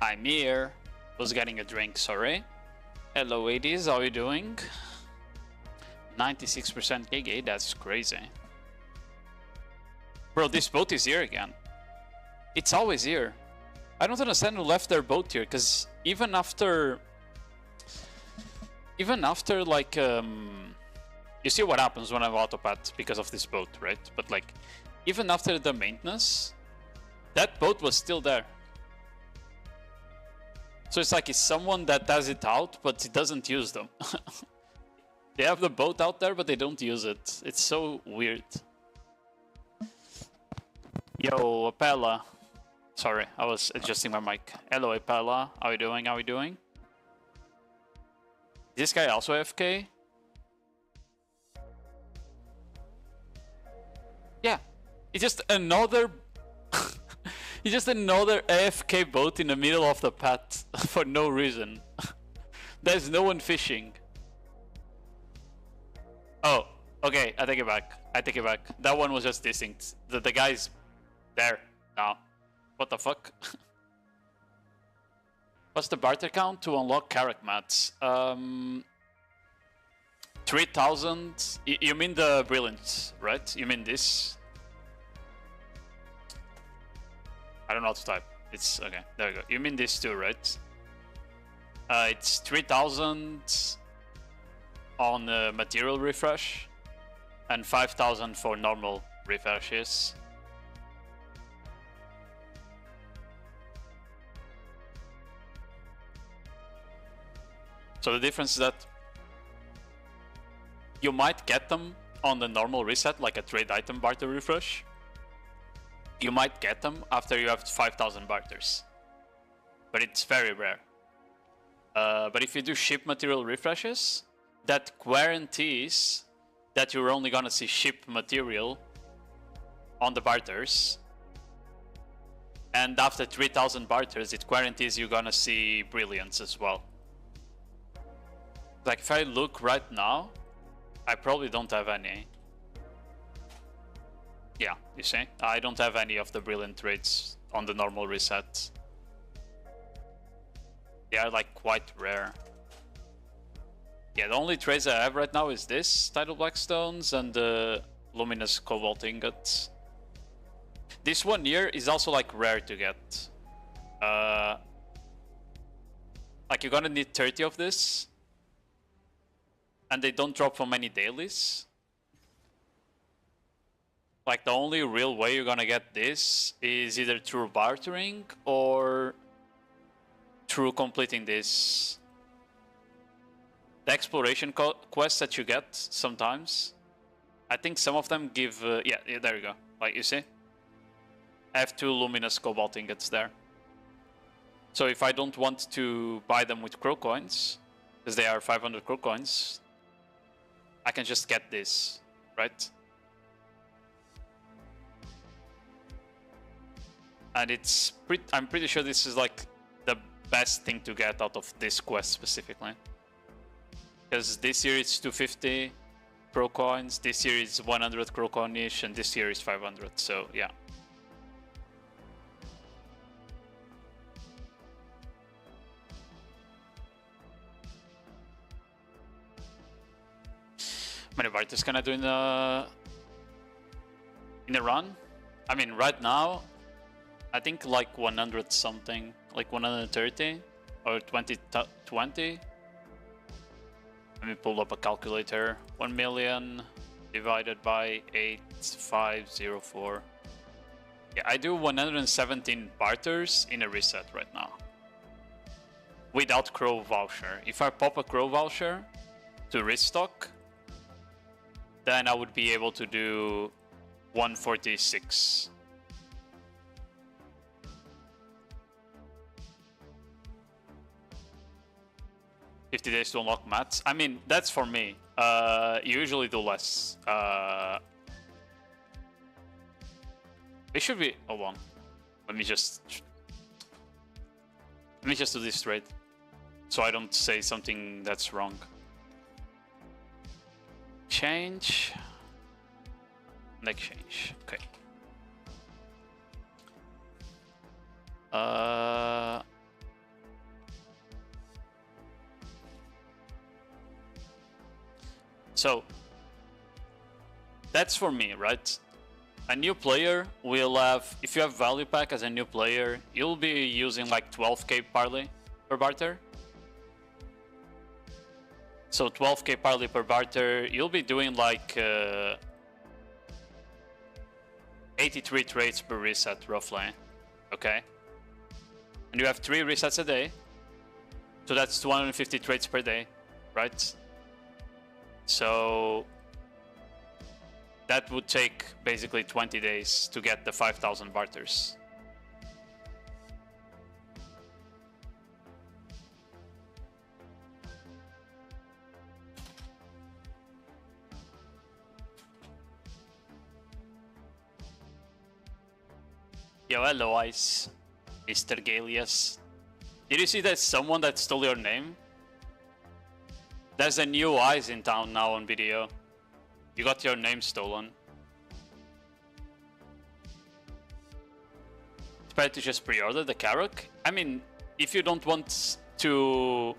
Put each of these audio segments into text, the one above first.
I'm here. Was getting a drink, sorry. Hello ladies, how are you doing? 96% KK, that's crazy. Bro, this boat is here again. It's always here. I don't understand who left their boat here, because even after like you see what happens when I have autopat because of this boat, right? But like even after the maintenance, that boat was still there. So it's like it's someone that has it out, but it doesn't use them. They have the boat out there, but they don't use it. It's so weird. Yo, Apella. Sorry, I was adjusting my mic. Hello, Apella. How you doing? How you doing? Is this guy also AFK? Yeah. It's just another... It's just another AFK boat in the middle of the path for no reason. There's no one fishing. Oh, okay, I take it back. I take it back. That one was just distinct. The guy's there now. What the fuck? What's the barter count to unlock Karak mats? 3,000. You mean the brilliant, right? You mean this? I don't know how to type. It's okay. There we go. You mean this too, right? It's 3,000 on material refresh and 5,000 for normal refreshes. So the difference is that you might get them on the normal reset, like a trade item barter refresh. You might get them after you have 5,000 barters, but it's very rare. But if you do ship material refreshes, that guarantees that you're only gonna see ship material on the barters. And after 3,000 barters, it guarantees you're gonna see brilliance as well. Like if I look right now, I probably don't have any. Yeah, you see? I don't have any of the brilliant trades on the normal reset. They are like quite rare. Yeah, the only trades I have right now is this, Tidal Blackstones and the Luminous Cobalt Ingots. This one here is also like rare to get. Like you're gonna need 30 of this. And they don't drop from many dailies. Like the only real way you're gonna get this is either through bartering or through completing this. The exploration quests that you get sometimes, I think some of them give, yeah, there you go. Like you see, I have 2 luminous cobalt ingots there. So if I don't want to buy them with crow coins, because they are 500 crow coins, I can just get this, right? And it's I'm pretty sure this is like the best thing to get out of this quest specifically. Because this year it's 250 crow coins, this year it's 100 crow coin-ish, and this year is 500, so yeah. How many barters can I do in a run? I mean, right now, I think like 100 something, like 130 or 20. Let me pull up a calculator. 1 million divided by 8504. Yeah, I do 117 barters in a reset right now. Without crow voucher. If I pop a crow voucher to restock, then I would be able to do 146. $50 days to unlock mats. I mean, that's for me. You usually do less. It should be. Hold on. Let me just do this trade, so I don't say something that's wrong. Change. And exchange. Okay. So that's for me, right? A new player will have, if you have value pack as a new player, you'll be using like 12k parley per barter. So 12k parley per barter, you'll be doing like 83 trades per reset roughly, okay? And you have 3 resets a day, so that's 250 trades per day, right? So that would take basically 20 days to get the 5,000 barters. Yo, hello Ice, Mr. Galius. Did you see that someone that stole your name? There's a new Ice in town now on video. You got your name stolen. It's better to just pre-order the Karok. I mean, if you don't want to...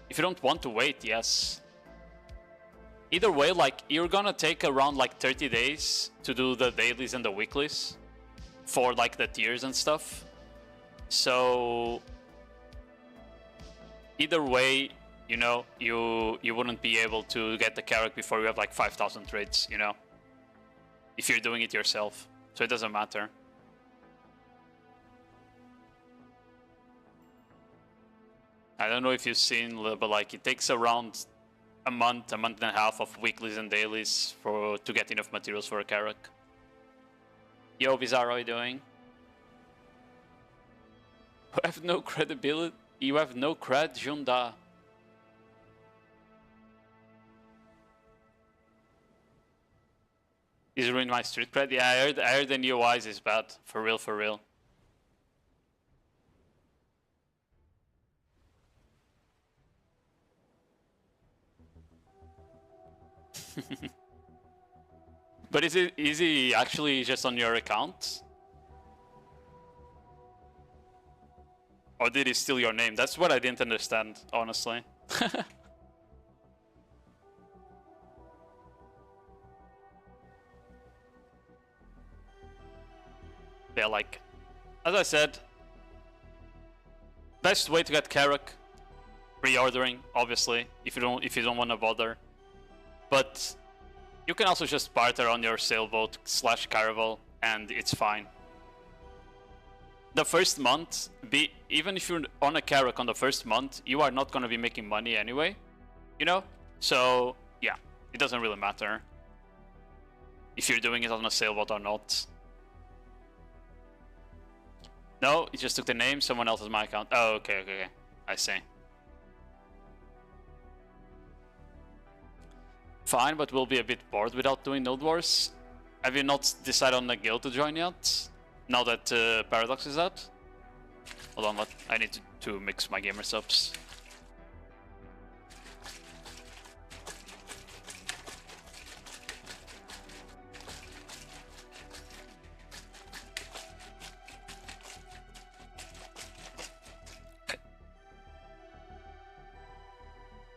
If you don't want to wait, yes. Either way, like, you're gonna take around like 30 days to do the dailies and the weeklies for like the tiers and stuff. So either way, you know, you wouldn't be able to get the Karok before you have like 5,000 trades, you know, if you're doing it yourself. So it doesn't matter. I don't know if you've seen, but like it takes around a month and a half of weeklies and dailies to get enough materials for a Karok. Yo, Bizarro, how you doing? You have no credibility. You have no cred, Junda. He's ruined my street cred. Yeah, I heard the new Eyes is bad. For real, for real. But is he actually just on your account? Or did he steal your name? That's what I didn't understand, honestly. Yeah, like, as I said, best way to get Karok, pre-ordering, obviously, if you don't want to bother. But you can also just barter on your sailboat / caravel, and it's fine. The first month, even if you're on a Karok on the first month, you are not going to be making money anyway, you know? So, yeah, it doesn't really matter if you're doing it on a sailboat or not. No, he just took the name, someone else has my account. Oh, okay, I see. Fine, but we'll be a bit bored without doing Nodewars. Have you not decided on a guild to join yet? Now that Paradox is out? Hold on, I need to mix my gamer subs.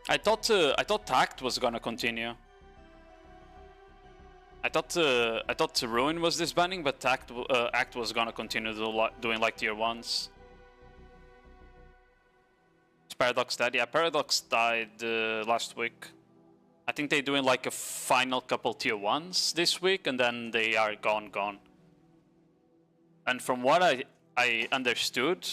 I thought Tact was gonna continue. I thought Ruin was disbanding, but Act was gonna continue doing like tier 1s. Is Paradox dead? Yeah, Paradox died last week. I think they're doing like a final couple tier 1s this week, and then they are gone. And from what I understood,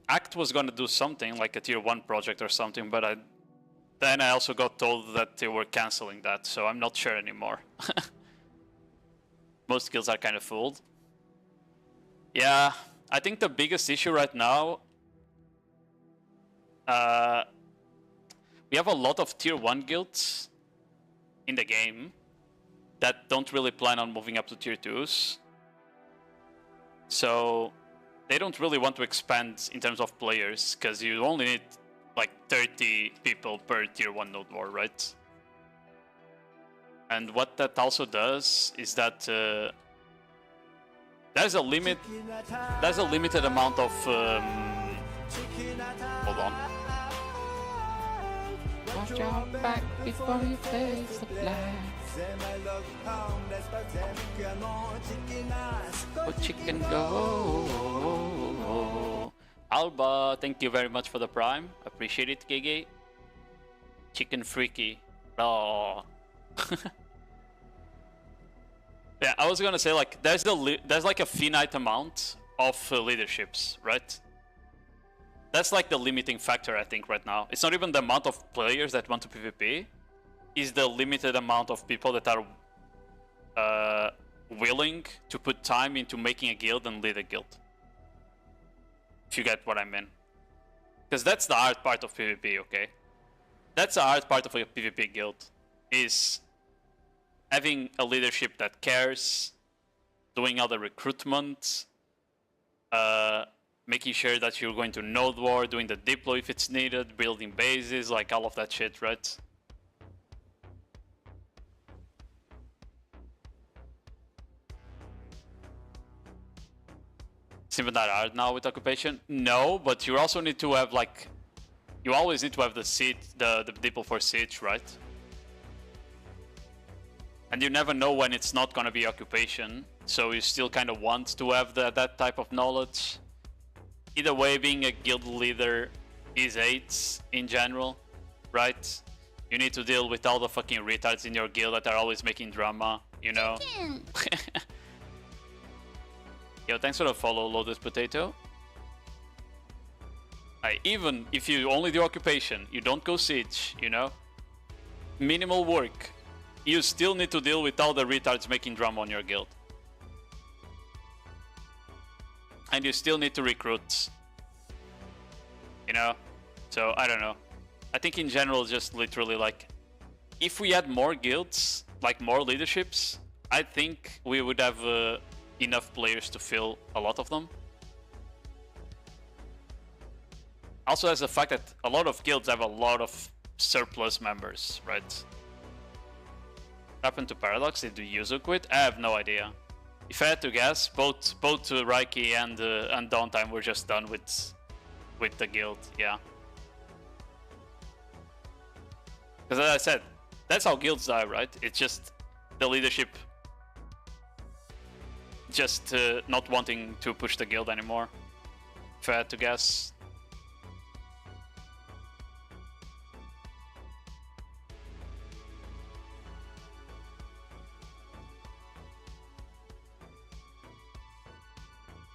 Act was gonna do something like a tier 1 project or something, but then I also got told that they were canceling that, so I'm not sure anymore. Most guilds are kind of fooled. Yeah, I think the biggest issue right now, we have a lot of tier 1 guilds in the game that don't really plan on moving up to tier 2s. So they don't really want to expand in terms of players, because you only need like 30 people per tier 1 Nodewar, right? And what that also does is that there's a limited amount of hold on. Watch your back before you face the black. Oh, chicken go. Alba, thank you very much for the prime. Appreciate it, GG. Chicken freaky. Oh. Yeah, I was gonna say, like, there's like a finite amount of leaderships, right? That's like the limiting factor, I think, right now. It's not even the amount of players that want to PvP. It's the limited amount of people that are willing to put time into making a guild and lead a guild. If you get what I mean. Because that's the hard part of PvP, okay? That's the hard part of a PvP guild. Is having a leadership that cares, doing all the recruitment, making sure that you're going to Nodewar, doing the deploy if it's needed, building bases, like all of that shit, right? It's even that hard now with occupation? No, but you also need to have, like, you always need to have the siege, the depot for siege, right? And you never know when it's not gonna be occupation, so you still kind of want to have that type of knowledge. Either way, being a guild leader is 8 in general, right? You need to deal with all the fucking retards in your guild that are always making drama, you know? Yo, thanks for the follow, Lotus Potato. Even if you only do occupation, you don't go siege, you know? Minimal work. You still need to deal with all the retards making drama on your guild. And you still need to recruit. You know? So, I don't know. I think in general, just literally, like, if we had more guilds, like more leaderships, I think we would have enough players to fill a lot of them. Also, there's the fact that a lot of guilds have a lot of surplus members, right? What happened to Paradox? Did the user quit? I have no idea. If I had to guess, both Raiki and Downtime were just done with the guild, yeah. Because as I said, that's how guilds die, right? It's just the leadership just not wanting to push the guild anymore. If I had to guess.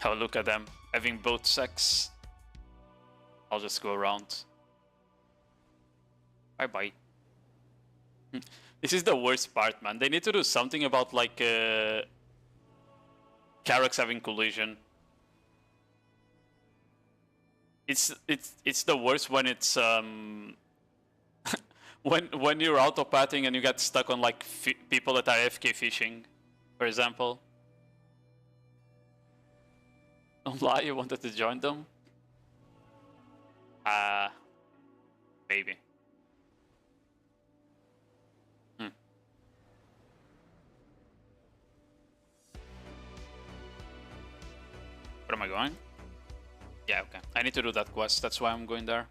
Oh, look at them, having both sex. I'll just go around. Bye-bye. This is the worst part, man. They need to do something about, like, Carracks having collision. It's the worst when it's when you're auto-patting and you get stuck on, like, people that are AFK fishing, for example. Don't lie, you wanted to join them? Maybe. Where am I going? Yeah, okay. I need to do that quest, that's why I'm going there.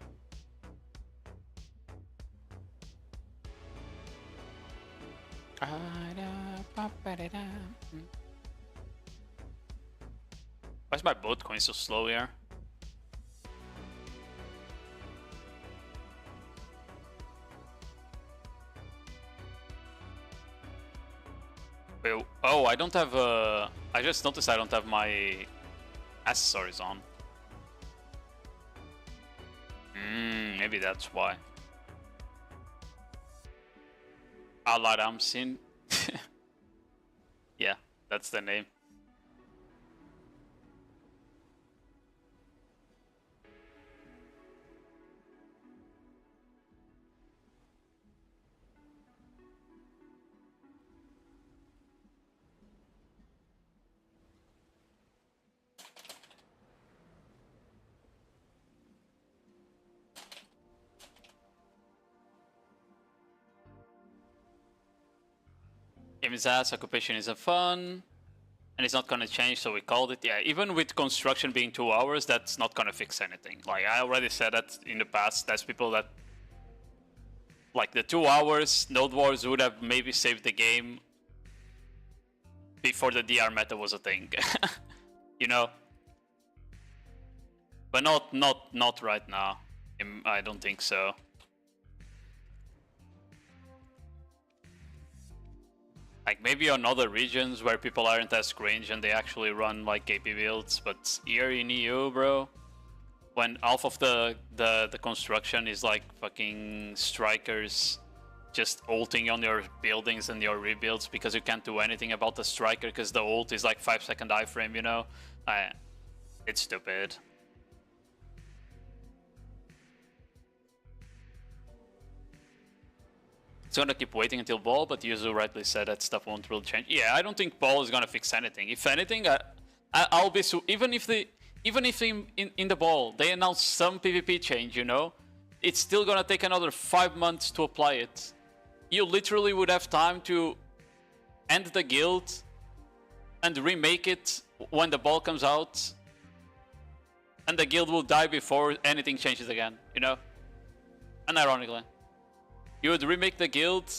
Why is my boat going so slow here? Wait, oh, I don't have I just noticed I don't have my accessories on. Maybe that's why. Alaramsin. Yeah, that's the name. Game is ass, occupation isn't fun, and it's not gonna change, so we called it. Yeah, even with construction being 2 hours, that's not gonna fix anything. Like, I already said that in the past, there's people that Like the 2 hours, Nodewars would have maybe saved the game before the DR meta was a thing, you know. But not right now. I don't think so. Like maybe on other regions where people aren't as cringe and they actually run like KP builds, but here in EU, bro, when half of the construction is like fucking strikers just ulting on your buildings and your rebuilds because you can't do anything about the striker because the ult is like 5-second iframe, you know? It's stupid. It's gonna keep waiting until ball, but Yuzu rightly said that stuff won't really change. Yeah, I don't think ball is gonna fix anything. If anything, I'll be even if in the ball they announce some PvP change, you know, it's still gonna take another 5 months to apply it. You literally would have time to end the guild and remake it when the ball comes out, and the guild will die before anything changes again, you know? Unironically. You would remake the guild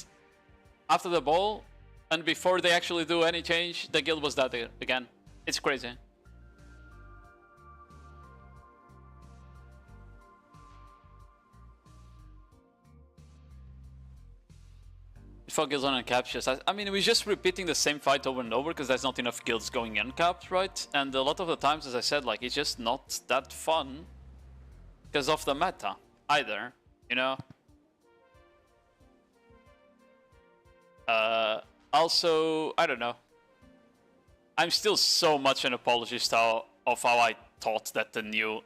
after the ball, and before they actually do any change, the guild was dead again. It's crazy. Before guilds on captures, I mean, we're just repeating the same fight over and over because there's not enough guilds going uncapped, right? And a lot of the times, as I said, like, it's just not that fun because of the meta either, you know? Also, I don't know. I'm still so much an apologist of how I thought that the new...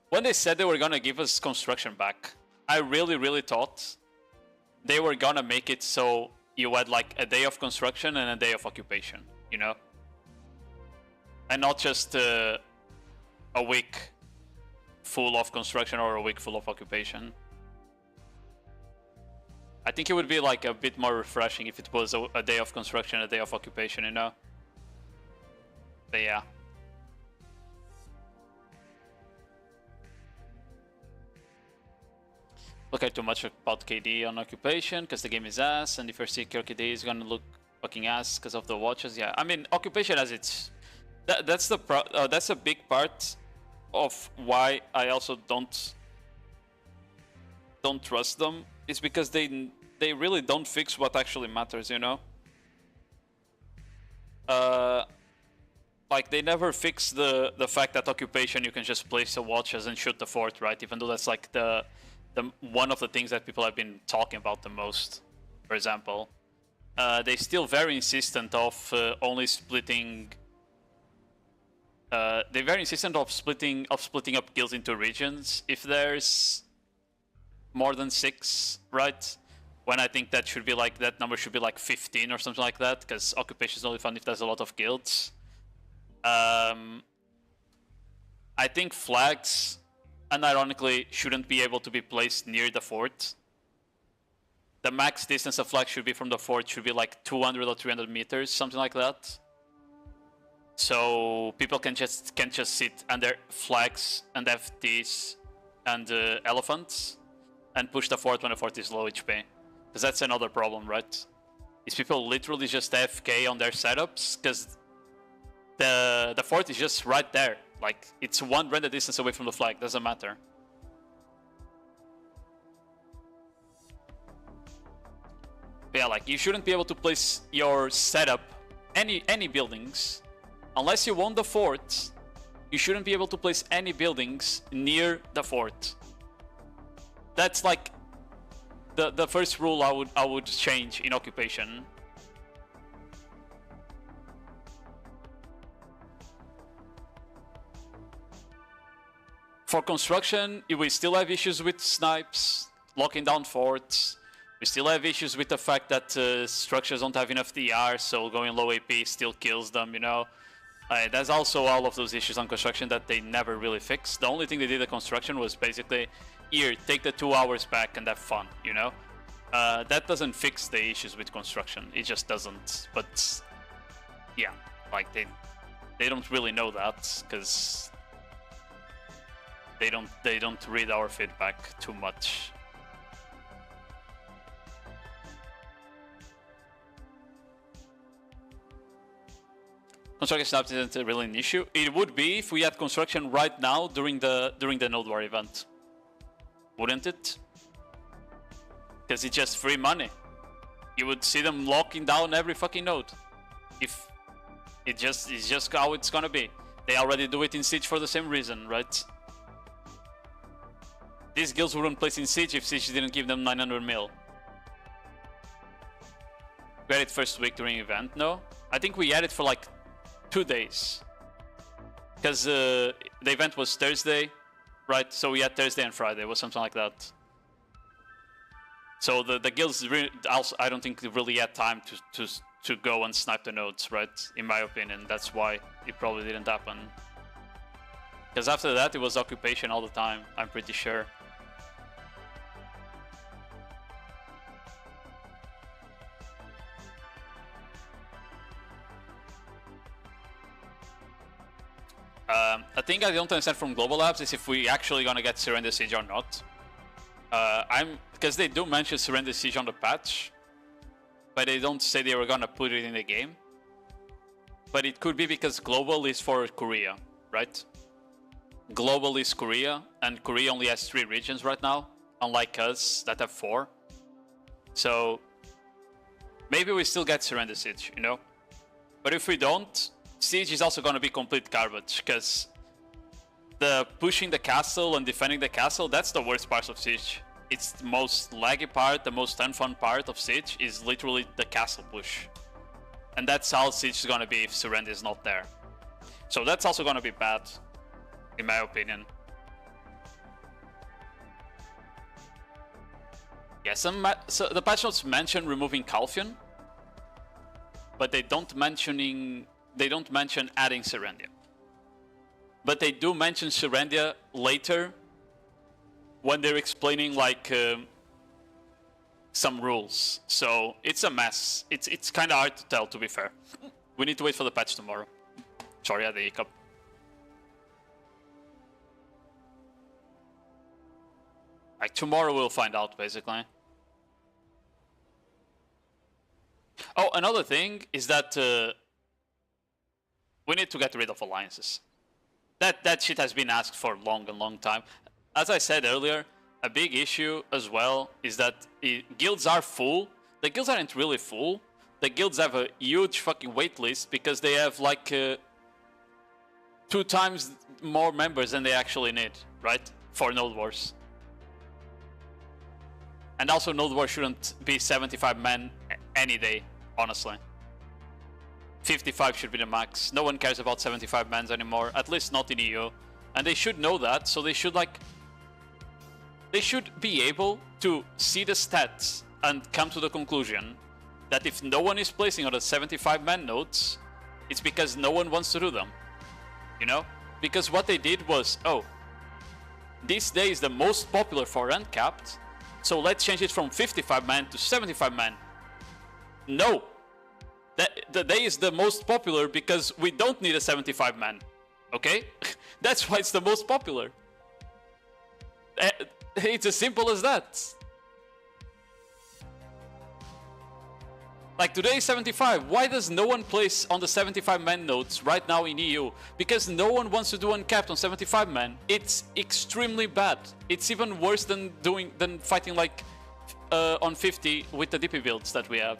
When they said they were gonna give us construction back, I really thought they were gonna make it so you had like a day of construction and a day of occupation, you know? And not just a week full of construction or a week full of occupation. I think it would be like a bit more refreshing if it was a day of construction, a day of occupation, you know? But yeah. Look at too much about KD on occupation because the game is ass, and if you see your KD is gonna look fucking ass because of the watches. Yeah, I mean occupation has its... That's a big part of why I also don't trust them. It's because they really don't fix what actually matters, you know? Like, they never fix the fact that occupation, you can just place the watches and shoot the fort, right? Even though that's like the one of the things that people have been talking about the most, for example. They still very insistent of only splitting... they're very insistent of splitting up guilds into regions if there's more than 6, right? When I think that should be like, that number should be like 15 or something like that, because occupation is only fun if there's a lot of guilds. I think flags, unironically, shouldn't be able to be placed near the fort. The max distance a flag should be from the fort should be like 200 or 300 meters, something like that. So people can just sit under flags and FTs and elephants and push the fort when the fort is low HP. Because that's another problem, right? Is people literally just AFK on their setups because the fort is just right there. Like, it's one render distance away from the flag, doesn't matter. But yeah, like, you shouldn't be able to place your setup, any buildings, unless you want the fort. You shouldn't be able to place any buildings near the fort. That's like the first rule I would change in occupation. For construction, we still have issues with snipes, locking down forts. We still have issues with the fact that structures don't have enough DR, so going low AP still kills them, you know. There's also all of those issues on construction that they never really fixed. The only thing they did at construction was basically, here, take the 2 hours back and have fun, you know. That doesn't fix the issues with construction. It just doesn't. But yeah, like they don't really know that because they don't read our feedback too much. construction snap isn't really an issue. It would be if we had construction right now during the Nodewar event, wouldn't it? Because it's just free money. You would see them locking down every fucking node. If it's just how it's gonna be. They already do it in Siege for the same reason, right? These guilds wouldn't place in Siege if Siege didn't give them 900 mil. We had it first week during event, no? I think we had it for like 2 days. Because the event was Thursday, right? So we had Thursday and Friday, it was something like that. So the guilds really, also, I don't think they really had time to go and snipe the nodes, right? In my opinion, that's why it probably didn't happen. Because after that, it was occupation all the time, I'm pretty sure. A thing I don't understand from Global Labs is if we actually gonna get Surrender Siege or not. Because they do mention Surrender Siege on the patch, but they don't say they were gonna put it in the game. But it could be because Global is for Korea, right? Global is Korea, and Korea only has 3 regions right now, unlike us that have 4. So maybe we still get Surrender Siege, you know? But if we don't, Siege is also gonna be complete garbage, because the pushing the castle and defending the castle, that's the worst part of Siege. It's the most laggy part, the most unfun part of Siege is literally the castle push. And that's how Siege is gonna be if Surrender is not there. So that's also gonna be bad, in my opinion. Yeah, so the patch notes mention removing Calphion, but they don't mention adding Serendia. But they do mention Serendia later when they're explaining like some rules. So it's a mess. It's kind of hard to tell, to be fair. We need to wait for the patch tomorrow. Sorry, I had the hiccup. Like tomorrow we'll find out, basically. Oh, another thing is that we need to get rid of alliances. That shit has been asked for a long time. As I said earlier, a big issue as well is that guilds are full. The guilds aren't really full. The guilds have a huge fucking wait list because they have like 2 times more members than they actually need, right? For Node Wars. And also Node War shouldn't be 75 men any day, honestly. 55 should be the max. No one cares about 75 men anymore, at least not in EU. And they should know that, so they should like... They should be able to see the stats and come to the conclusion that if no one is placing on the 75 man nodes, it's because no one wants to do them. You know? Because what they did was, oh, this day is the most popular for uncapped, so let's change it from 55 man to 75 man. No! The day is the most popular because we don't need a 75 man. Okay? That's why it's the most popular. It's as simple as that. Like today is 75. Why does no one place on the 75 man nodes right now in EU? Because no one wants to do uncapped on 75 man. It's extremely bad. It's even worse than fighting like on 50 with the DP builds that we have.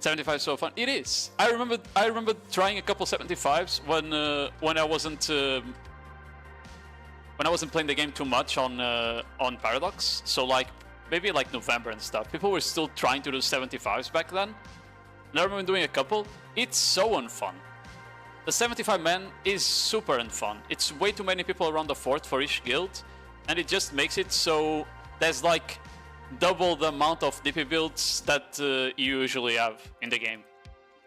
$75 is so fun. It is. I remember trying a couple 75s when I wasn't playing the game too much on Paradox. So like maybe like November and stuff. People were still trying to do 75s back then. And I remember doing a couple. It's so unfun. The 75 man is super unfun. It's way too many people around the fort for each guild, and it just makes it so there's like double the amount of DP builds that you usually have in the game.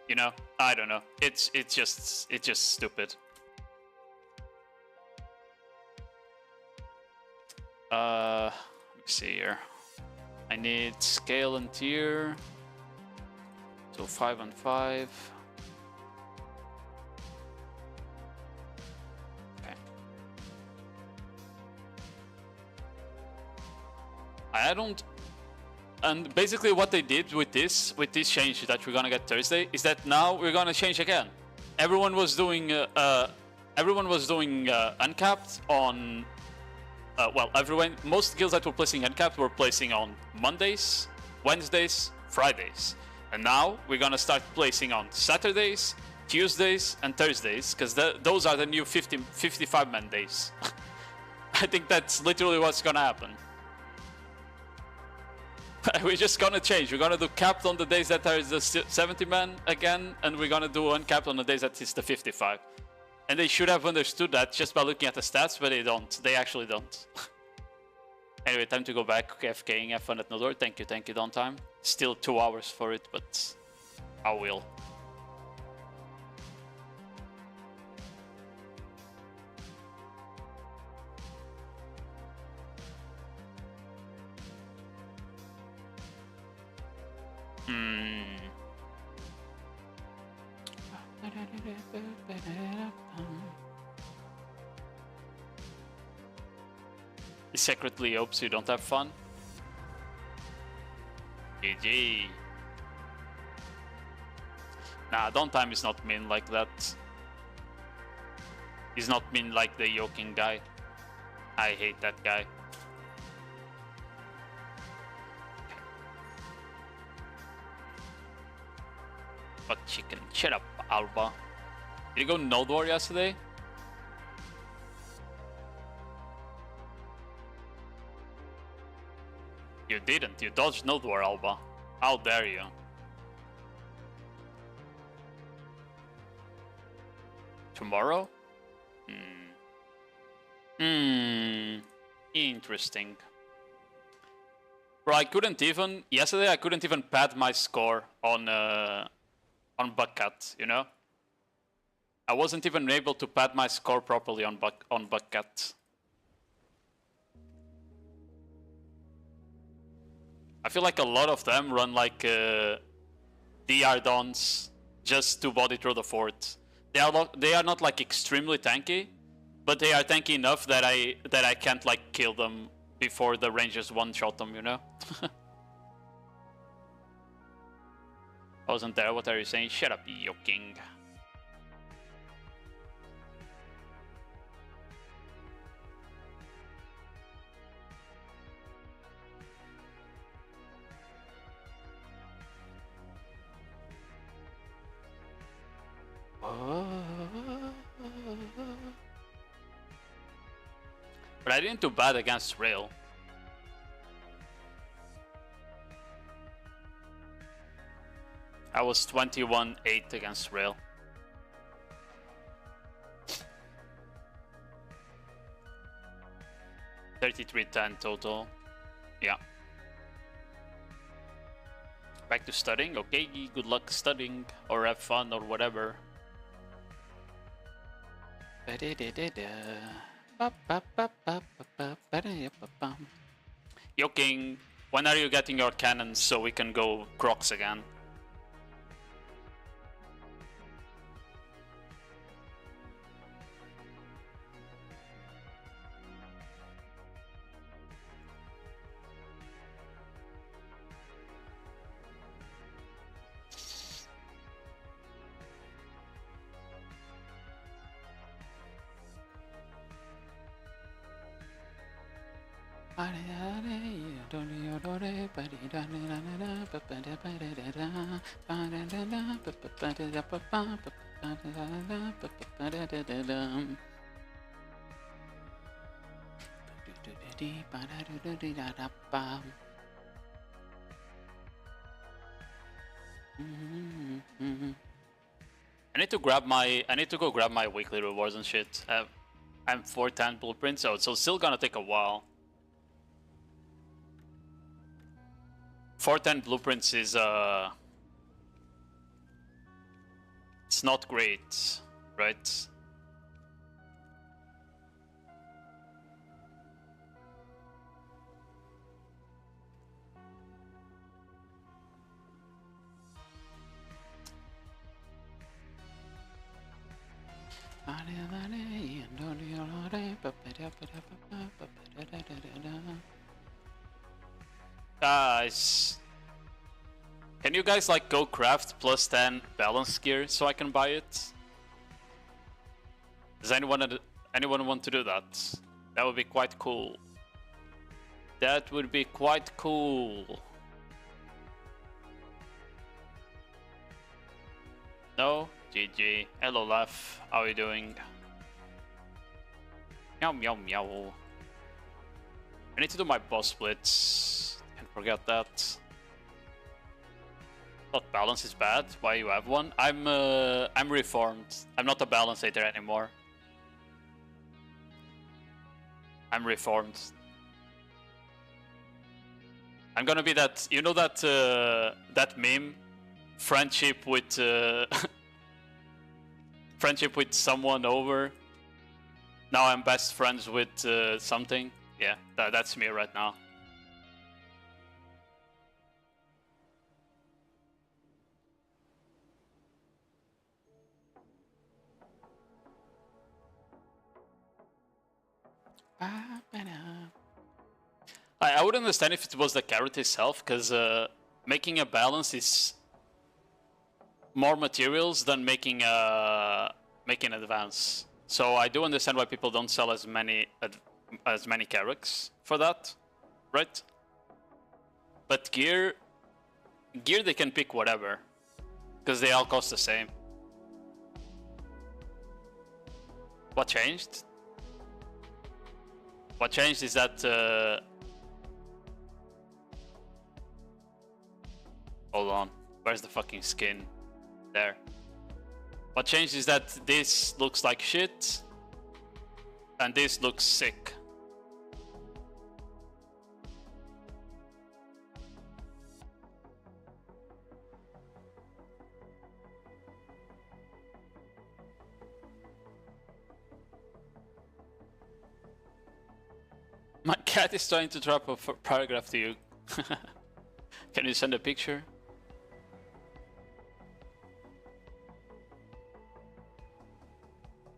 You know? I don't know. It's just stupid. Let me see here. I need scale and tier. So 5 and 5. Okay. and basically what they did with this change that we're gonna get Thursday is that now we're gonna change again. Everyone was doing uncapped on. Well, most guilds that were placing uncapped were placing on Mondays, Wednesdays, Fridays, and now we're gonna start placing on Saturdays, Tuesdays, and Thursdays because those are the new 55-man days. I think that's literally what's gonna happen. We're just gonna change. We're gonna do capped on the days that are the 70-man again, and we're gonna do uncapped on the days that is the 55. And they should have understood that just by looking at the stats, but they don't. They actually don't. Anyway, time to go back FKing. Have fun at Nodewar. Thank you, downtime. Still 2 hours for it, but I will. He secretly hopes you don't have fun. GG. Nah, downtime is not mean like that. He's not mean like the yoking guy. I hate that guy. But chicken, shut up, Alba. Did you go Nodewar yesterday? You didn't. You dodged Nodewar, Alba. How dare you? Tomorrow? Interesting. Bro, I couldn't even... Yesterday I couldn't even pad my score on Buckcat, you know? I wasn't even able to pad my score properly on Buckcat. I feel like a lot of them run like DR Dons just to body through the fort. They are not like extremely tanky, but they are tanky enough that I can't like kill them before the rangers one-shot them, you know? I wasn't there, what are you saying? Shut up, yoking. But I didn't do bad against Rail. I was 21-8 against Rail. $33.10 total. Yeah. Back to studying. Okay, good luck studying or have fun or whatever. Yo King, when are you getting your cannons so we can go Crocs again? I need to go grab my weekly rewards and shit. I'm 410 blueprints, so it's still gonna take a while. 410 blueprints is it's not great, right? Guys, Can you guys like go craft plus 10 balance gear so I can buy it? Does anyone want to do that? That would be quite cool. That would be quite cool. No? GG. Hello, Laugh. How are you doing? Meow, meow, meow. I need to do my boss splits. Can't forget that. Thought balance is bad. Why you have one? I'm reformed. I'm not a balanceator anymore. I'm reformed. I'm gonna be that. You know that that meme, friendship with friendship with someone over. Now I'm best friends with something. Yeah, that's me right now. I would understand if it was the carrot itself, because making a balance is more materials than making making advance. So I do understand why people don't sell as many carrots for that, right? But gear they can pick whatever, because they all cost the same. What changed? What changed is that hold on, where's the fucking skin? There. What changed is that this looks like shit and this looks sick. My cat is trying to drop a paragraph to you. Can you send a picture?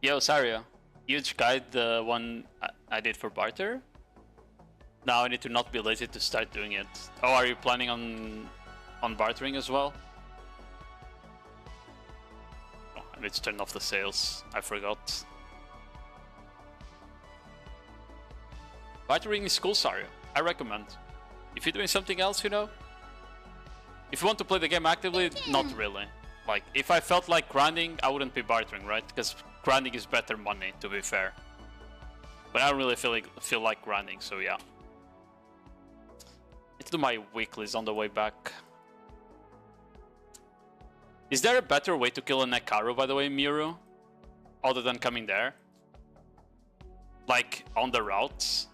Yo, Sario, huge guide, the one I did for barter. Now I need to not be lazy to start doing it. Oh, are you planning on bartering as well? Oh, I need to turn off the sales. I forgot. Bartering is cool, Sario. I recommend. If you're doing something else, you know. If you want to play the game actively, not really. Like, if I felt like grinding, I wouldn't be bartering, right? Because grinding is better money, to be fair. But I don't really feel like grinding, so yeah. Need to do my weeklies on the way back. Is there a better way to kill a Nekaru, by the way, Miru? Other than coming there? Like, on the routes?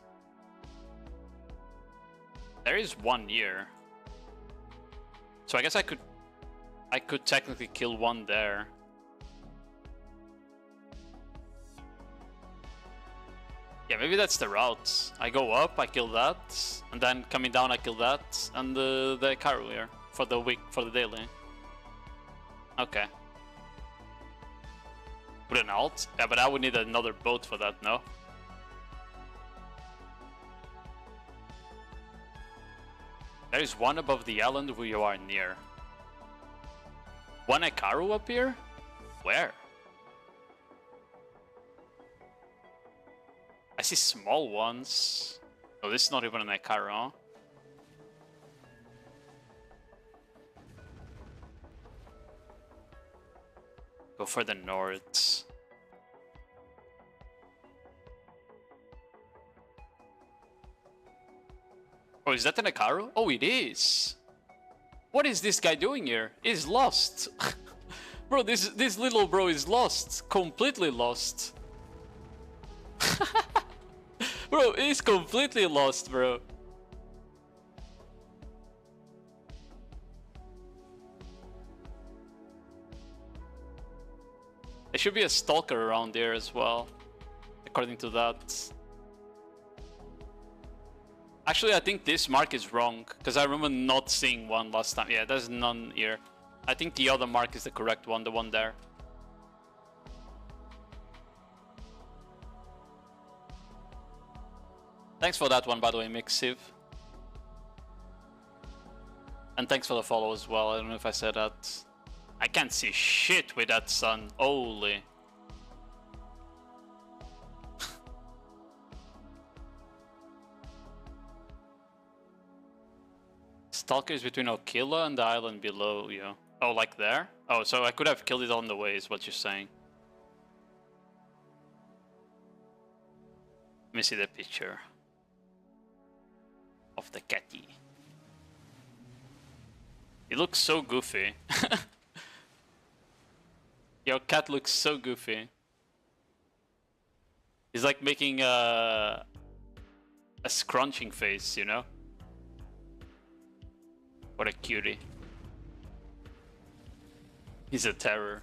There is one here. So I guess I could technically kill one there. Yeah, maybe that's the route. I go up, I kill that, and then coming down I kill that, and the Karu here for the week, for the daily. Okay. Put an alt? Yeah, but I would need another boat for that, no? There is one above the island where you are near. One Ekaru up here? Where? I see small ones. Oh, this is not even an Ekaru, huh? Go for the north. Oh, is that an Ekaru? Oh, it is. What is this guy doing here? He's lost. Bro, this little bro is lost. Completely lost. Bro, he's completely lost, bro. There should be a stalker around there as well, according to that. Actually, I think this mark is wrong, because I remember not seeing one last time. Yeah, there's none here. I think the other mark is the correct one, the one there. Thanks for that one, by the way, Mixiv. And thanks for the follow as well. I don't know if I said that. I can't see shit with that sun. Holy. Stalker is between Okilla and the island below you. Oh, like there? Oh, so I could have killed it on the way, is what you're saying. Let me see the picture of the catty. He looks so goofy. Your cat looks so goofy. He's like making a scrunching face, you know? What a cutie. He's a terror.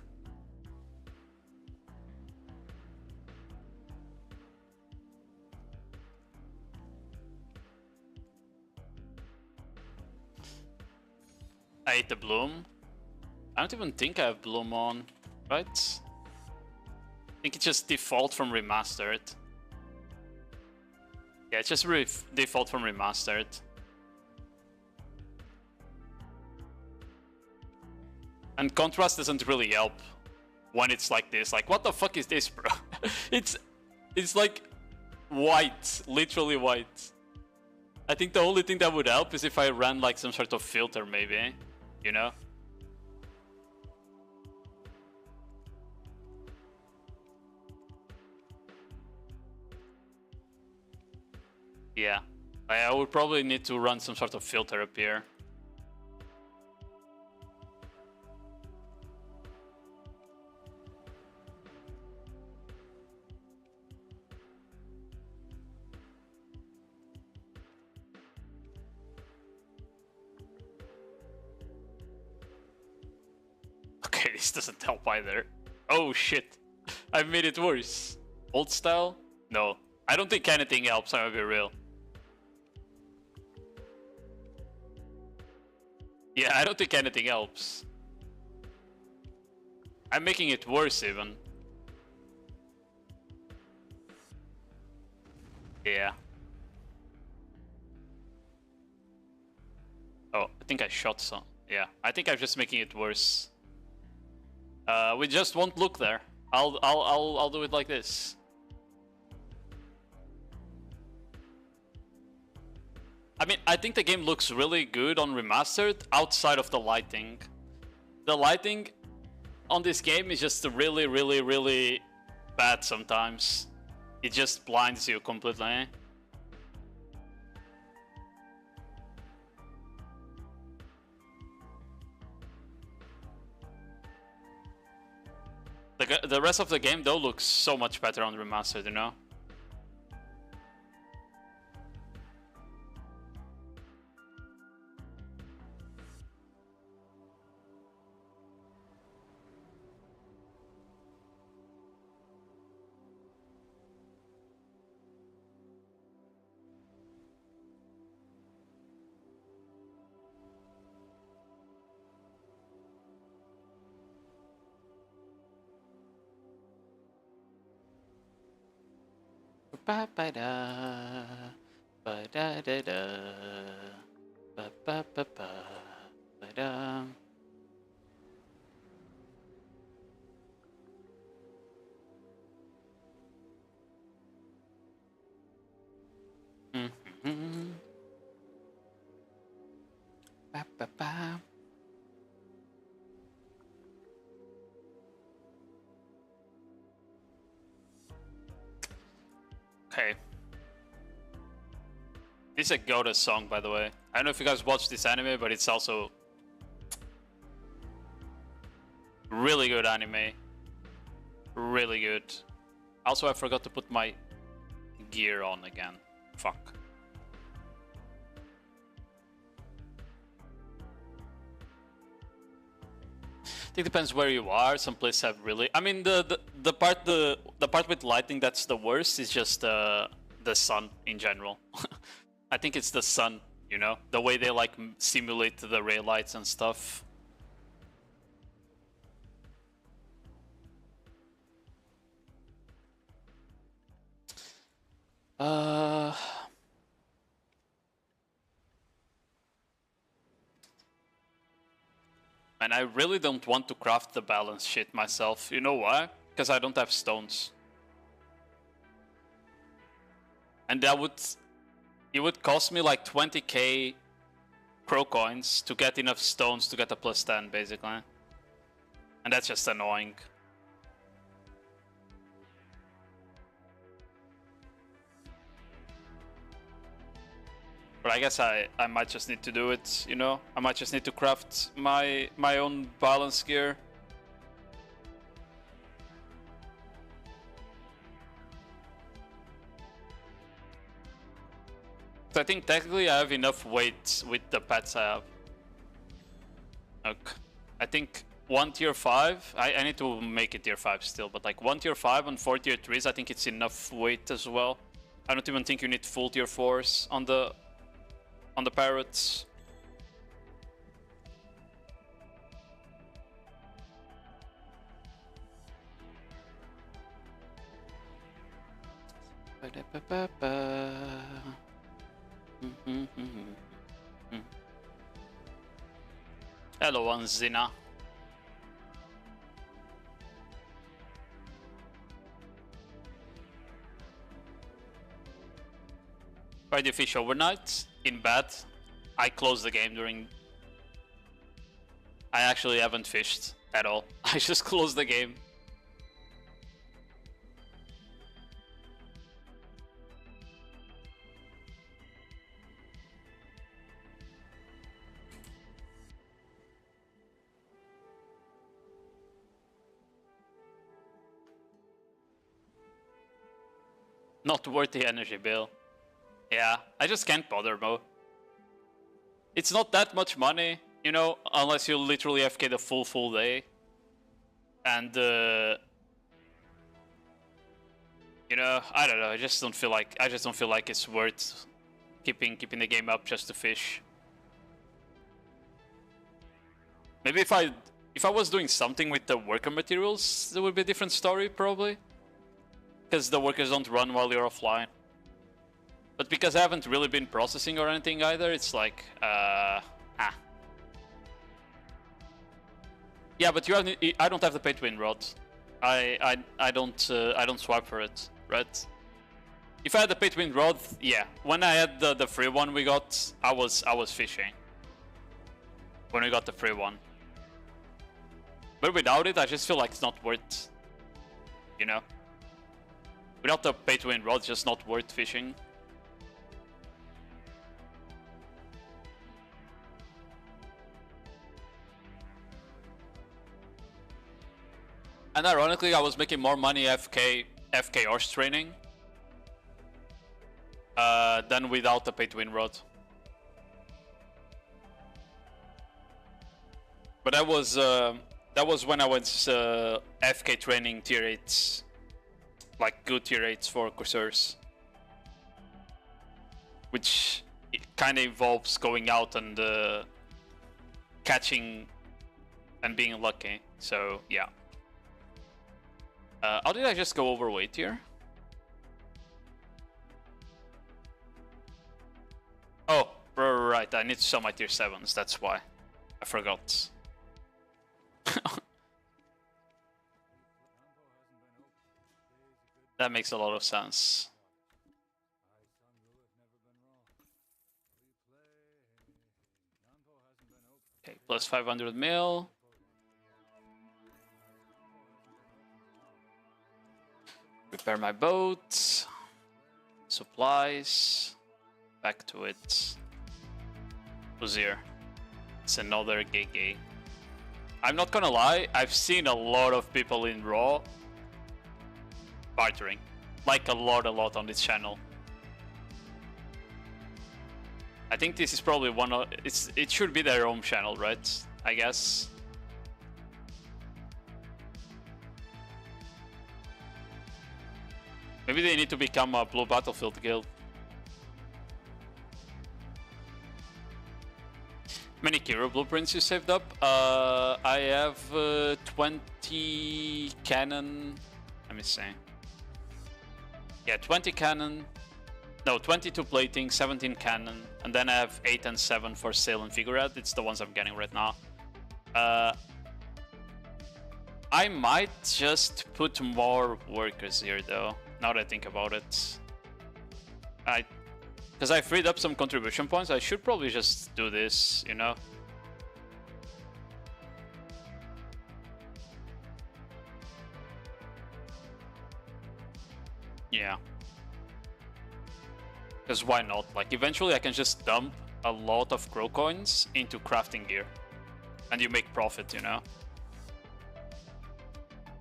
I ate the bloom. I don't even think I have bloom on, right? I think it's just default from remastered. Yeah, it's just default from remastered. And contrast doesn't really help when it's like this. Like, what the fuck is this, bro? It's like white, literally white. I think the only thing that would help is if I ran like some sort of filter, maybe, you know? Yeah, I would probably need to run some sort of filter up here. Okay, this doesn't help either. Oh shit, I made it worse. Old style? No, I don't think anything helps, I'm gonna be real. Yeah, I don't think anything helps. I'm making it worse even. Yeah. Oh, I think I shot some. Yeah, I think I'm just making it worse. We just won't look there. I'll do it like this. I mean, I think the game looks really good on remastered outside of the lighting. The lighting on this game is just really, really, really bad sometimes. It just blinds you completely. The rest of the game though looks so much better on remastered, you know? Ba ba da, ba da da da, ba ba ba ba, ba da. Ba ba ba. Okay. This is a Goda song, by the way. I don't know if you guys watch this anime, but it's also really good anime. Really good. Also, I forgot to put my gear on again. Fuck. I think it depends where you are. Some places have really. I mean, the part with lighting that's the worst is just the sun in general. I think it's the sun, you know, the way they like simulate the ray lights and stuff. And I really don't want to craft the balance shit myself. You know why? Because I don't have stones. And that would... It would cost me like 20k crow coins to get enough stones to get a plus 10, basically. And that's just annoying. But I guess I might just need to do it, you know? I might just need to craft my own balance gear. So I think technically I have enough weight with the pets I have. Okay. I think 1 tier 5, I need to make it tier 5 still, but like 1 tier 5 and 4 tier 3s, I think it's enough weight as well. I don't even think you need full tier 4s on the parrots. Hello, Anzina. Why do you fish overnight? In bed. I closed the game during... I actually haven't fished at all. I just closed the game. Not worth the energy bill. Yeah, I just can't bother, Mo. It's not that much money, you know, unless you literally FK the full day. And, you know, I don't know, I just don't feel like it's worth keeping the game up just to fish. Maybe if I was doing something with the worker materials, there would be a different story, probably. Because the workers don't run while you're offline. But because I haven't really been processing or anything either, it's like, Yeah, but I don't have the pay to win rod. I don't swipe for it, right? If I had the pay to win rod, yeah. When I had the free one we got, I was fishing. When we got the free one. But without it, I just feel like it's not worth, you know? Without the pay to win rod, it's just not worth fishing. And ironically, I was making more money FK horse training than without the pay to win rod. But that was when I was FK training tier 8s, like good tier 8s for Corsairs, which kind of involves going out and catching and being lucky. So yeah. How did I just go overweight here? Oh, right, I need to sell my tier 7s, that's why. I forgot. That makes a lot of sense. Okay, plus 500 mil. Repair my boat. Supplies. Back to it. Who's here? It's another gay. I'm not gonna lie, I've seen a lot of people in Raw bartering. Like a lot on this channel. I think this is probably one of... It should be their own channel, right? I guess. Maybe they need to become a Blue Battlefield guild. Many Kiro blueprints you saved up? I have 20 cannon. Let me see. Yeah, 20 cannon. No, 22 plating, 17 cannon. And then I have 8 and 7 for sail and figurehead. It's the ones I'm getting right now. I might just put more workers here though, now that I think about it. Because I freed up some contribution points, I should probably just do this, you know? Yeah. Because why not? Like, eventually I can just dump a lot of crow coins into crafting gear. And you make profit, you know?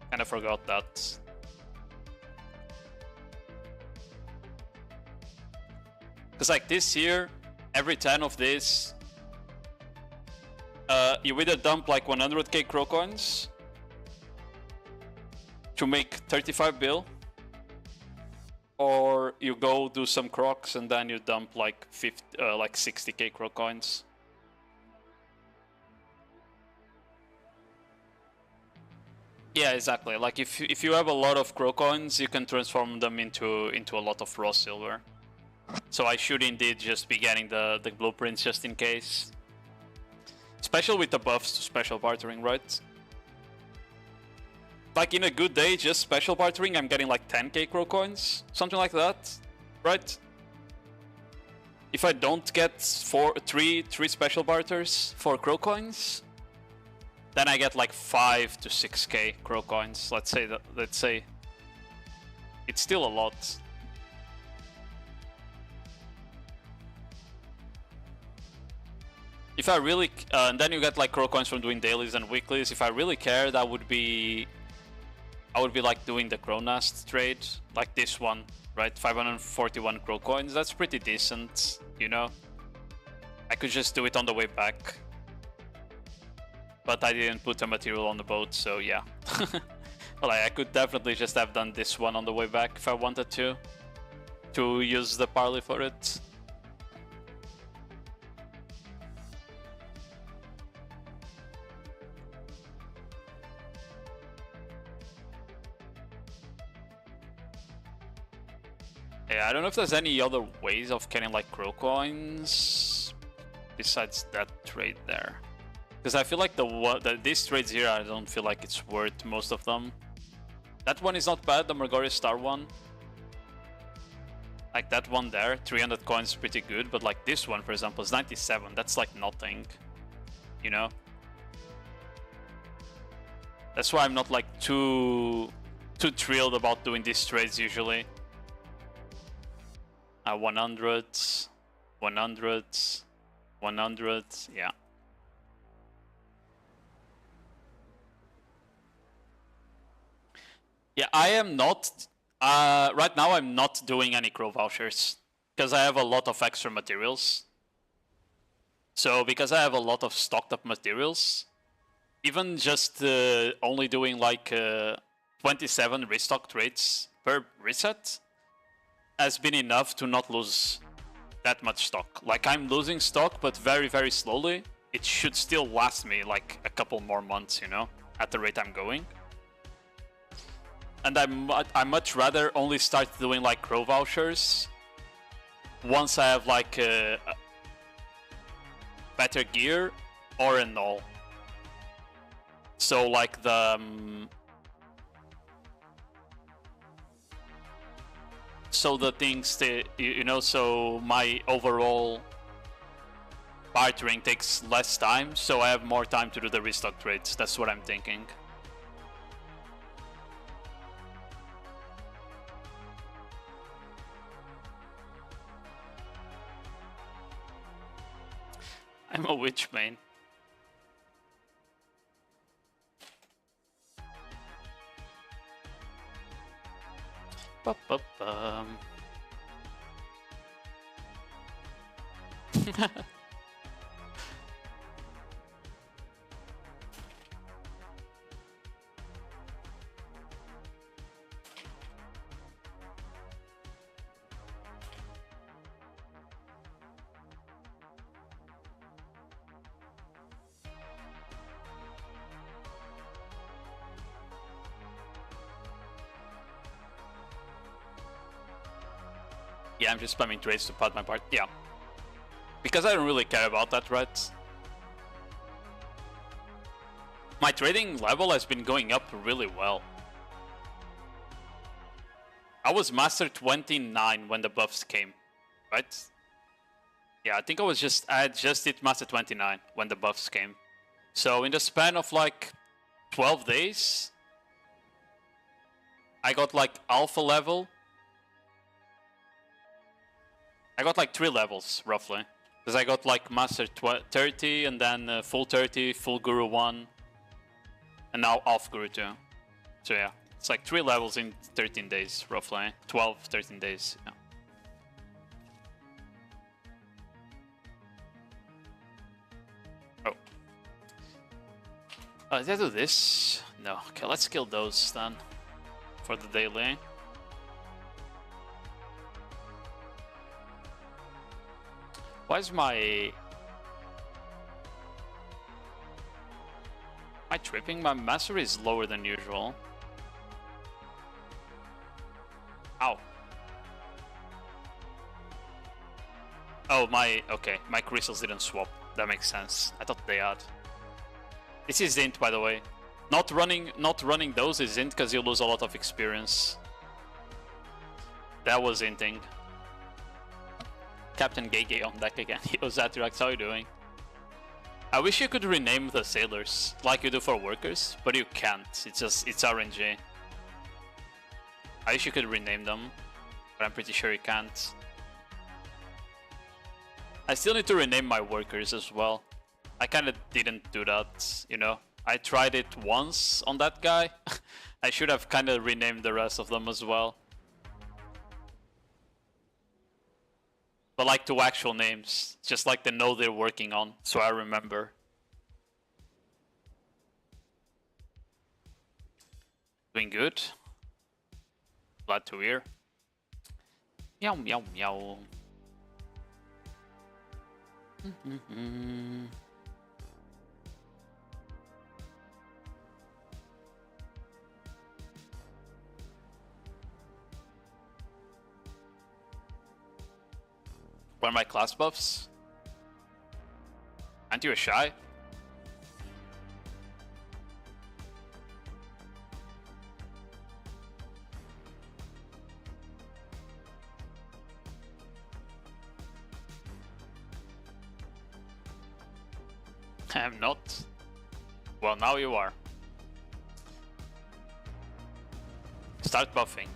Kinda forgot that. Because like this here, every 10 of this, you either dump like 100k crow coins to make 35 bill, or you go do some crocs and then you dump like 60k crow coins. Yeah, exactly. Like if you have a lot of crow coins, you can transform them into a lot of raw silver. So I should indeed just be getting the blueprints just in case. Especially with the buffs to special bartering, right? Like in a good day, just special bartering, I'm getting like 10k crow coins, something like that, right? If I don't get three special barters for crow coins, then I get like 5 to 6k crow coins. Let's say it's still a lot. If I really, and then you get like crow coins from doing dailies and weeklies. If I really care, I would be like doing the crow nest trade, like this one, right? 541 crow coins. That's pretty decent, you know. I could just do it on the way back, but I didn't put a material on the boat, so yeah. Well, I could definitely just have done this one on the way back if I wanted to use the parley for it. Yeah, I don't know if there's any other ways of getting like crow coins besides that trade there. Because I feel like these trades here, I don't feel like it's worth most of them. That one is not bad, the Mergorius Star one. Like that one there, 300 coins is pretty good, but like this one, for example, is 97. That's like nothing, you know? That's why I'm not like too thrilled about doing these trades usually. 100, 100, 100, yeah. Yeah, I am not, right now I'm not doing any crow vouchers, because I have a lot of extra materials. So, because I have a lot of stocked up materials, even just only doing like 27 restock trades per reset has been enough to not lose that much stock. Like, I'm losing stock, but very, very slowly. It should still last me like a couple more months, you know, at the rate I'm going. And I much rather only start doing like crow vouchers once I have like better gear or a null. So like the so the things that, you know, so my overall bartering takes less time, so I have more time to do the restock trades. That's what I'm thinking. I'm a witch main. Ba-ba-bum. Yeah, I'm just spamming trades to pad my part. Yeah. Because I don't really care about that, right? My trading level has been going up really well. I was Master 29 when the buffs came, right? Yeah, I think I had just hit Master 29 when the buffs came. So in the span of like 12 days, I got like alpha level. I got like 3 levels roughly. Because I got like Master 30 and then full 30, full Guru 1. And now Alpha Guru 2. So yeah, it's like 3 levels in 13 days roughly. 12, 13 days, yeah. Oh. Did I do this? No. Okay, let's kill those then. For the daily. Why is my tripping? My mastery is lower than usual. Ow. Oh, okay, my crystals didn't swap. That makes sense. I thought they had. This is int, by the way. Not running those is int because you lose a lot of experience. That was inting. Captain Gege on deck again. Yo, Zatrax, how you doing? I wish you could rename the sailors like you do for workers, but you can't. It's RNG. I wish you could rename them, but I'm pretty sure you can't. I still need to rename my workers as well. I kinda didn't do that, you know. I tried it once on that guy. I should have kinda renamed the rest of them as well. But like to actual names, just like the node they're working on, so I remember. Doing good. Glad to hear. Meow meow meow. What are my class buffs? Aren't you a shy? I am not. Well, now you are. Start buffing.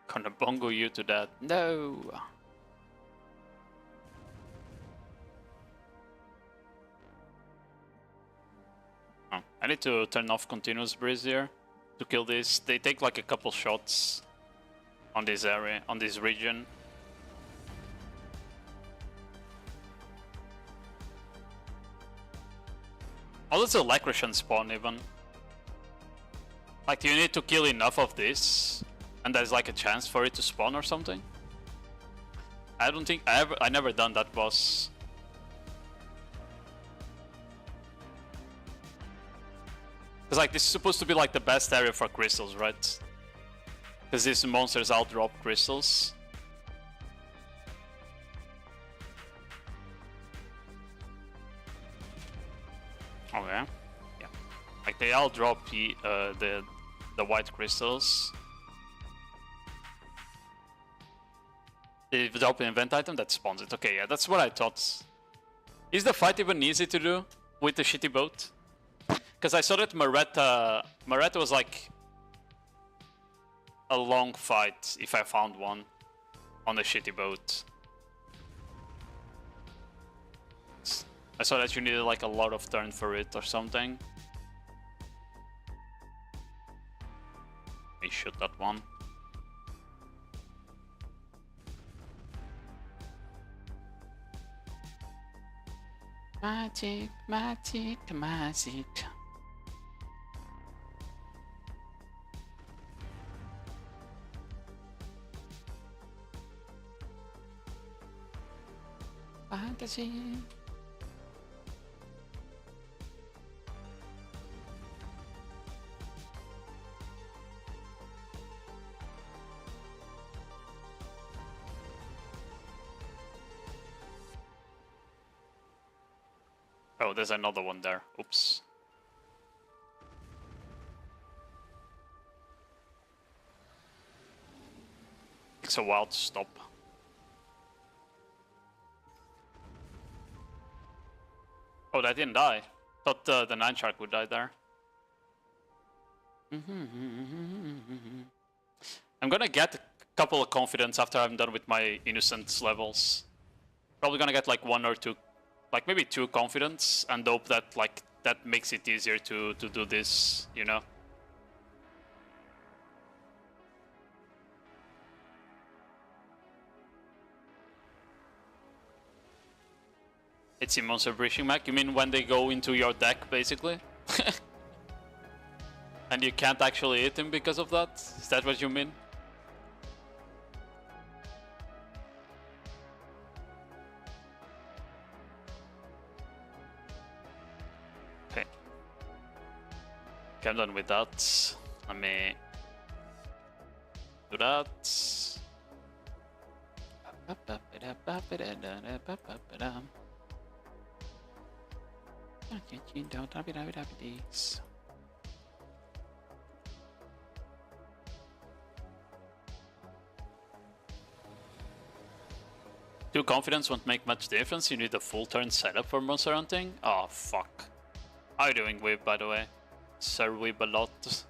Gonna bongo you to that. No. Oh, I need to turn off continuous breeze here to kill this. They take like a couple shots on this area, on this region. Oh, that's a Lacroshan spawn even. Like, you need to kill enough of this, and there's like a chance for it to spawn or something. I don't think I never done that boss. Cause like this is supposed to be like the best area for crystals, right? Cause these monsters all drop crystals. Oh yeah, yeah. Like they all drop the white crystals. If you drop an event item, that spawns it. Okay, yeah, that's what I thought. Is the fight even easy to do with the shitty boat? Because I saw that Maretta was like a long fight if I found one on the shitty boat. I saw that you needed like a lot of turn for it or something. Let me shoot that one. Magic, magic, magic. fantasy. Oh, there's another one there. Oops. Takes a while to stop. Oh, that didn't die. Thought the 9 shark would die there. I'm gonna get a couple of confidence after I'm done with my innocence levels. Probably gonna get like 1 or 2, like maybe 2 confidence, and hope that like that makes it easier to do this, you know. It's a monster breaching mech? You mean when they go into your deck, basically? And you can't actually hit him because of that? Is that what you mean? Okay. Okay, I'm done with that. Let me do that. Two confidence won't make much difference. You need a full turn setup for monster hunting. Oh fuck. How are you doing, Weeb, by the way? Sir Weeb a lot.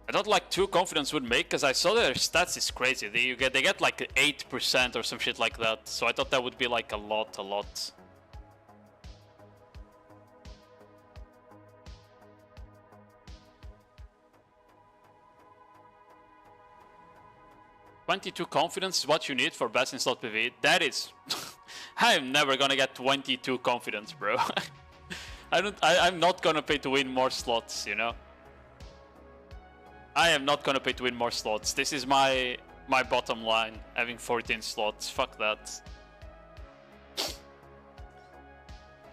I thought like 2 confidence would make, because I saw their stats is crazy. They get like 8% or some shit like that. So I thought that would be like a lot. $22 confidence is what you need for best in slot PvE. That is... I am never gonna get 22 confidence, bro. I'm not gonna pay to win more slots, you know? I am not gonna pay to win more slots. This is my bottom line, having 14 slots. Fuck that.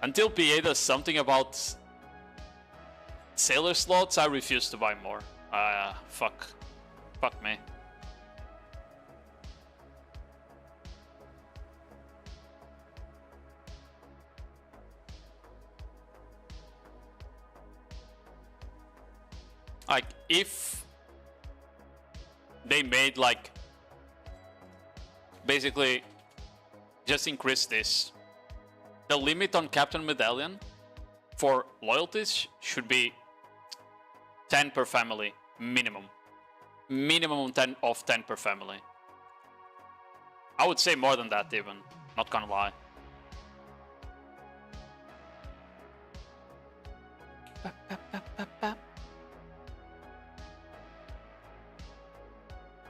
Until PA does something about sailor slots, I refuse to buy more. Fuck. Fuck me. Like, if they made, like, basically just increase this, the limit on Captain Medallion for loyalties should be 10 per family, minimum. Minimum 10 per family. I would say more than that even, not gonna lie.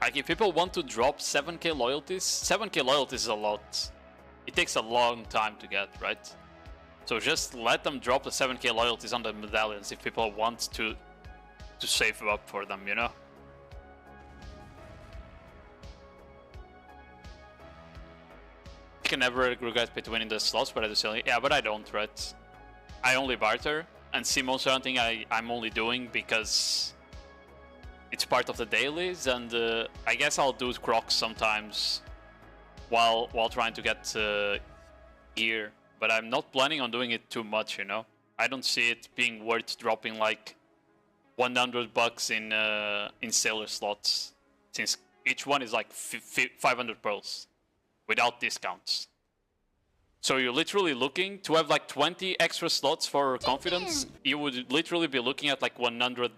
Like, if people want to drop 7k loyalties, 7k loyalties is a lot. It takes a long time to get, right? So just let them drop the 7k loyalties on the medallions if people want to save up for them, you know? You can never regret pay to winning the slots, but I do selling. Yeah, but I don't, right? I only barter, and sea monster hunting I'm only doing because it's part of the dailies, and I guess I'll do crocs sometimes while trying to get gear, but I'm not planning on doing it too much, you know? I don't see it being worth dropping like $100 in sailor slots, since each one is like 500 pearls without discounts. So you're literally looking to have like 20 extra slots for confidence. You would literally be looking at like 100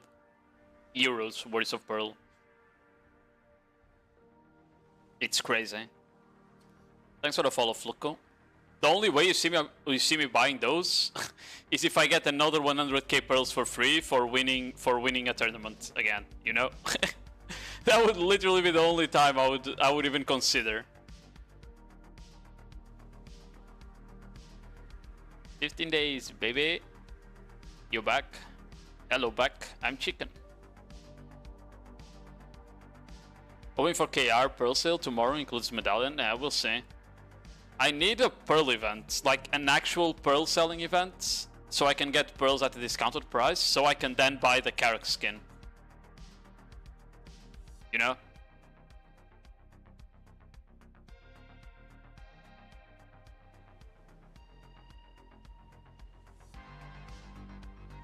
euros worth of pearl. It's crazy. Thanks for the follow, Fluko. The only way you see me buying those is if I get another 100k pearls for free for winning a tournament again, you know? That would literally be the only time I would even consider. 15 days, baby. You back? Hello back. I'm chicken. Hoping for KR Pearl sale tomorrow includes medallion. Yeah, we'll see. I need a Pearl event, like an actual Pearl selling event, so I can get Pearls at a discounted price, so I can then buy the Carrack skin. You know?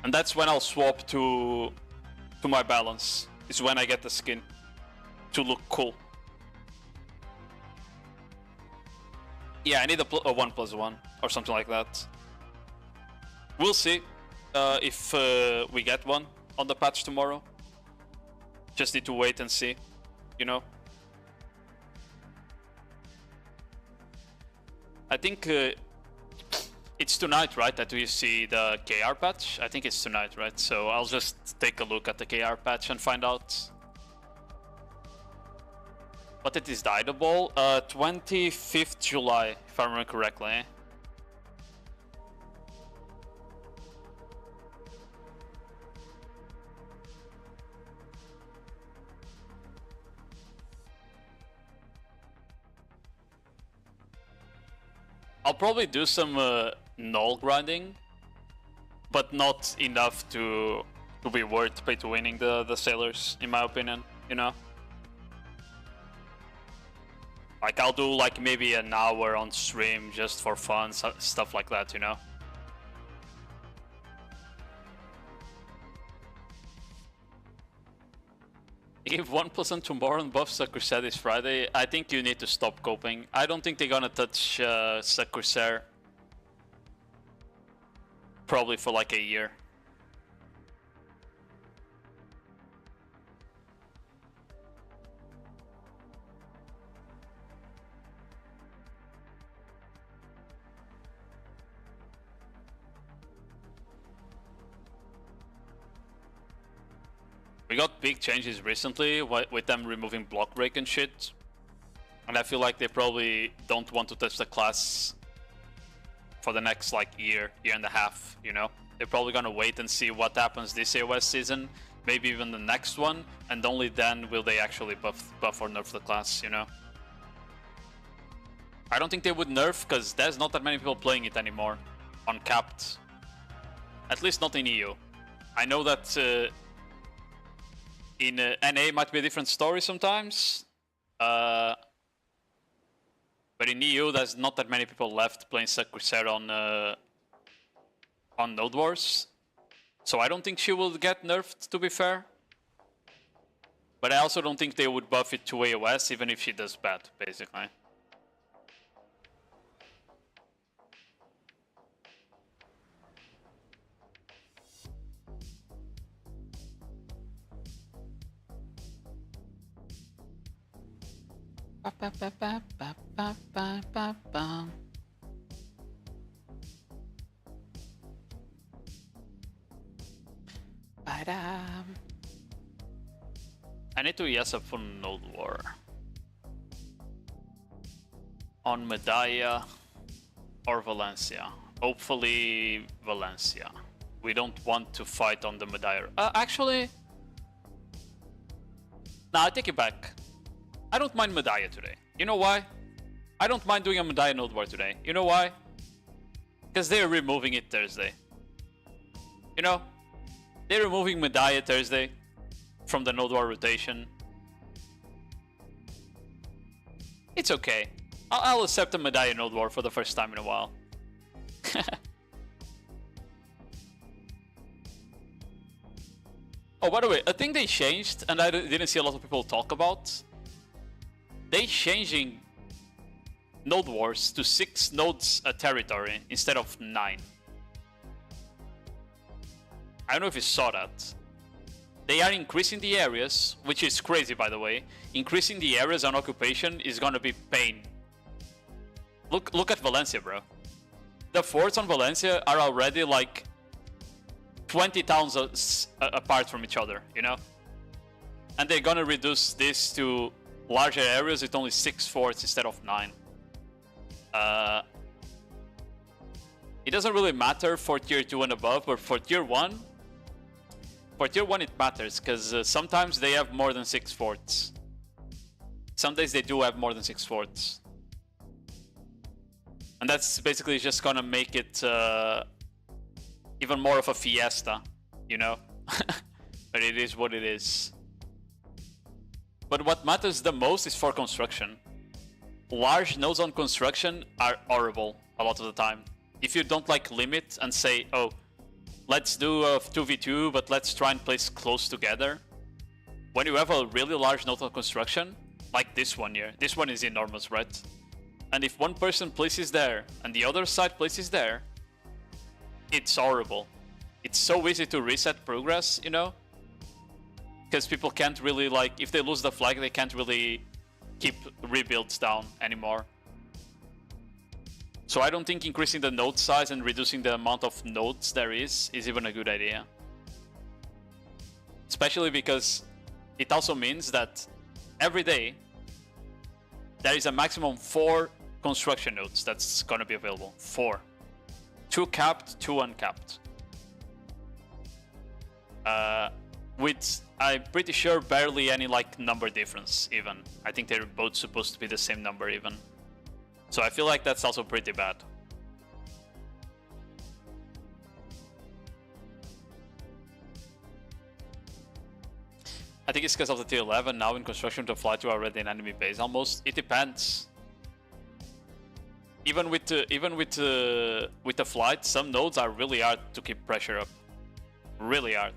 And that's when I'll swap to my balance, is when I get the skin to look cool. Yeah, I need a 1+1 or something like that. We'll see if we get one on the patch tomorrow. Just need to wait and see, you know. I think it's tonight, right, that we see the KR patch? I think it's tonight, right? So I'll just take a look at the KR patch and find out. But it is dideable. 25th July, if I remember correctly. I'll probably do some null grinding, but not enough to be worth pay to winning the sailors, in my opinion, you know? Like, I'll do like maybe an hour on stream just for fun, stuff like that, you know? If 1% tomorrow and buff Corsair this Friday, I think you need to stop coping. I don't think they're gonna touch Corsair probably for like a year. We got big changes recently with them removing block break and shit. And I feel like they probably don't want to touch the class for the next like year and a half, you know? They're probably gonna wait and see what happens this AOS season, maybe even the next one, and only then will they actually buff or nerf the class, you know? I don't think they would nerf because there's not that many people playing it anymore on capped. At least not in EU. I know that in NA might be a different story sometimes, but in EU there's not that many people left playing Corsair on Nodewars, so I don't think she will get nerfed, to be fair. But I also don't think they would buff it to AOS even if she does bad, basically. I need to yes up for Nodewar. On Medalla or Valencia. Hopefully Valencia. We don't want to fight on the Medalla. Actually, nah, I take it back. I don't mind Medalla today. You know why? I don't mind doing a Medalla Nodewar today. You know why? Because they're removing it Thursday. You know? They're removing Medalla Thursday from the Nodewar rotation. It's okay. I'll accept a Medalla Nodewar for the first time in a while. Oh, by the way, a thing they changed, and I didn't see a lot of people talk about. They changing Node Wars to 6 nodes a territory instead of 9. I don't know if you saw that. They are increasing the areas, which is crazy by the way. Increasing the areas on occupation is gonna be pain. Look at Valencia, bro. The forts on Valencia are already like 20 towns apart from each other, you know? And they're gonna reduce this to larger areas with only 6 forts instead of 9. It doesn't really matter for tier 2 and above, but for tier 1 it matters, because sometimes they have more than 6 forts. Some days they do have more than 6 forts. And that's basically just gonna make it even more of a fiesta, you know? But it is what it is. But what matters the most is for construction. Large nodes on construction are horrible a lot of the time. If you don't like limit and say, oh, let's do a 2v2, but let's try and place close together. When you have a really large node on construction, like this one here, this one is enormous, right? And if one person places there and the other side places there, it's horrible. It's so easy to reset progress, you know? Because people can't really, like, if they lose the flag, they can't really keep rebuilds down anymore. So I don't think increasing the node size and reducing the amount of nodes there is even a good idea. Especially because it also means that every day there is a maximum 4 construction nodes that's gonna be available. 4. 2 capped, 2 uncapped. With, I'm pretty sure, barely any like number difference even. I think they're both supposed to be the same number even. So I feel like that's also pretty bad. I think it's because of the tier 11 now in construction to fly to already an enemy base almost. It depends. Even with the flight, some nodes are really hard to keep pressure up. Really hard.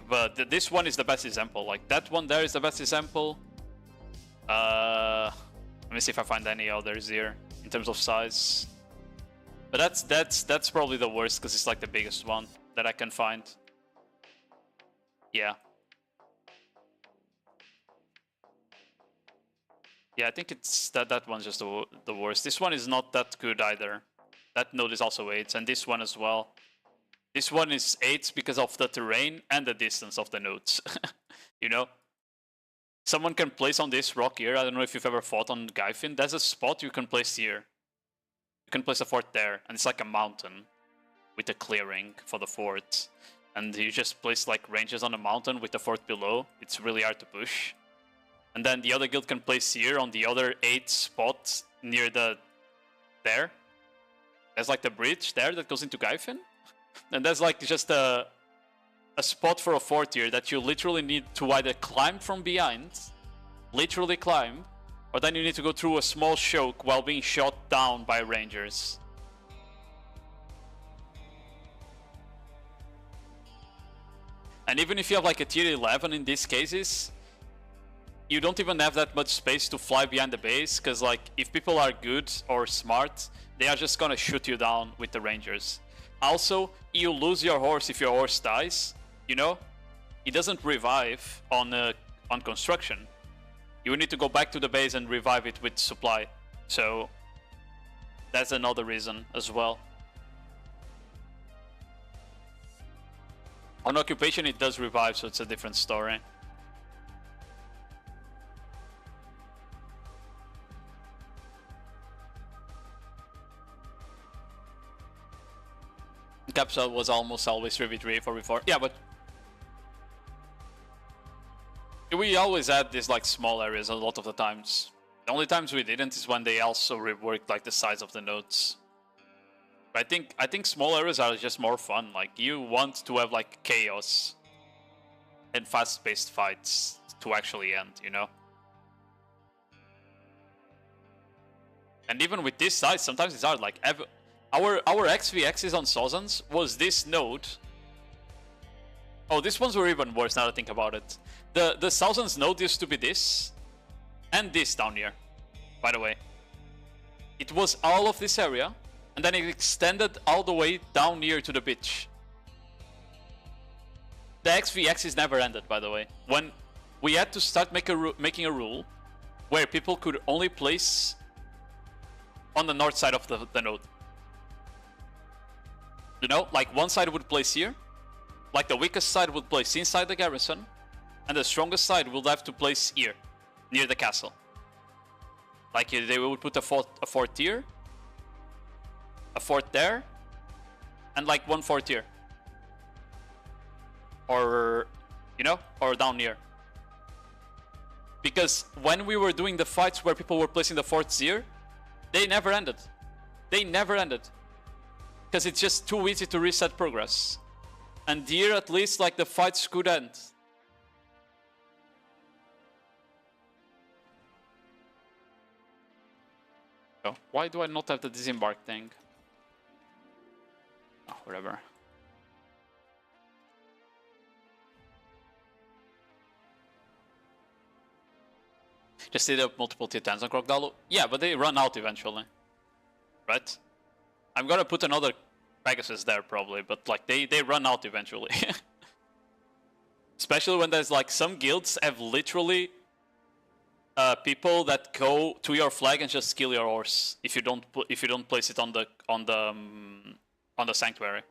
But this one is the best example. Like that one there is the best example. Let me see if I find any others here in terms of size. But that's probably the worst because it's like the biggest one that I can find. Yeah. Yeah, I think it's that one's just the worst. This one is not that good either. That node is also 8, and this one as well. This one is 8 because of the terrain and the distance of the nodes. You know? Someone can place on this rock here. I don't know if you've ever fought on Gaifin. There's a spot you can place here. You can place a fort there, and it's like a mountain with a clearing for the fort. And you just place like ranges on a mountain with the fort below. It's really hard to push. And then the other guild can place here on the other 8 spots near the... there. There's like the bridge there that goes into Gaifin. And there's like just a spot for a fort here that you literally need to either climb from behind, literally climb, or then you need to go through a small choke while being shot down by rangers. And even if you have like a tier 11 in these cases, you don't even have that much space to fly behind the base, because like if people are good or smart, they are just gonna shoot you down with the rangers. Also, you lose your horse if your horse dies, you know? It doesn't revive on construction. You need to go back to the base and revive it with supply. So that's another reason as well. On occupation it does revive, so it's a different story. Capsule was almost always 3v3, 4v4. Yeah, but we always had these like small areas a lot of the times. The only times we didn't is when they also reworked like the size of the nodes. But I think small areas are just more fun. Like you want to have like chaos and fast-paced fights to actually end, you know? And even with this size, sometimes it's hard. Like our XVXs on Sozans was this node. Oh, these ones were even worse now that I think about it. The Sozans node used to be this. And this down here, by the way. It was all of this area. And then it extended all the way down here to the beach. The XVXs never ended, by the way. When we had to start making a rule where people could only place on the north side of the node. You know, like one side would place here, like the weakest side would place inside the garrison, and the strongest side would have to place here, near the castle. Like they would put a fort here, a fort there, and like 1/4 tier. Or, you know, or down here. Because when we were doing the fights where people were placing the 4th tier, they never ended. They never ended. Because it's just too easy to reset progress. And here at least like the fights could end. Oh, why do I not have the disembark thing? Oh, whatever. Just did up multiple tier 10s on Crocodile. Yeah, but they run out eventually. Right? I'm gonna put another Pegasus there probably, but like they run out eventually. Especially when there's like some guilds have literally people that go to your flag and just kill your horse if you don't place it on the sanctuary.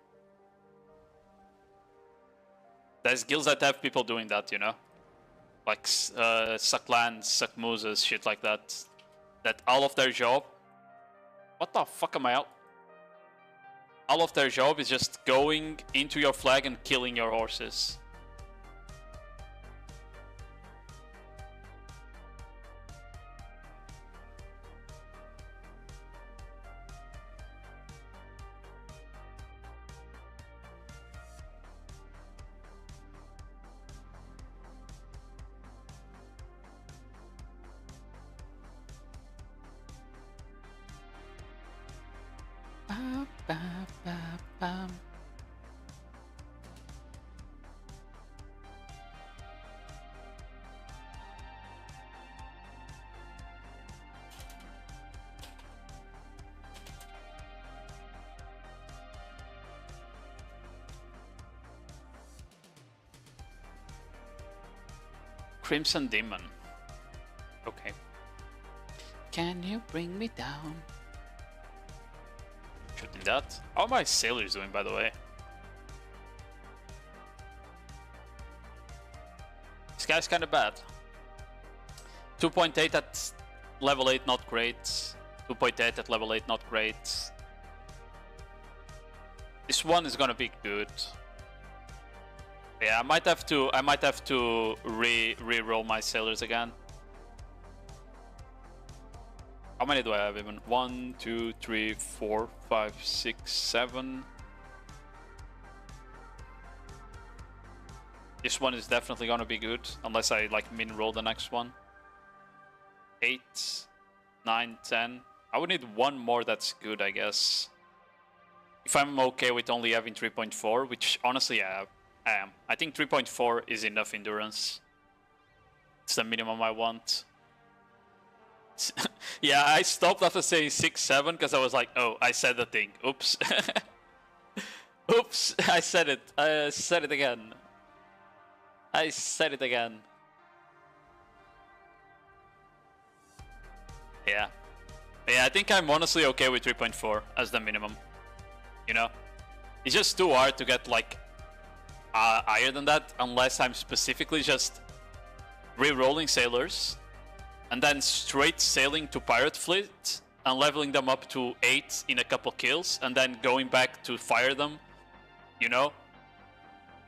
There's guilds that have people doing that, you know, like suck lands, suck mooses, shit like that. That all of their job. What the fuck am I out? All of their job is just going into your flag and killing your horses. Crimson Demon. Okay. Can you bring me down? Shooting that. How are my sailors doing, by the way? This guy's kind of bad. 2.8 at level 8, not great. 2.8 at level 8, not great. This one is gonna be good. Yeah, I might have to re-roll my sailors again. How many do I have even? 1, 2, 3, 4, 5, 6, 7. This one is definitely gonna be good, unless I like min-roll the next one. 8, 9, 10. I would need one more that's good, I guess. If I'm okay with only having 3.4, which honestly I am. I think 3.4 is enough endurance. It's the minimum I want. Yeah, I stopped after saying 6, 7 because I was like, oh, I said the thing. Oops. Oops, I said it. I said it again. I said it again. Yeah. Yeah, I think I'm honestly okay with 3.4 as the minimum. You know? It's just too hard to get like higher than that unless I'm specifically just re-rolling sailors and then straight sailing to pirate fleet and leveling them up to 8 in a couple kills and then going back to fire them, you know,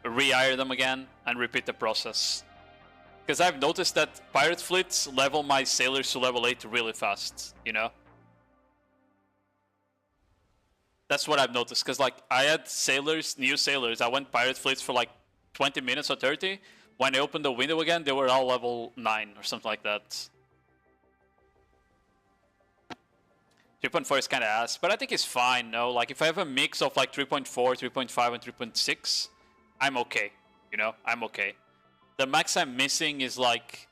re-hire them again and repeat the process. Because I've noticed that pirate fleets level my sailors to level 8 really fast, you know. That's what I've noticed, because like I had sailors, new sailors, I went pirate fleets for like 20 minutes or 30. When I opened the window again, they were all level 9 or something like that. 3.4 is kind of ass, but I think it's fine, no? Like if I have a mix of like 3.4, 3.5 and 3.6, I'm okay, you know, I'm okay. The max I'm missing is like,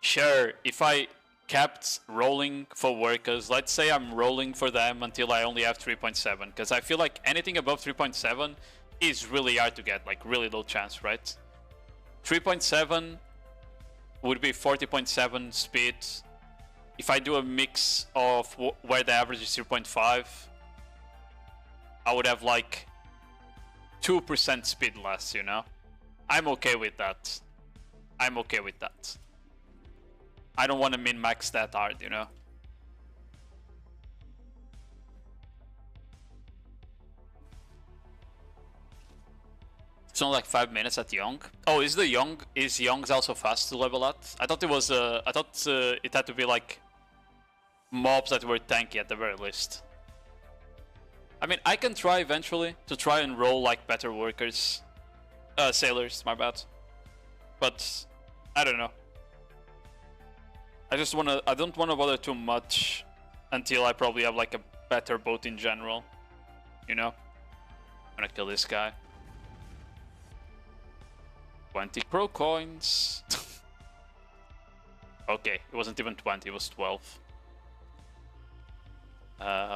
sure, if I kept rolling for workers, let's say I'm rolling for them until I only have 3.7, because I feel like anything above 3.7 is really hard to get, like really low chance, right? 3.7 would be 40.7 speed. If I do a mix of where the average is 3.5, I would have like 2% speed less, you know? I'm okay with that. I'm okay with that. I don't want to min-max that hard, you know? It's only like 5 minutes at Young. Oh, is Young's also fast to level at? I thought it was it had to be like mobs that were tanky at the very least. I mean, I can try eventually to try and roll like better workers. Sailors, my bad. But I don't know. I don't wanna bother too much until I probably have like a better boat in general. You know? I'm gonna kill this guy. 20 crow coins. Okay, it wasn't even 20, it was 12.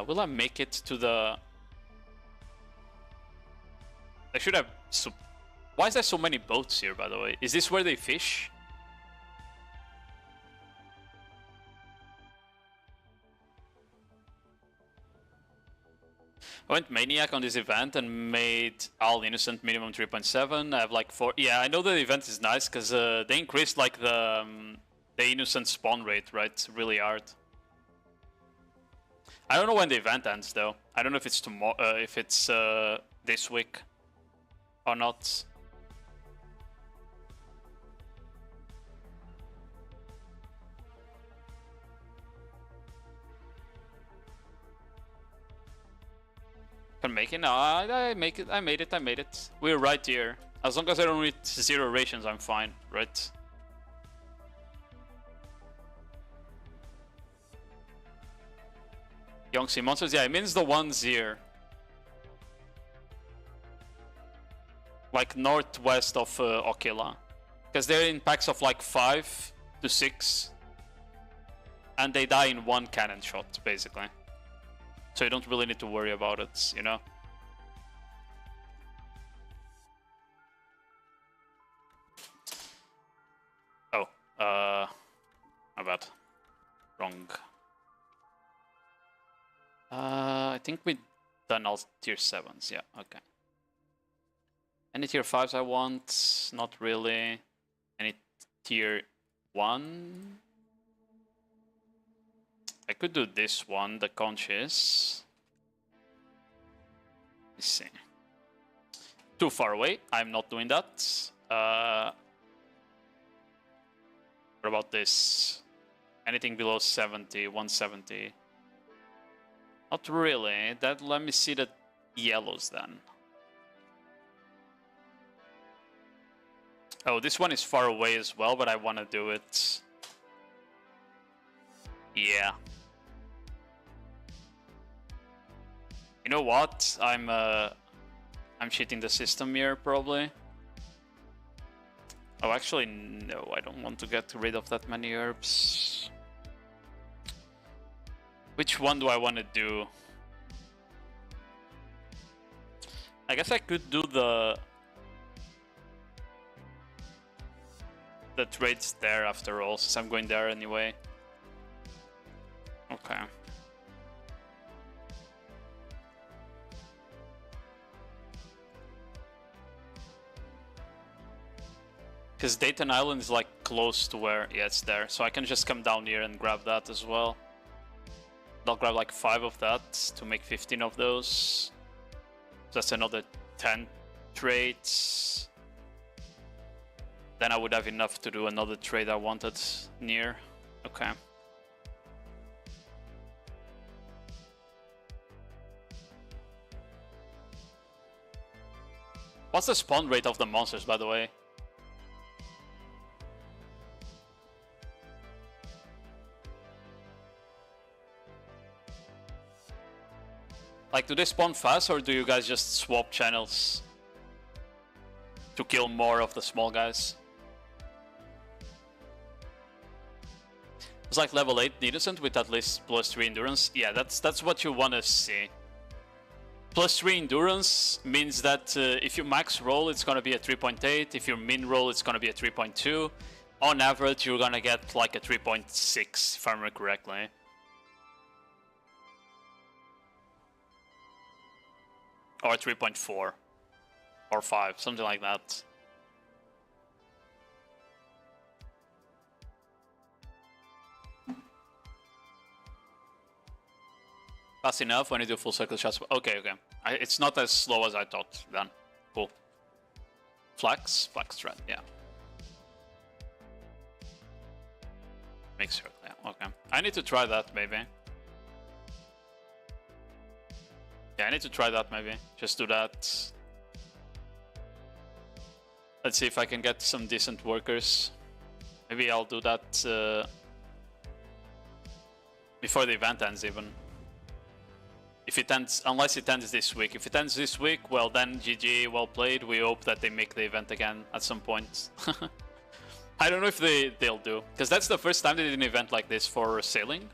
Will I make it to the... I should have... Why is there so many boats here, by the way? Is this where they fish? I went Maniac on this event and made All Innocent minimum 3.7. I have like 4... Yeah, I know the event is nice because they increased like the Innocent spawn rate, right? Really hard. I don't know when the event ends though. I don't know if it's tomorrow, if it's this week or not. Can make it? No, I make it. I made it. I made it. We're right here. As long as I don't reach 0 rations, I'm fine, right? Young Sea Monsters, yeah, it means the ones here. Like northwest of Okila. Because they're in packs of like 5 to 6. And they die in 1 cannon shot, basically. So you don't really need to worry about it, you know? Oh, my bad. Wrong. I think we've done all tier 7s, yeah, okay. Any tier 5s I want? Not really. Any tier 1? I could do this one, the Conscious. Let's see. Too far away, I'm not doing that. What about this? Anything below 70, 170? Not really. Let me see the yellows then. Oh, this one is far away as well, but I want to do it. Yeah. You know what? I'm cheating the system here, probably. Oh, actually, no. I don't want to get rid of that many herbs. Which one do I want to do? I guess I could do the trades there after all, since I'm going there anyway. Okay. Because Dayton Island is like close to where, yeah, it's there. So I can just come down here and grab that as well. I'll grab like 5 of that to make 15 of those. That's another 10 trades. Then I would have enough to do another trade I wanted near. Okay. What's the spawn rate of the monsters, by the way? Like, do they spawn fast, or do you guys just swap channels to kill more of the small guys? It's like level 8 Innocent with at least +3 endurance. Yeah, that's what you want to see. +3 endurance means that if you max roll, it's gonna be a 3.8. If you min roll, it's gonna be a 3.2. On average, you're gonna get like a 3.6, if I remember correctly. Or 3.4 or 5, something like that. Fast enough when you do full circle shots. Okay, okay. It's not as slow as I thought then. Cool. Flex thread, yeah. Mix circle, yeah, okay. I need to try that maybe. Yeah, I need to try that maybe. Just do that. Let's see if I can get some decent workers. Maybe I'll do that before the event ends even. If it ends, unless it ends this week. If it ends this week, well then GG, well played. We hope that they make the event again at some point. I don't know if they'll do, because that's the first time they did an event like this for sailing,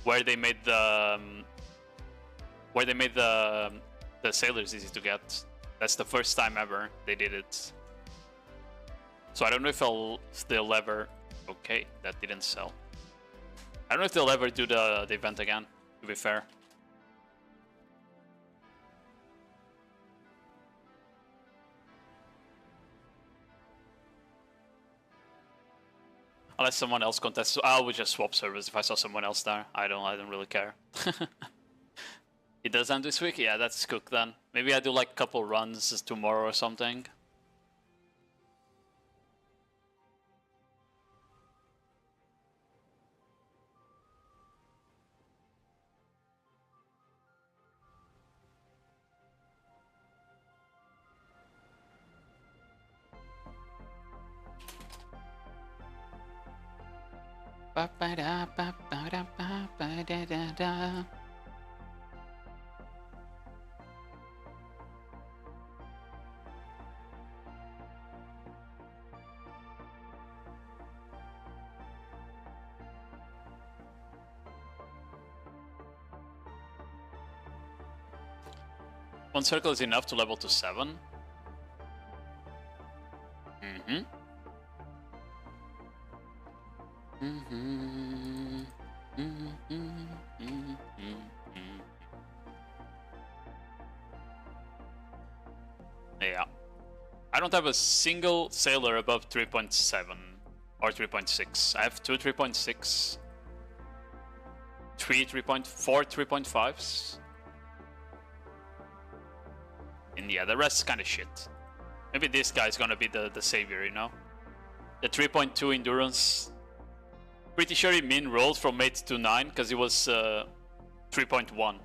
where they made the the sailors easy to get. That's the first time ever they did it. So I don't know if they'll ever. Okay, that didn't sell. I don't know if they'll ever do the event again. To be fair. Unless someone else contests, I would just swap servers if I saw someone else there. I don't really care. It does end this week? Yeah, that's cooked then. Maybe I do like a couple runs tomorrow or something. One circle is enough to level to 7. Yeah. I don't have a single sailor above 3.7 or 3.6. I have 2 3.6, 3 3.4 3.5s. And yeah, the rest is kind of shit. Maybe this guy's gonna be the savior, you know? The 3.2 endurance. Pretty sure he min rolled from 8 to 9 because he was 3.1.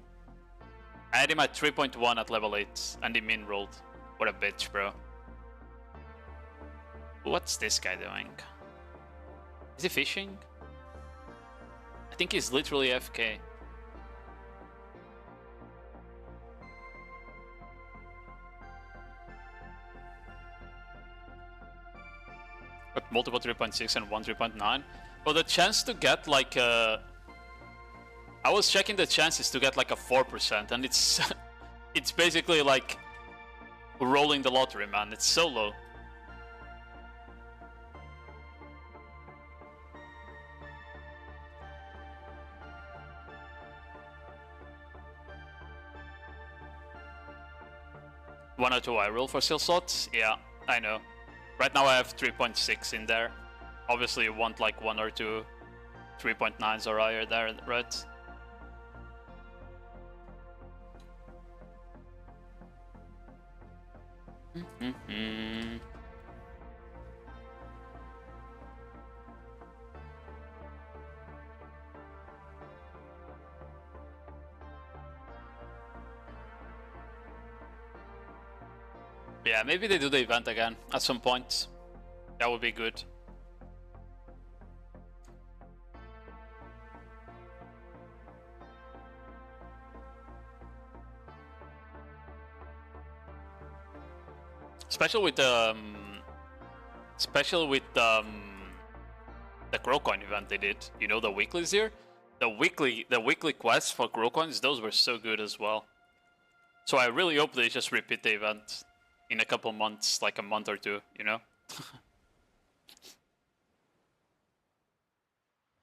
I had him at 3.1 at level 8 and he min rolled. What a bitch, bro. What's this guy doing? Is he fishing? I think he's literally FK. But multiple 3.6 and one 3.9. Well, the chance to get like a... I was checking the chances to get like a 4%, and it's it's basically like rolling the lottery, man. It's so low. One or two I roll for skill slots? Yeah, I know. Right now I have 3.6 in there. Obviously you want like 1 or 2 3.9s or higher there, right? Yeah, maybe they do the event again at some point. That would be good. Especially with the Growcoin event they did. You know, the weeklies here? The weekly quests for Growcoins, those were so good as well. So I really hope they just repeat the event in a couple months, like a month or two, you know?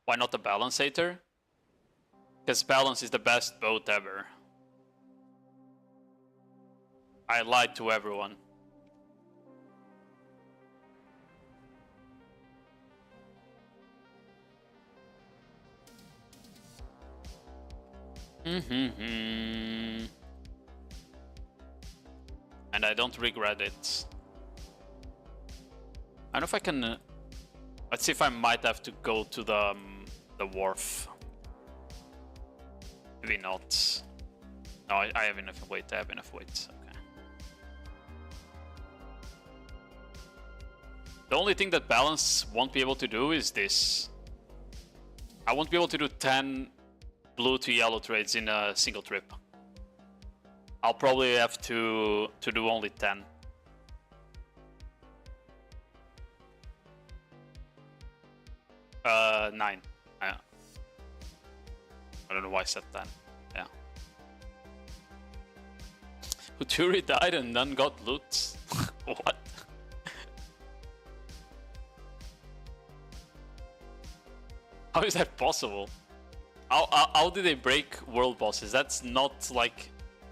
Why not the Balanceator? Because Balance is the best boat ever. I lied to everyone. And I don't regret it. don't know if I can... let's see if I might have to go to the wharf. Maybe not. No, I have enough weight. I have enough weight. Okay. The only thing that balance won't be able to do is this. I won't be able to do 10 blue to yellow trades in a single trip. I'll probably have to do only 10. Nine. Yeah. I don't know why I said 10. Yeah. Huturi died and none got loot. What? How is that possible? How did they break world bosses? That's not like...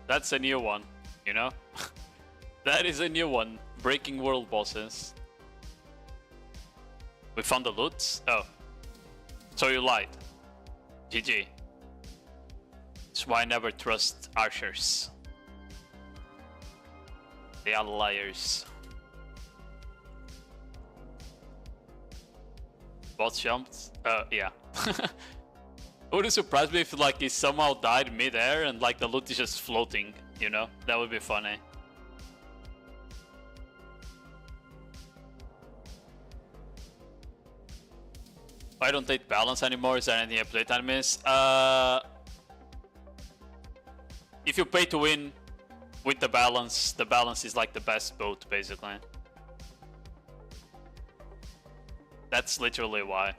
That's a new one, you know? That is a new one. Breaking world bosses. We found the loot? Oh. So you lied. GG. That's why I never trust archers. They are liars. Bot jumped? Yeah. It wouldn't surprise me if like he somehow died mid-air and like the loot is just floating, you know? That would be funny. I don't take balance anymore. Is there anything I playtime I miss? If you pay to win with the balance is like the best boat basically. That's literally why.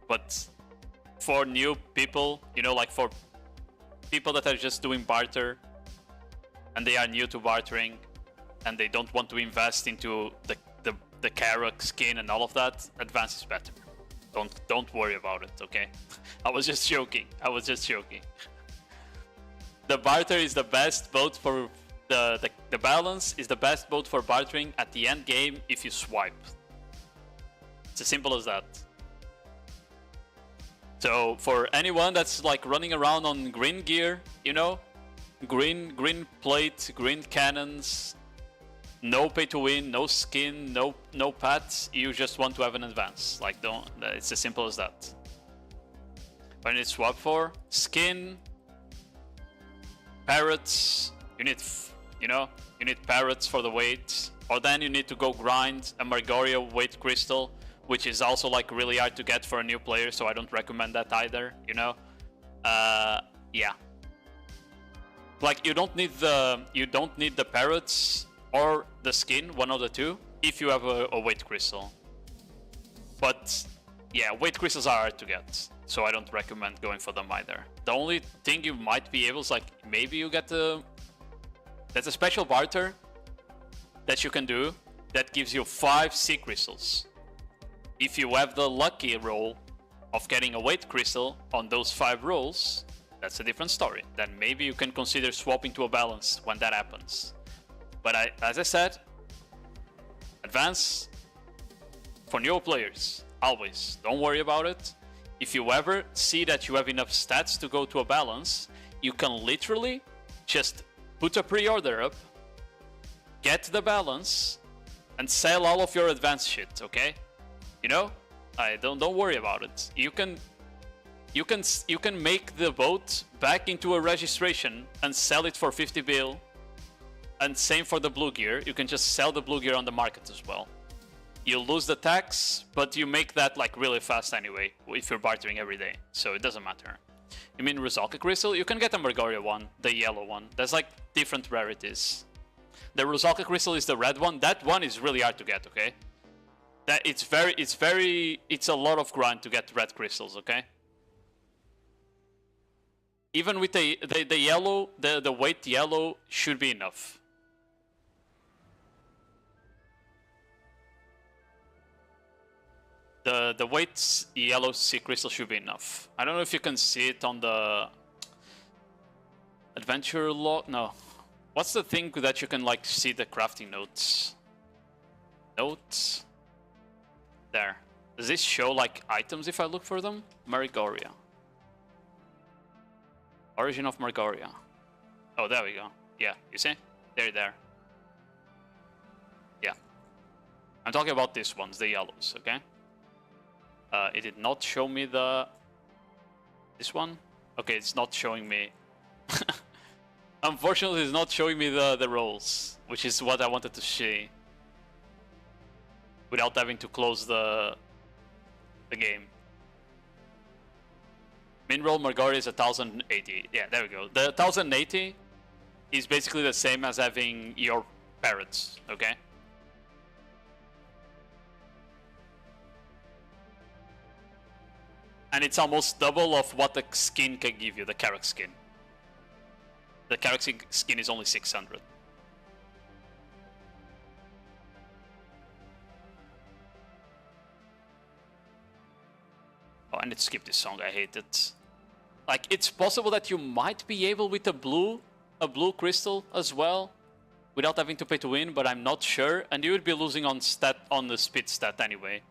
But for new people, you know, like for people that are just doing barter and they are new to bartering and they don't want to invest into the Karak skin and all of that, Advance is better. Don't worry about it, okay? I was just joking. The barter is the best boat for the balance is the best boat for bartering at the end game if you swipe. It's as simple as that. So for anyone that's like running around on green gear, you know, green plate, green cannons, no pay to win, no skin, no pets, you just want to have an advance. Like it's as simple as that. What you need to swap for? Skin, parrots, you need parrots for the weight, or then you need to go grind a Margoria weight crystal, which is also like really hard to get for a new player, so I don't recommend that either, you know? Yeah. Like you don't need the parrots or the skin, one of the two, if you have a weight crystal. But yeah, weight crystals are hard to get, so I don't recommend going for them either. The only thing you might be able is like maybe you get there's a special barter that you can do that gives you 5 sea crystals. If you have the lucky roll of getting a weight crystal on those 5 rolls, that's a different story. Then maybe you can consider swapping to a balance when that happens. But as I said, advance for new players, always. Don't worry about it. If you ever see that you have enough stats to go to a balance, you can literally just put a pre-order up, get the balance, and sell all of your advanced shit, okay? You know? Don't worry about it. You can make the boat back into a registration and sell it for 50 bill. And same for the blue gear, you can just sell the blue gear on the market as well. You lose the tax, but you make that like really fast anyway, if you're bartering every day, so it doesn't matter. You mean Rusalka Crystal? You can get a Margoria one, the yellow one. There's like different rarities. The Rusalka Crystal is the red one. That one is really hard to get, okay? It's a lot of grind to get red crystals, okay? Even with the yellow, the weight yellow should be enough. The weight yellow sea crystal should be enough. I don't know if you can see it on the adventure log. No, what's the thing that you can like see the crafting notes? Notes. There. Does this show like items if I look for them? Margoria. Origin of Margoria. Oh, there we go. Yeah, you see? There. Yeah. I'm talking about these ones, the yellows, okay? It did not show me this one. Okay, it's not showing me. Unfortunately, it's not showing me the rolls, which is what I wanted to see. Without having to close the game. Min roll Margari is 1080. Yeah, there we go. The 1080 is basically the same as having your parrots, okay? And it's almost double of what the skin can give you, the Carrack skin. The Carrack skin is only 600. Oh, I need to skip this song, I hate it. Like, it's possible that you might be able with a blue crystal as well, without having to pay to win, but I'm not sure. And you would be losing on the speed stat anyway.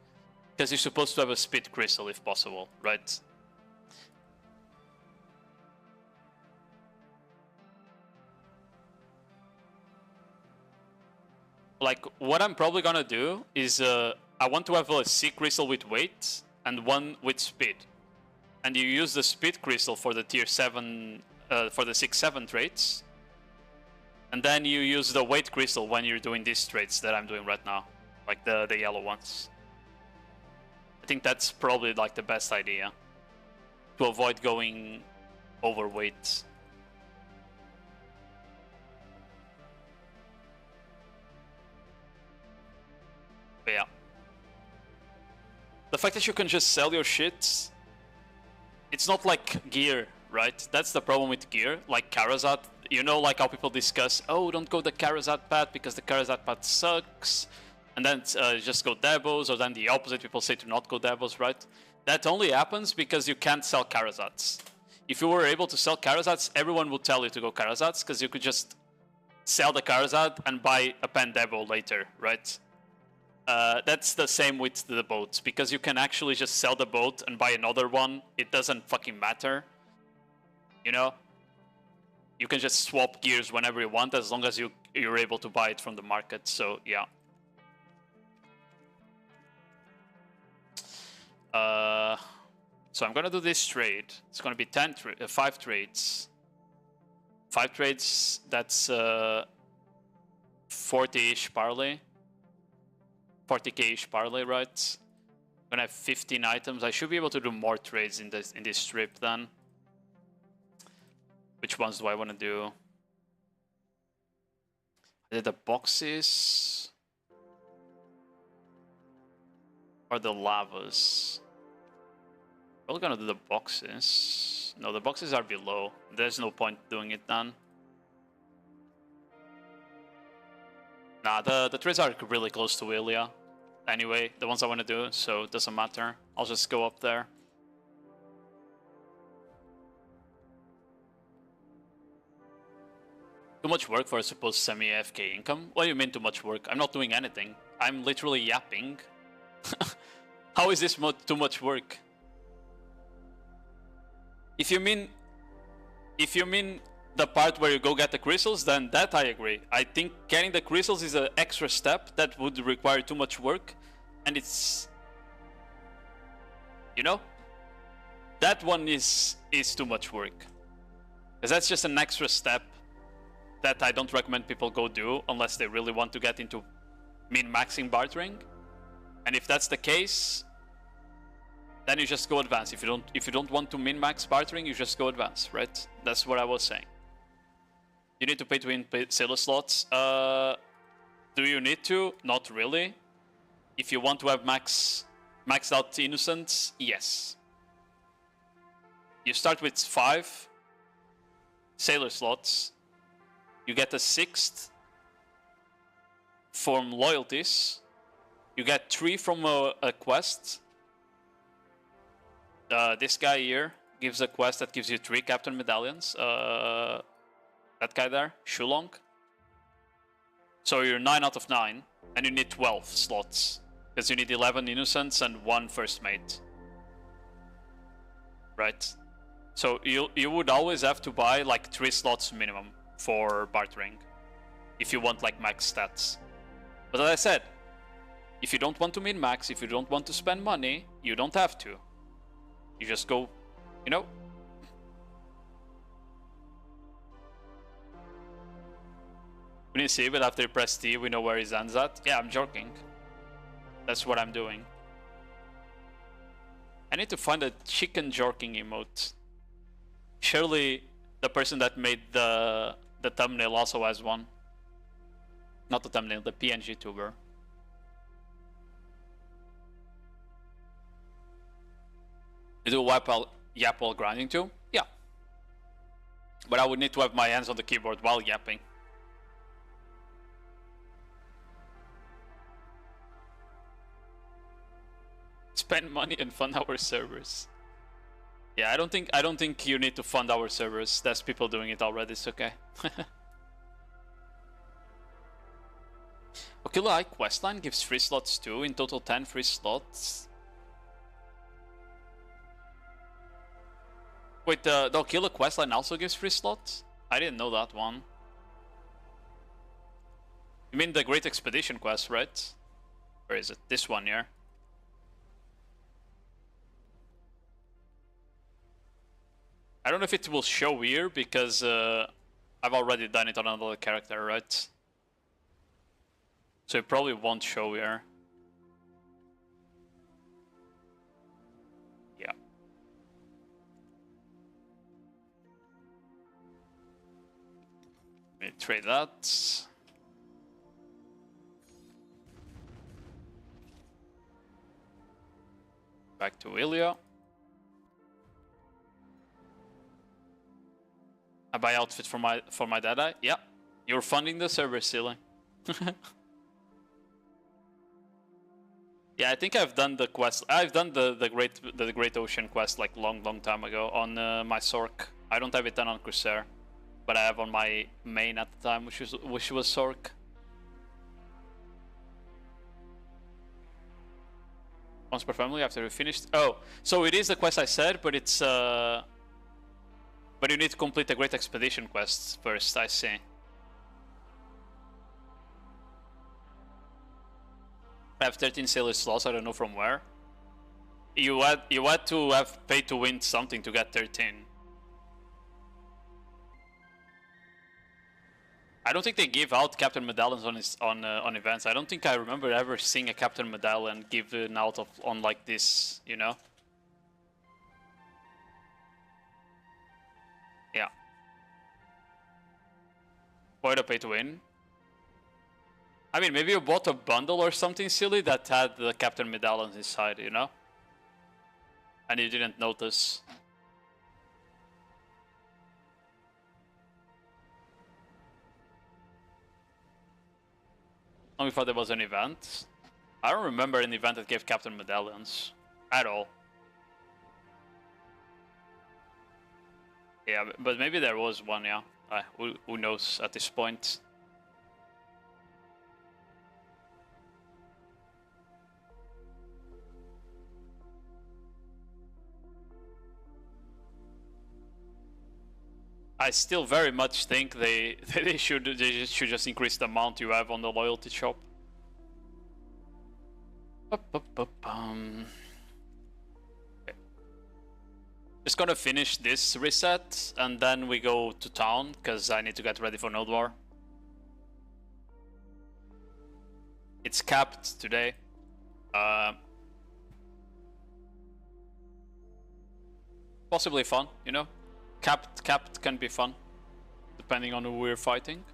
Because you're supposed to have a speed crystal if possible, right? Like, what I'm probably gonna do is I want to have a C crystal with weight and one with speed. And you use the speed crystal for the tier 7, for the 6-7 traits. And then you use the weight crystal when you're doing these traits that I'm doing right now. Like the yellow ones. I think that's probably like the best idea. To avoid going overweight. But yeah. The fact that you can just sell your shit, it's not like gear, right? That's the problem with gear. Like Karazat, you know, like how people discuss, oh, don't go the Karazat path because the Karazat path sucks. And then just go Devos, or then the opposite, people say to not go Devos, right? That only happens because you can't sell Karazats. If you were able to sell Karazats, everyone would tell you to go Karazats, because you could just sell the Karazat and buy a Pen Devo later, right? That's the same with the boats, because you can actually just sell the boat and buy another one. It doesn't fucking matter, you know? You can just swap gears whenever you want, as long as you're able to buy it from the market, so yeah. So I'm gonna do this trade. It's gonna be 5 trades. 5 trades, that's 40-ish parlay. 40k-ish parlay, right? I'm gonna have 15 items. I should be able to do more trades in this strip then. Which ones do I want to do? I did the boxes or the lavas. Probably gonna do the boxes. No, the boxes are below. There's no point doing it then. Nah, the trades are really close to Ilya. Anyway, the ones I want to do, so it doesn't matter. I'll just go up there. Too much work for a supposed semi-AFK income? What do you mean too much work? I'm not doing anything. I'm literally yapping. How is this too much work? If you mean the part where you go get the crystals, then that I agree. I think getting the crystals is an extra step that would require too much work, and it's, you know, that one is too much work, because that's just an extra step that I don't recommend people go do unless they really want to get into min-maxing bartering. And if that's the case, then you just go advance. If you don't want to min-max bartering, you just go advance, right? That's what I was saying. You need to pay to win sailor slots. Do you need to? Not really. If you want to have maxed out innocence, yes. You start with 5 sailor slots. You get a 6th from loyalties. You get 3 from a quest. This guy here gives a quest that gives you 3 captain medallions. That guy there, Shulong. So you're 9 out of 9, and you need 12 slots, because you need 11 innocents and 1 first mate. Right? So you would always have to buy like 3 slots minimum for bartering, if you want like max stats. But as I said, If you don't want to min-max, if you don't want to spend money, you don't have to. You just go, you know. We didn't see, but after you press T, we know where his hand's at. Yeah, I'm joking. That's what I'm doing. I need to find a chicken jorking emote. Surely the person that made the thumbnail also has one. Not the thumbnail, the PNG tuber. You do yap while grinding too? Yeah. But I would need to have my hands on the keyboard while yapping. Spend money and fund our servers. Yeah, I don't think you need to fund our servers. There's people doing it already, it's okay. Okilla questline gives free slots too, in total 10 free slots. Wait, the Okilla questline also gives free slots? I didn't know that one. You mean the Great Expedition quest, right? Where is it? This one here. I don't know if it will show here because I've already done it on another character, right? So it probably won't show here. Yeah. Let me trade that. Back to Ilya. I buy outfit for my dad. Yeah, you're funding the server, silly. Yeah, I think I've done the quest. I've done the Great Ocean quest like long time ago on my Sork. I don't have it done on Corsair, but I have on my main at the time, which was Sork. Once per family after we finished. Oh, so it is the quest I said, but it's but you need to complete the Great Expedition quest first, I see. I have 13 sailor slots, I don't know from where. You had to have paid to win something to get 13. I don't think they give out Captain Medallions on events. I don't think I remember ever seeing a Captain Medallion given out on like this, you know? Yeah. Why to pay to win? I mean, maybe you bought a bundle or something silly that had the Captain Medallions inside, you know? And you didn't notice. We thought there was an event. I don't remember an event that gave Captain Medallions. At all. Yeah, but maybe there was one, yeah. Who knows at this point. I still very much think they should just increase the amount you have on the loyalty shop. Okay. Just gonna finish this reset and then we go to town because I need to get ready for Nodewar. It's capped today. Possibly fun, you know? Capped can be fun, depending on who we're fighting.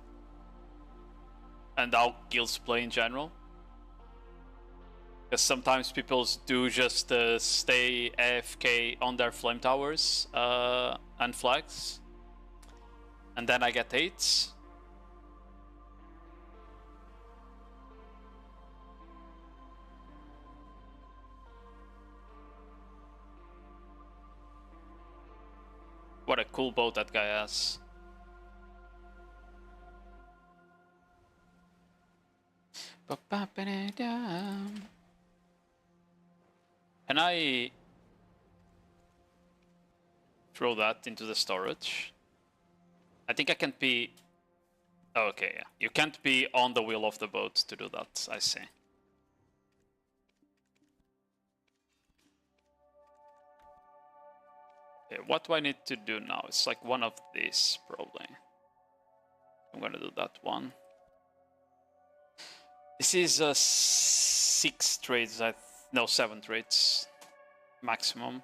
And how guilds play in general. Because sometimes people do just stay AFK on their flame towers and flags. And then I get 8s. What a cool boat that guy has. Can I throw that into the storage? I think I can't be... Oh, okay, yeah. You can't be on the wheel of the boat to do that, I see. Okay, what do I need to do now? It's like one of these, probably. I'm gonna do that one. This is 6 trades, no, 7 trades maximum.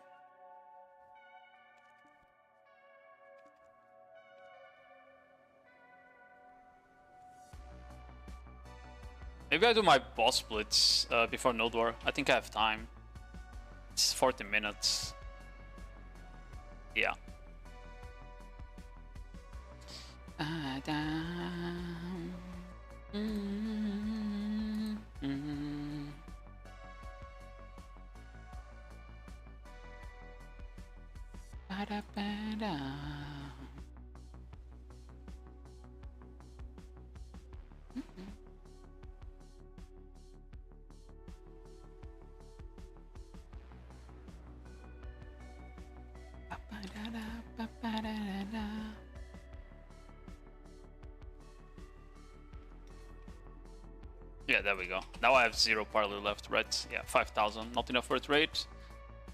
Maybe I do my boss splits before Nodewar. I think I have time. It's 40 minutes. Yeah. Yeah, there we go. Now I have 0 parley left, right? Yeah, 5,000. Not enough for a trade.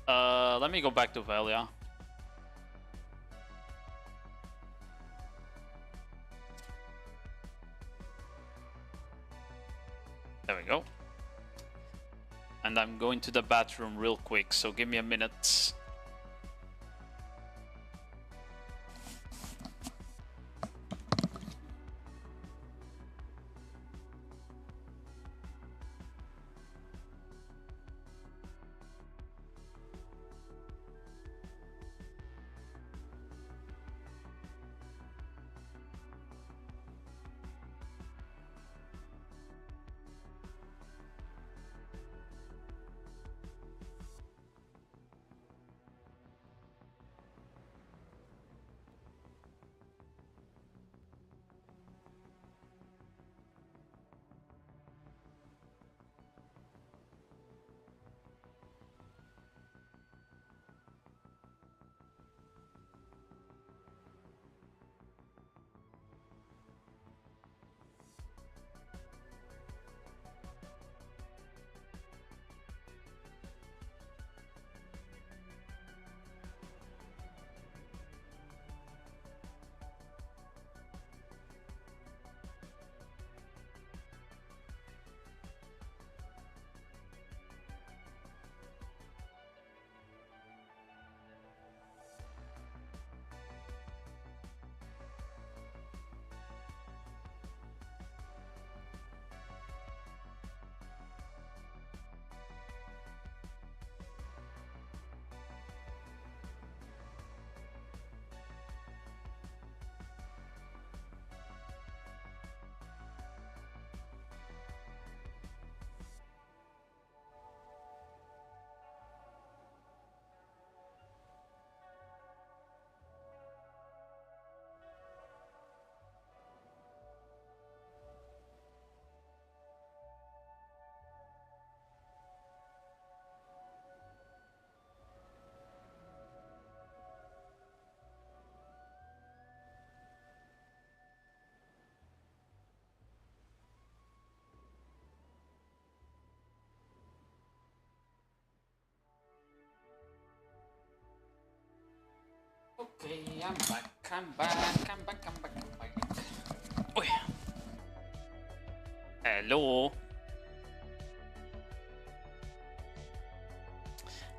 Let me go back to Valia. There we go. And I'm going to the bathroom real quick, so give me a minute. Okay, I'm back. Oh, yeah. Hello.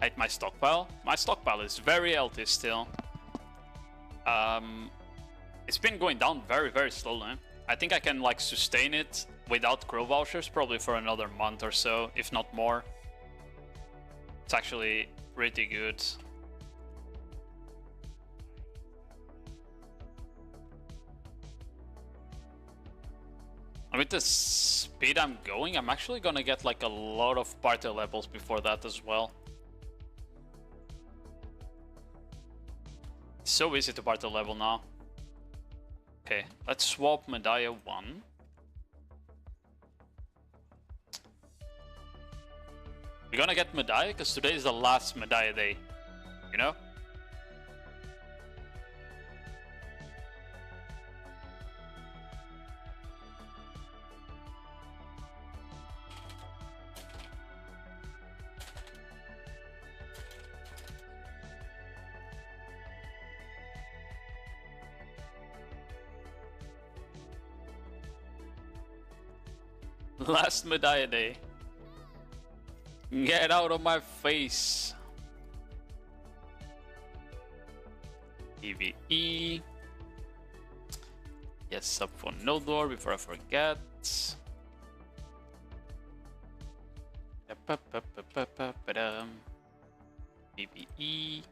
At my stockpile. My stockpile is very healthy still. It's been going down very slowly. I think I can like sustain it without crow vouchers probably for another month or so, if not more. It's actually pretty good. And with the speed I'm going, I'm actually gonna get like a lot of party levels before that as well. It's so easy to party level now. Okay, let's swap Medaya 1. We're gonna get Medaya because today is the last Medaya day, you know? Last medallia day. Get out of my face. PvE. Yes, sub for Nodewar before I forget. PvE.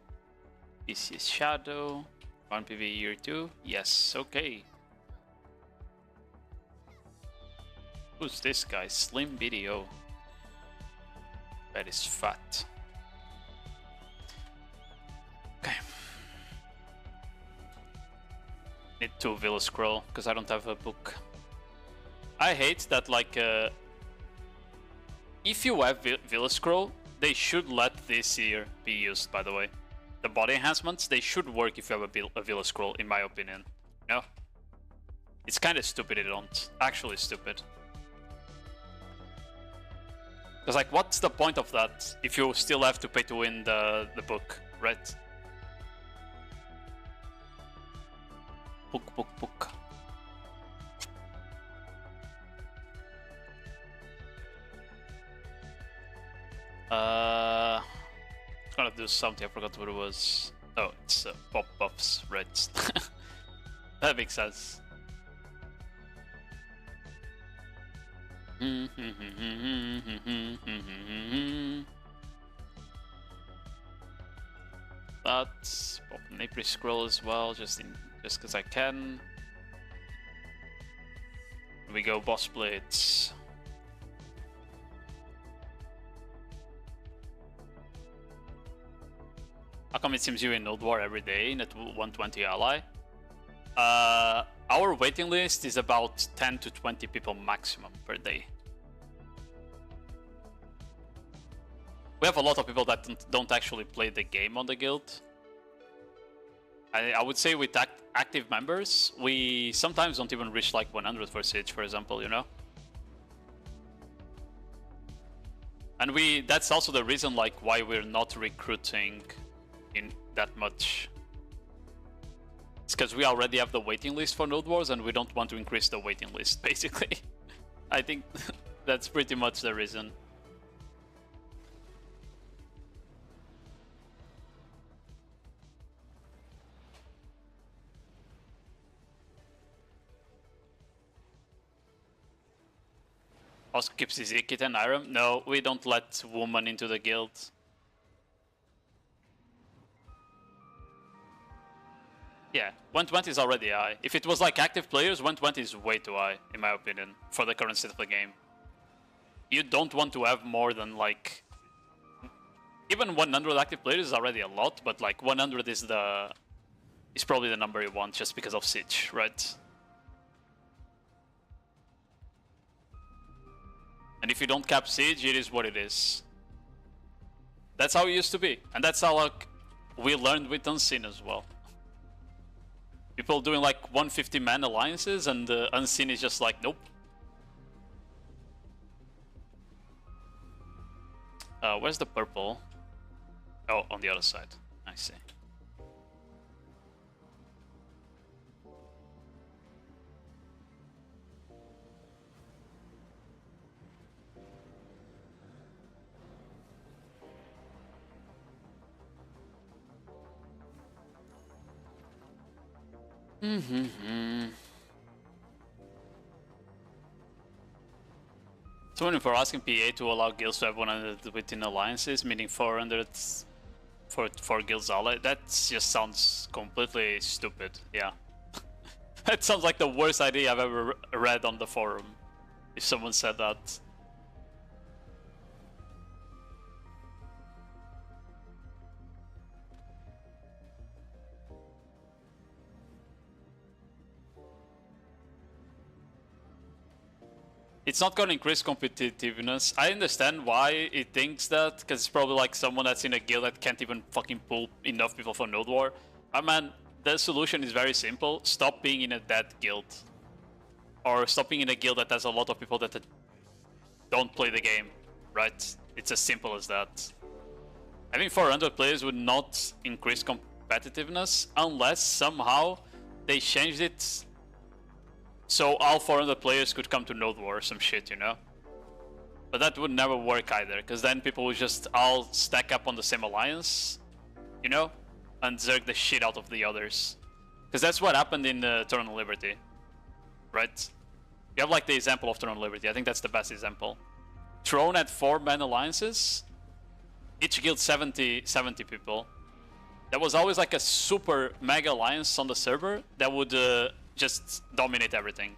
This is Shadow. 1 PvE year 2. Yes, okay. Who's this guy? Slim video. That is fat. Okay. Need to Villa Scroll because I don't have a book. I hate that, like, if you have Villa Scroll, they should let this here be used, by the way. The body enhancements, they should work if you have a Villa Scroll, in my opinion. No? It's kind of stupid they don't. Actually stupid. Because, like, what's the point of that if you still have to pay to win the book, right? Book. Gonna do something, I forgot what it was. Oh, it's pop buffs, right? That makes sense. That's pop an April scroll as well, just because I can. We go boss blades. How come it seems you in Nodewar every day in at 120 ally? Our waiting list is about 10 to 20 people maximum per day. We have a lot of people that don't actually play the game on the guild. I would say with active members, we sometimes don't even reach like 100 for Siege, for example, you know? And that's also the reason like why we're not recruiting in that much. It's because we already have the waiting list for Node Wars and we don't want to increase the waiting list, basically. I think that's pretty much the reason. Also keeps his Ikit and Iron. No, we don't let women into the guild. Yeah, 120 is already high. If it was like active players, 120 is way too high, in my opinion, for the current state of the game. You don't want to have more than like... Even 100 active players is already a lot, but like 100 is probably the number you want just because of Siege, right? And if you don't cap Siege, it is what it is. That's how it used to be. And that's how like we learned with Unseen as well. People doing like 150-man alliances and Unseen is just like, nope. Where's the purple? Oh, on the other side. I see. Someone for asking PA to allow guilds to have 100 within alliances, meaning 400 for guilds ally. That just sounds completely stupid. Yeah, that sounds like the worst idea I've ever read on the forum. If someone said that. It's not gonna increase competitiveness. I understand why it thinks that, because it's probably like someone that's in a guild that can't even fucking pull enough people for Node War. Man, the solution is very simple. Stop being in a dead guild. Or stop being in a guild that has a lot of people that don't play the game, right? It's as simple as that. Having 400 players would not increase competitiveness unless somehow they changed it so all 400 players could come to Node War or some shit, you know? But that would never work either, because then people would just all stack up on the same alliance, you know, and zerg the shit out of the others. Because that's what happened in Eternal Liberty, right? You have like the example of Eternal Liberty. I think that's the best example. Throne had 4-man alliances, each guild 70 people. There was always like a super mega alliance on the server that would just dominate everything.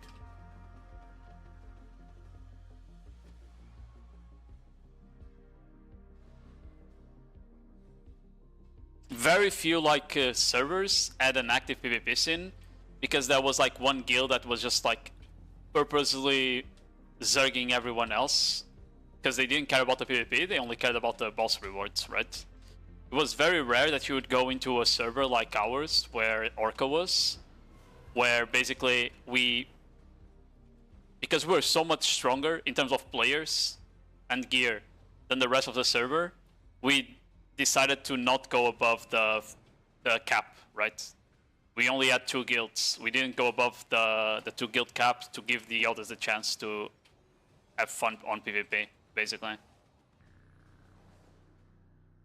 Very few like servers had an active PvP scene, because there was like one guild that was just like purposely zerging everyone else, because they didn't care about the PvP, they only cared about the boss rewards, right? It was very rare that you would go into a server like ours, where Orca was, where basically because we were so much stronger in terms of players and gear than the rest of the server, we decided to not go above the cap, right? We only had 2 guilds. We didn't go above the 2 guild cap to give the others the chance to have fun on PvP, basically.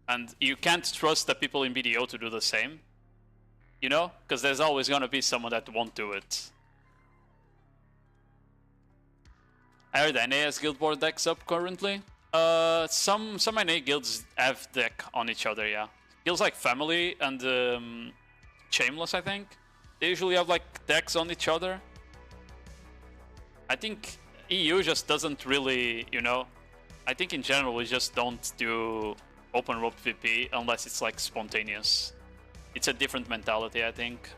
And you can't trust the people in BDO to do the same, you know? Because there's always gonna be someone that won't do it. I heard NA has guild war decks up currently. Some NA guilds have deck on each other, yeah. Guilds like Family and Shameless, I think. They usually have like decks on each other. I think EU just doesn't really, you know. I think in general we just don't do open world PvP unless it's like spontaneous. It's a different mentality, I think.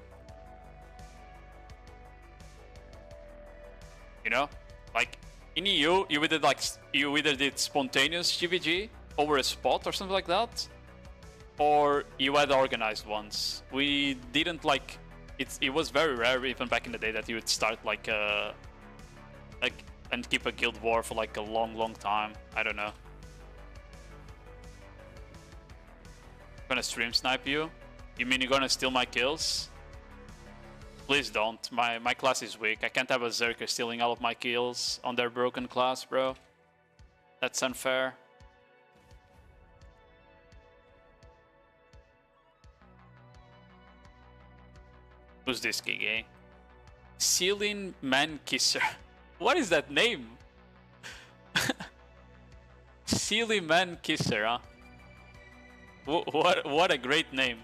You know, like in EU, you either did spontaneous GVG over a spot or something like that, or you had organized ones. We didn't like it. It was very rare, even back in the day, that you would start like and keep a guild war for like a long time. I don't know. Gonna stream snipe you? You mean you're gonna steal my kills? Please don't. My class is weak. I can't have a Zerker stealing all of my kills on their broken class, bro. That's unfair. Who's this gig, eh? Ceiling Man Kisser. What is that name? Ceiling Man Kisser, huh? What a great name.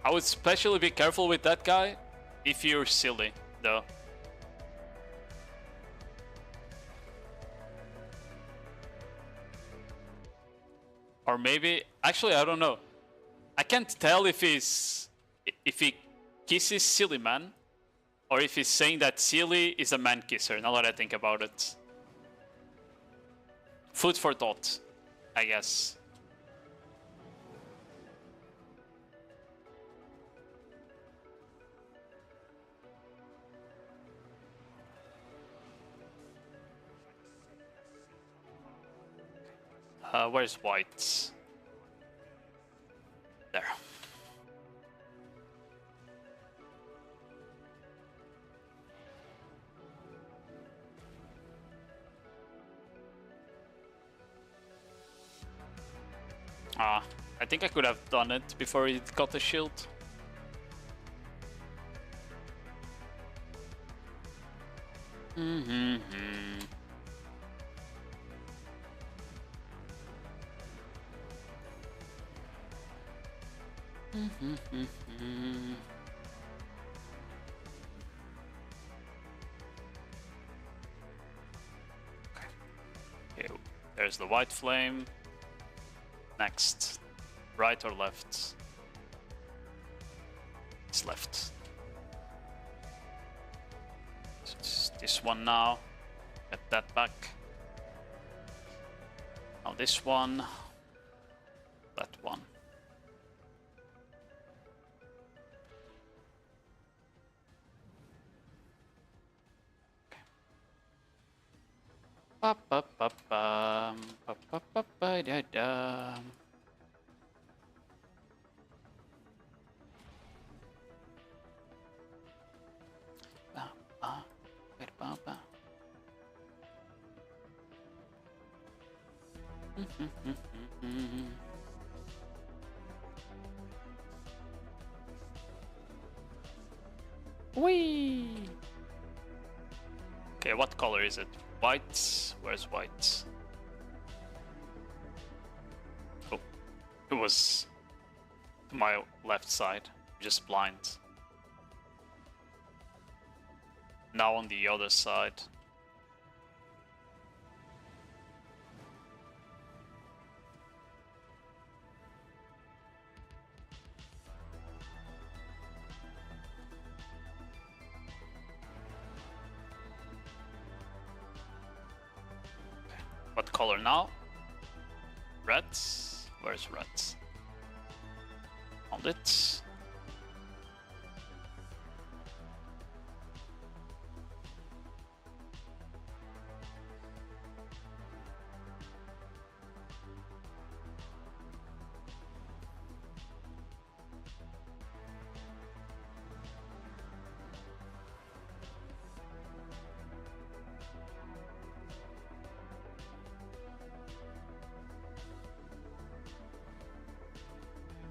I would especially be careful with that guy if you're silly, though. Or maybe, actually, I don't know. I can't tell if he kisses Silly Man, or if he's saying that Silly is a man kisser, now that I think about it. Food for thought, I guess. Where's white? There. I think I could have done it before it got the shield. Okay, there's the white flame. Next, right or left? It's left. It's this one now. Get that back. Now this one. That one. . Ba ba ba ba ba ba ba ba da da. Ba ba ba ba ba. Whee! Okay, what color is it? White? Where's white? Oh, it was to my left side, just blind. Now on the other side. What color now? Red? Where's red? Found it.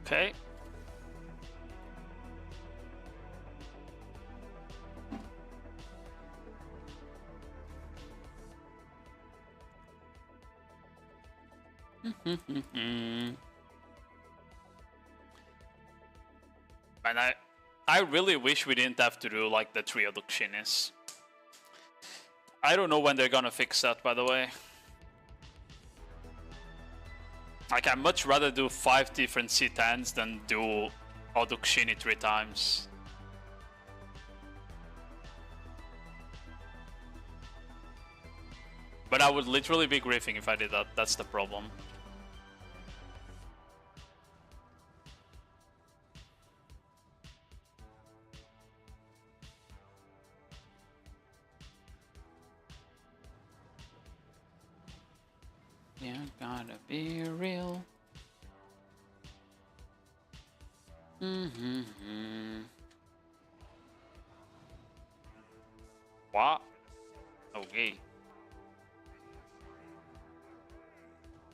Okay. And I really wish we didn't have to do like the trio Dukshinis. I don't know when they're gonna fix that, by the way. Like, I'd much rather do 5 different C10s than do Odukshini 3 times. But I would literally be griefing if I did that, that's the problem. You gotta be real. What? Okay.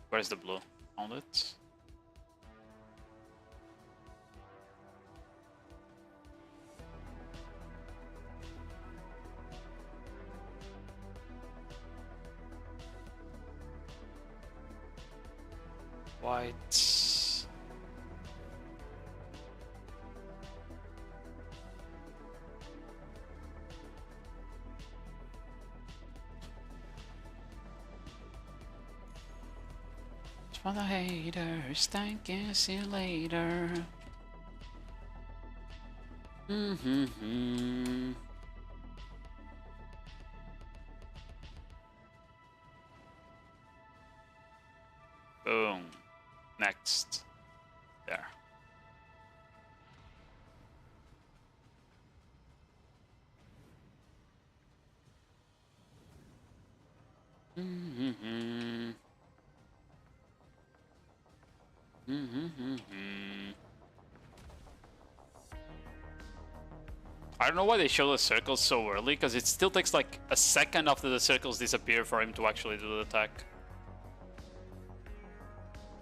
Where's the blue? Found it. White. For the haters, thank you, see you later. Boom. Next. There. I don't know why they show the circles so early, because it still takes like a second after the circles disappear for him to actually do the attack.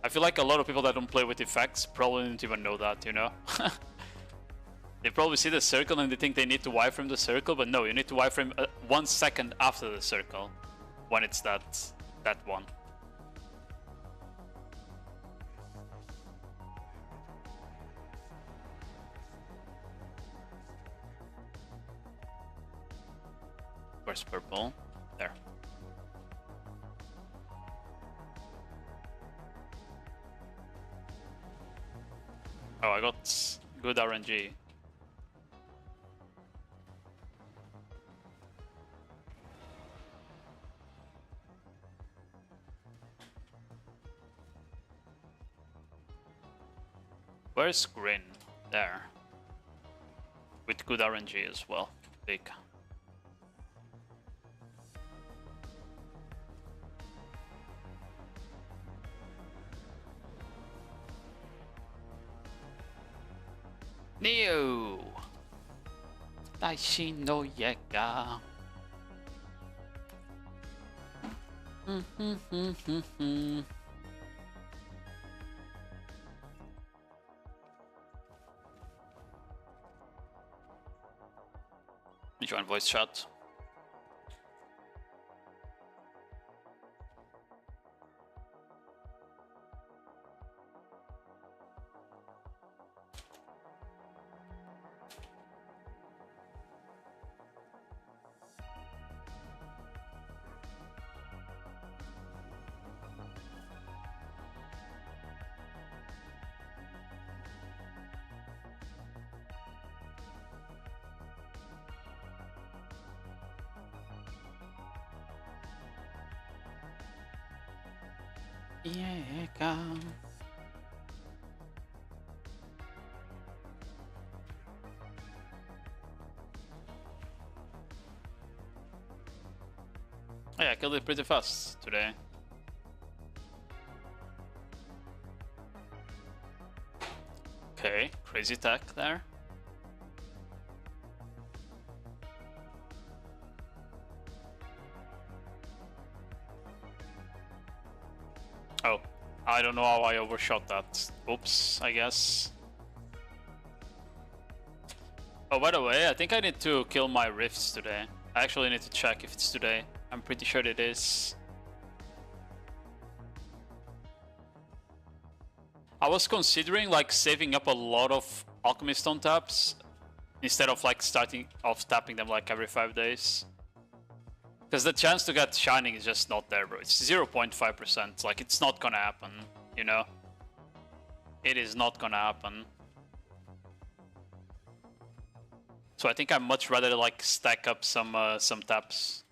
I feel like a lot of people that don't play with effects probably didn't even know that, you know? They probably see the circle and they think they need to wireframe the circle, but no, you need to wireframe 1 second after the circle when it's that one. Where's purple? There. Oh, I got good RNG. Where's green? There. With good RNG as well. Big. Neo! Daishi no Yeka. Join voice chat. Yeah, come. Oh yeah, I killed it pretty fast today. Okay, crazy attack there. Oh, I don't know how I overshot that. Oops, I guess. Oh, by the way, I think I need to kill my rifts today. I actually need to check if it's today. I'm pretty sure it is. I was considering like saving up a lot of alchemy stone taps instead of like starting off tapping them like every 5 days. Because the chance to get shining is just not there, bro. It's 0.5%. Like, it's not gonna happen, you know? It is not gonna happen. So I think I'd much rather like stack up some taps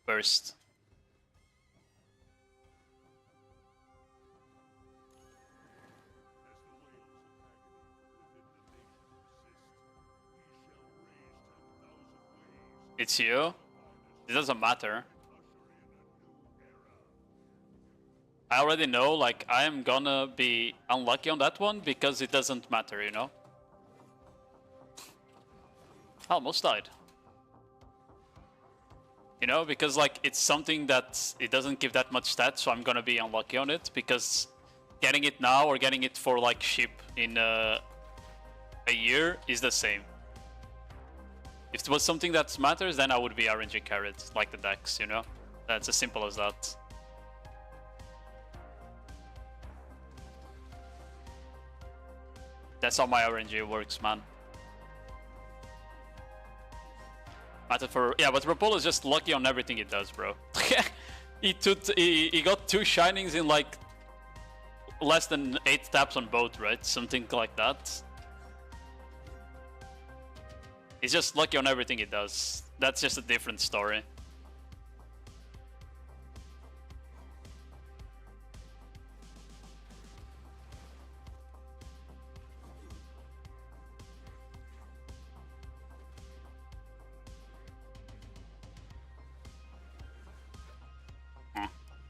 first. It's you? It doesn't matter. I already know, like, I am gonna be unlucky on that one because it doesn't matter, you know? I almost died. You know, because like it's something that it doesn't give that much stats, so I'm gonna be unlucky on it because getting it now or getting it for like ship in a year is the same. If it was something that matters, then I would be RNG carried, like the decks, you know? That's as simple as that. That's how my RNG works, man. Matter for... Yeah, but Rapolo is just lucky on everything he does, bro. He got 2 shinings in like less than 8 taps on both, right? Something like that. He's just lucky on everything he does. That's just a different story.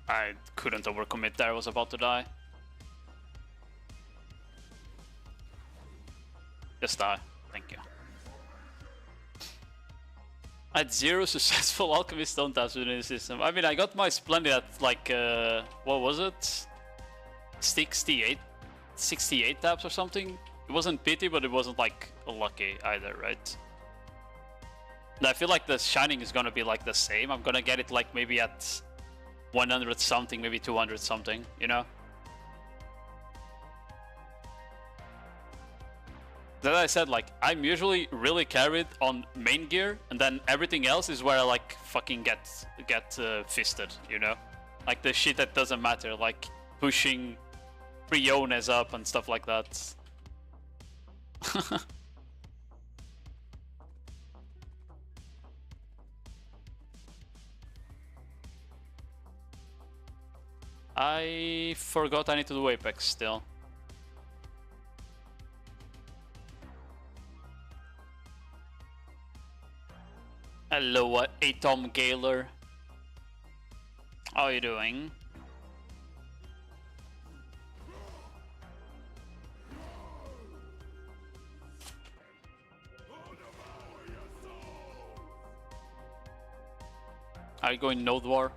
I couldn't overcommit there, I was about to die. Just die, thank you. I had 0 successful alchemy stone taps within the system. I mean, I got my Splendid at like, what was it? 68 taps or something? It wasn't pity, but it wasn't like lucky either, right? And I feel like the shining is gonna be like the same. I'm gonna get it like maybe at 100 something, maybe 200 something, you know? That I said, like, I'm usually really carried on main gear, and then everything else is where I like fucking get fisted, you know? Like the shit that doesn't matter, like pushing Priones up and stuff like that. I forgot I need to do Apex still. Hello, Atom Galer. How are you doing? Are you going Nodewar?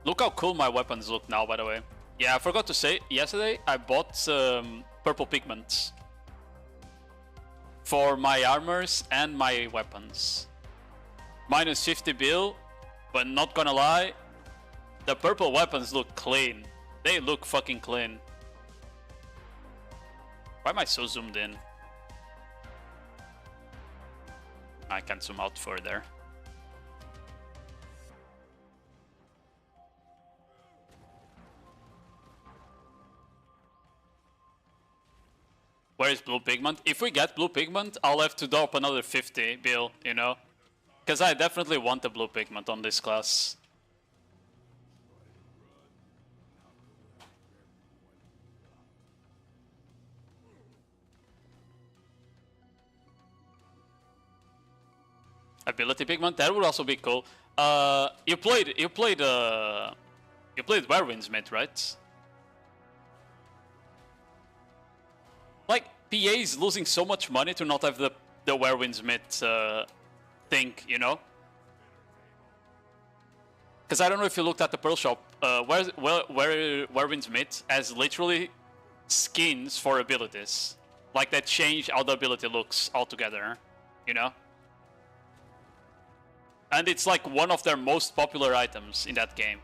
Look how cool my weapons look now, by the way. Yeah, I forgot to say, yesterday I bought purple pigments for my armors and my weapons. Minus 50 bill, but not gonna lie, the purple weapons look clean. They look fucking clean. Why am I so zoomed in? I can't zoom out further. Where is blue pigment? If we get blue pigment, I'll have to drop another 50 bill, you know? Because I definitely want the blue pigment on this class. Ability pigment, that would also be cool. You played Werewind's Myth, right? Like, PA is losing so much money to not have the Werewind's Myth thing, you know? Because I don't know if you looked at the Pearl Shop, Werewind's Myth has literally skins for abilities. Like, that change how the ability looks altogether, you know? And it's like one of their most popular items in that game.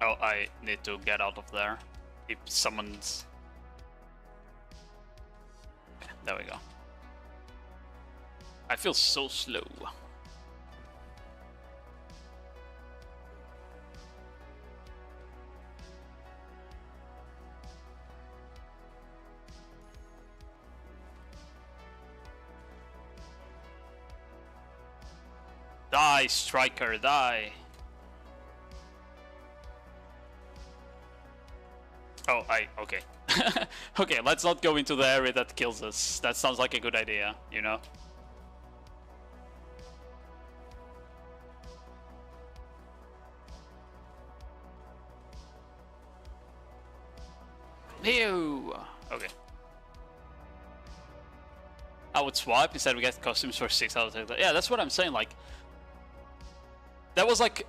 Oh, I need to get out of there. If someone's... There we go. I feel so slow. Die, striker, die. Oh, okay. Okay, let's not go into the area that kills us. That sounds like a good idea, you know? Ew. Okay. I would swap instead we get costumes for 6 out of 10. Yeah, that's what I'm saying, like... That was like,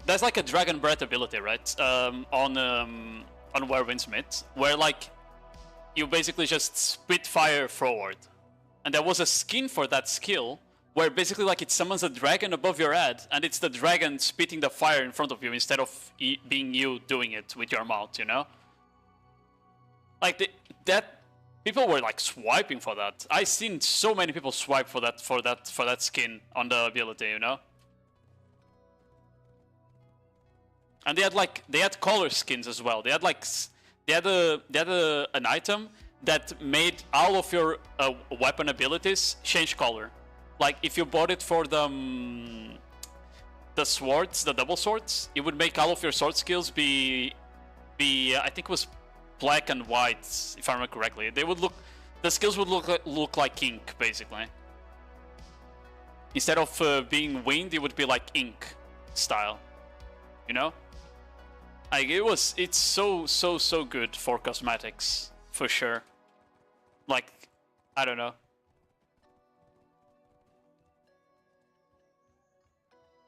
that's like a Dragon Breath ability, right? On Werewind's Myth, where like you basically just spit fire forward, and there was a skin for that skill where basically like it summons a dragon above your head, and it's the dragon spitting the fire in front of you instead of being you doing it with your mouth, you know? Like that people were like swiping for that. I've seen so many people swipe for that skin on the ability, you know? And they had color skins as well. They had an item that made all of your weapon abilities change color. Like if you bought it for the swords, the double swords, it would make all of your sword skills be I think it was black and white, if I remember correctly. The skills would look like ink basically. Instead of being winged, it would be like ink style, you know? Like it's so good for cosmetics, for sure. Like, I don't know.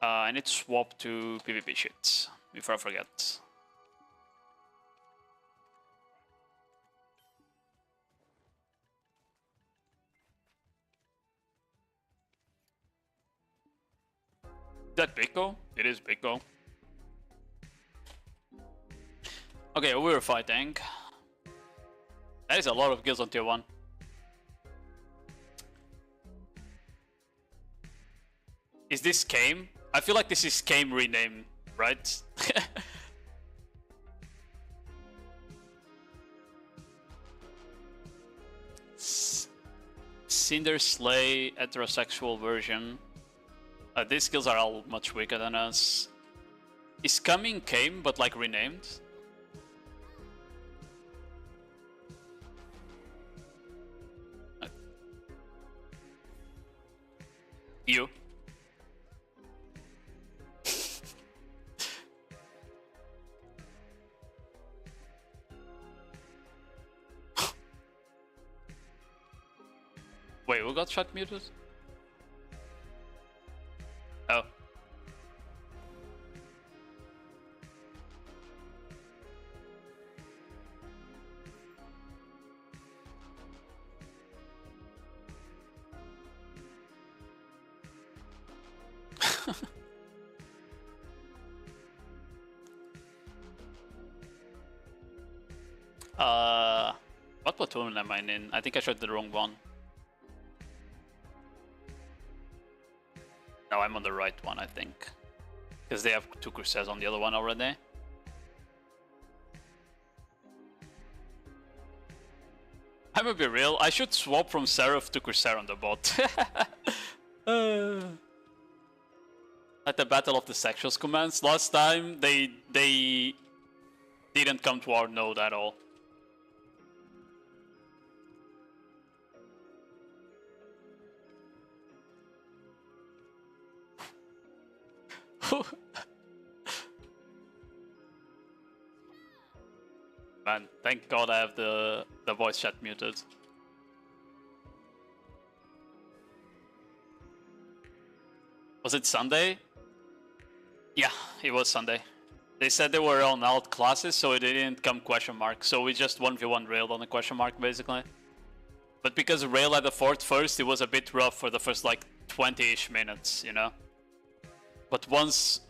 I need to swap to PvP shit before I forget. Is that big go? It is big go. Okay, we were fighting. That is a lot of kills on tier 1. Is this Kame? I feel like this is Kame rename, right? Cinder Slay heterosexual version. These skills are all much weaker than us. Is coming Kame, but like renamed? You. Wait, who got shot muted? Oh. What platoon am I in? I think I shot the wrong one. No, I'm on the right one, I think. Because they have 2 Corsairs on the other one already. I'm gonna be real, I should swap from Seraph to Corsair on the bot. At the Battle of the Sexuals commands, last time they didn't come to our node at all. Man, thank God I have the voice chat muted. Was it Sunday? Yeah, it was Sunday. They said they were on alt classes, so it didn't come question mark. So we just 1v1 railed on a question mark, basically. But because rail had the fort first, it was a bit rough for the first like 20-ish minutes, you know? But once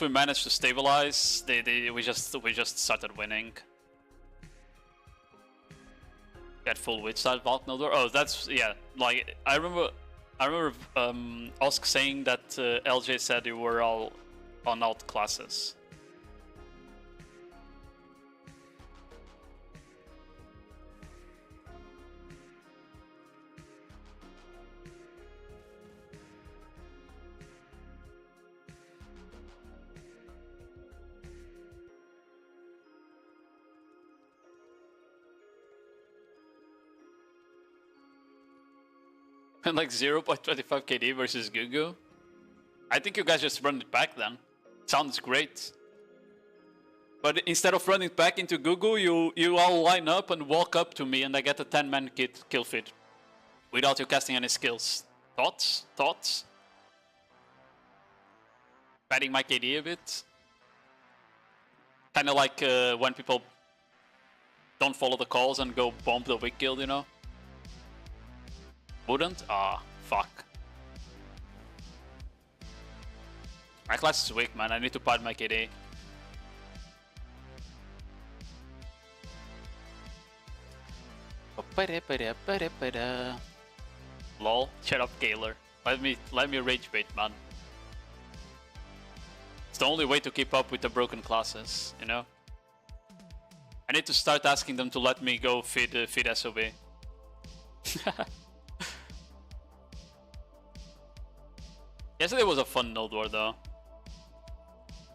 we managed to stabilize, we just started winning. Get full witch side vault Nodewar. Oh, that's yeah. Like I remember Osk saying that LJ said you were all on alt classes. And like 0.25 KD versus Gugu. I think you guys just run it back then. Sounds great. But instead of running back into Gugu, you all line up and walk up to me and I get a 10-man kill feed. Without you casting any skills. Thoughts? Thoughts? Padding my KD a bit. Kinda like when people don't follow the calls and go bomb the weak guild, you know? Wouldn't? Ah, fuck. My class is weak, man. I need to pad my KD. Lol. Shut up, Gaylor. Let me rage bait, man. It's the only way to keep up with the broken classes, you know? I need to start asking them to let me go feed SOB. Yesterday was a fun Nodewar though.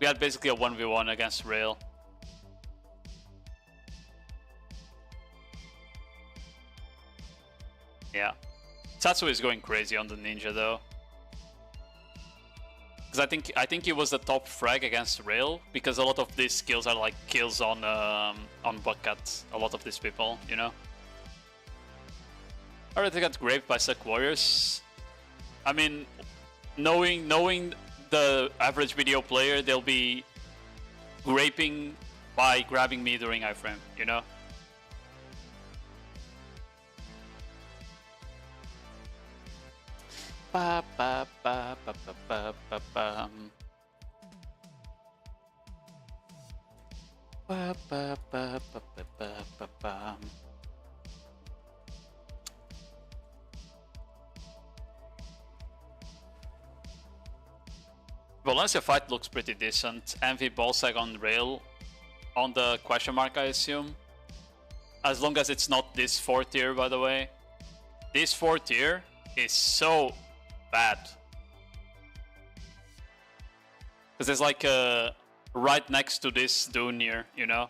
We had basically a 1v1 against Rail. Yeah. Tatsu is going crazy on the ninja though. Because I think he was the top frag against Rail, because a lot of these skills are like kills on Buckcat, a lot of these people, you know? Alright, they got raped by Suck Warriors. I mean, knowing the average video player, they'll be graping by grabbing me during iframe, you know? Ba ba ba ba ba ba ba ba. Ba ba ba ba ba ba ba ba. Valencia fight looks pretty decent. Envy Ballsag on rail on the question mark, I assume. As long as it's not this 4 tier, by the way. This 4 tier is so bad. Because it's like right next to this Dune here, you know?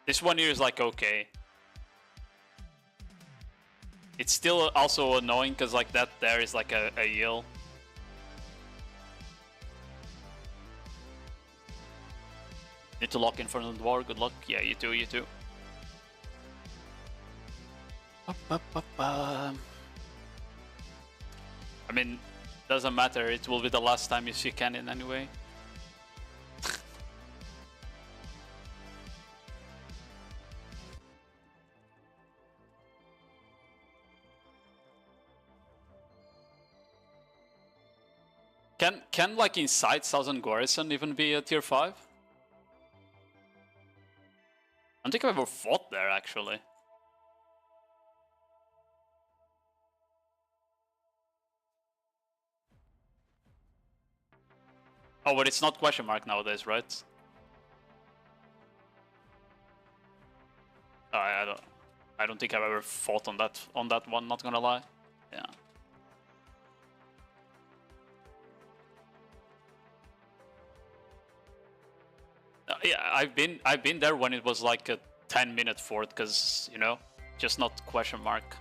This one here is like okay. It's still also annoying because like that there is like a heal. Need to lock in for Nodewar. Good luck. Yeah, you too. You too. I mean, doesn't matter. It will be the last time you see Cannon anyway. Can like inside Southern Garrison even be a tier 5? I don't think I've ever fought there actually. Oh, but it's not question mark nowadays, right? I don't think I've ever fought on that one, not gonna lie. Yeah. Yeah, I've been there when it was like a 10-minute fort, cause you know, just not question mark.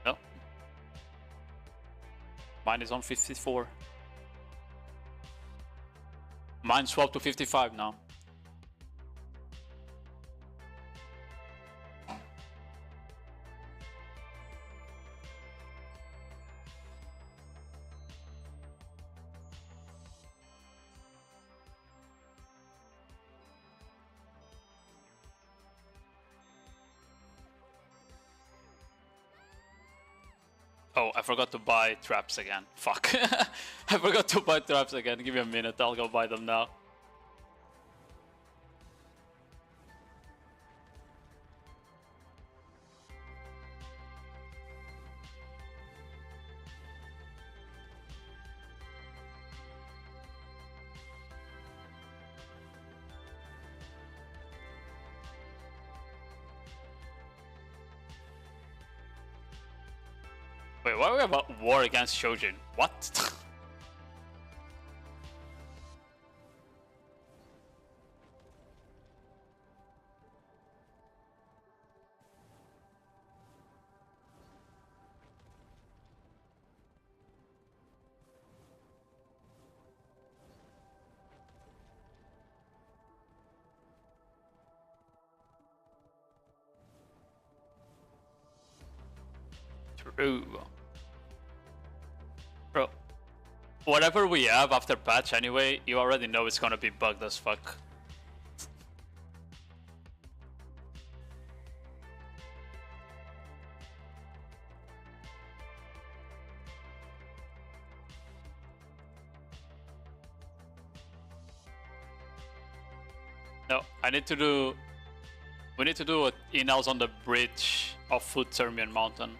No. Mine is on 54. Mine swapped to 55 now. Oh, I forgot to buy traps again. Fuck. I forgot to buy traps again. Give me a minute, I'll go buy them now. Wait, why are we about war against Shojin? What? True. Bro, whatever we have after patch anyway, you already know it's gonna be bugged as fuck. No, I need to do... We need to do in-house on the bridge of Foot Termian Mountain.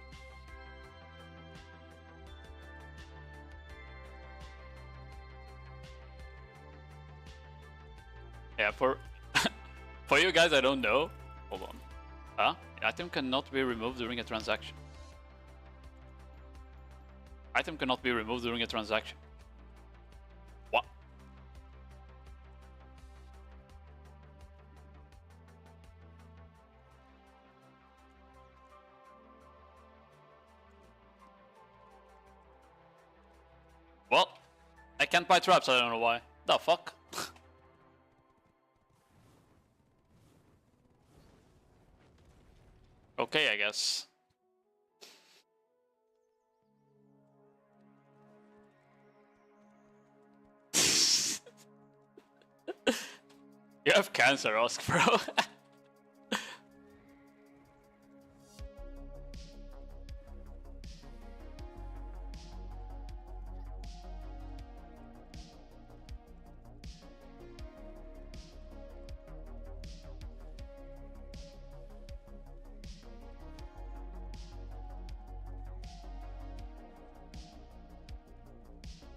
Yeah, for for you guys, I don't know. Hold on. Huh? Item cannot be removed during a transaction. Item cannot be removed during a transaction. What? Well, I can't buy traps, I don't know why. The fuck? Okay, I guess. You have cancer, Osk, bro.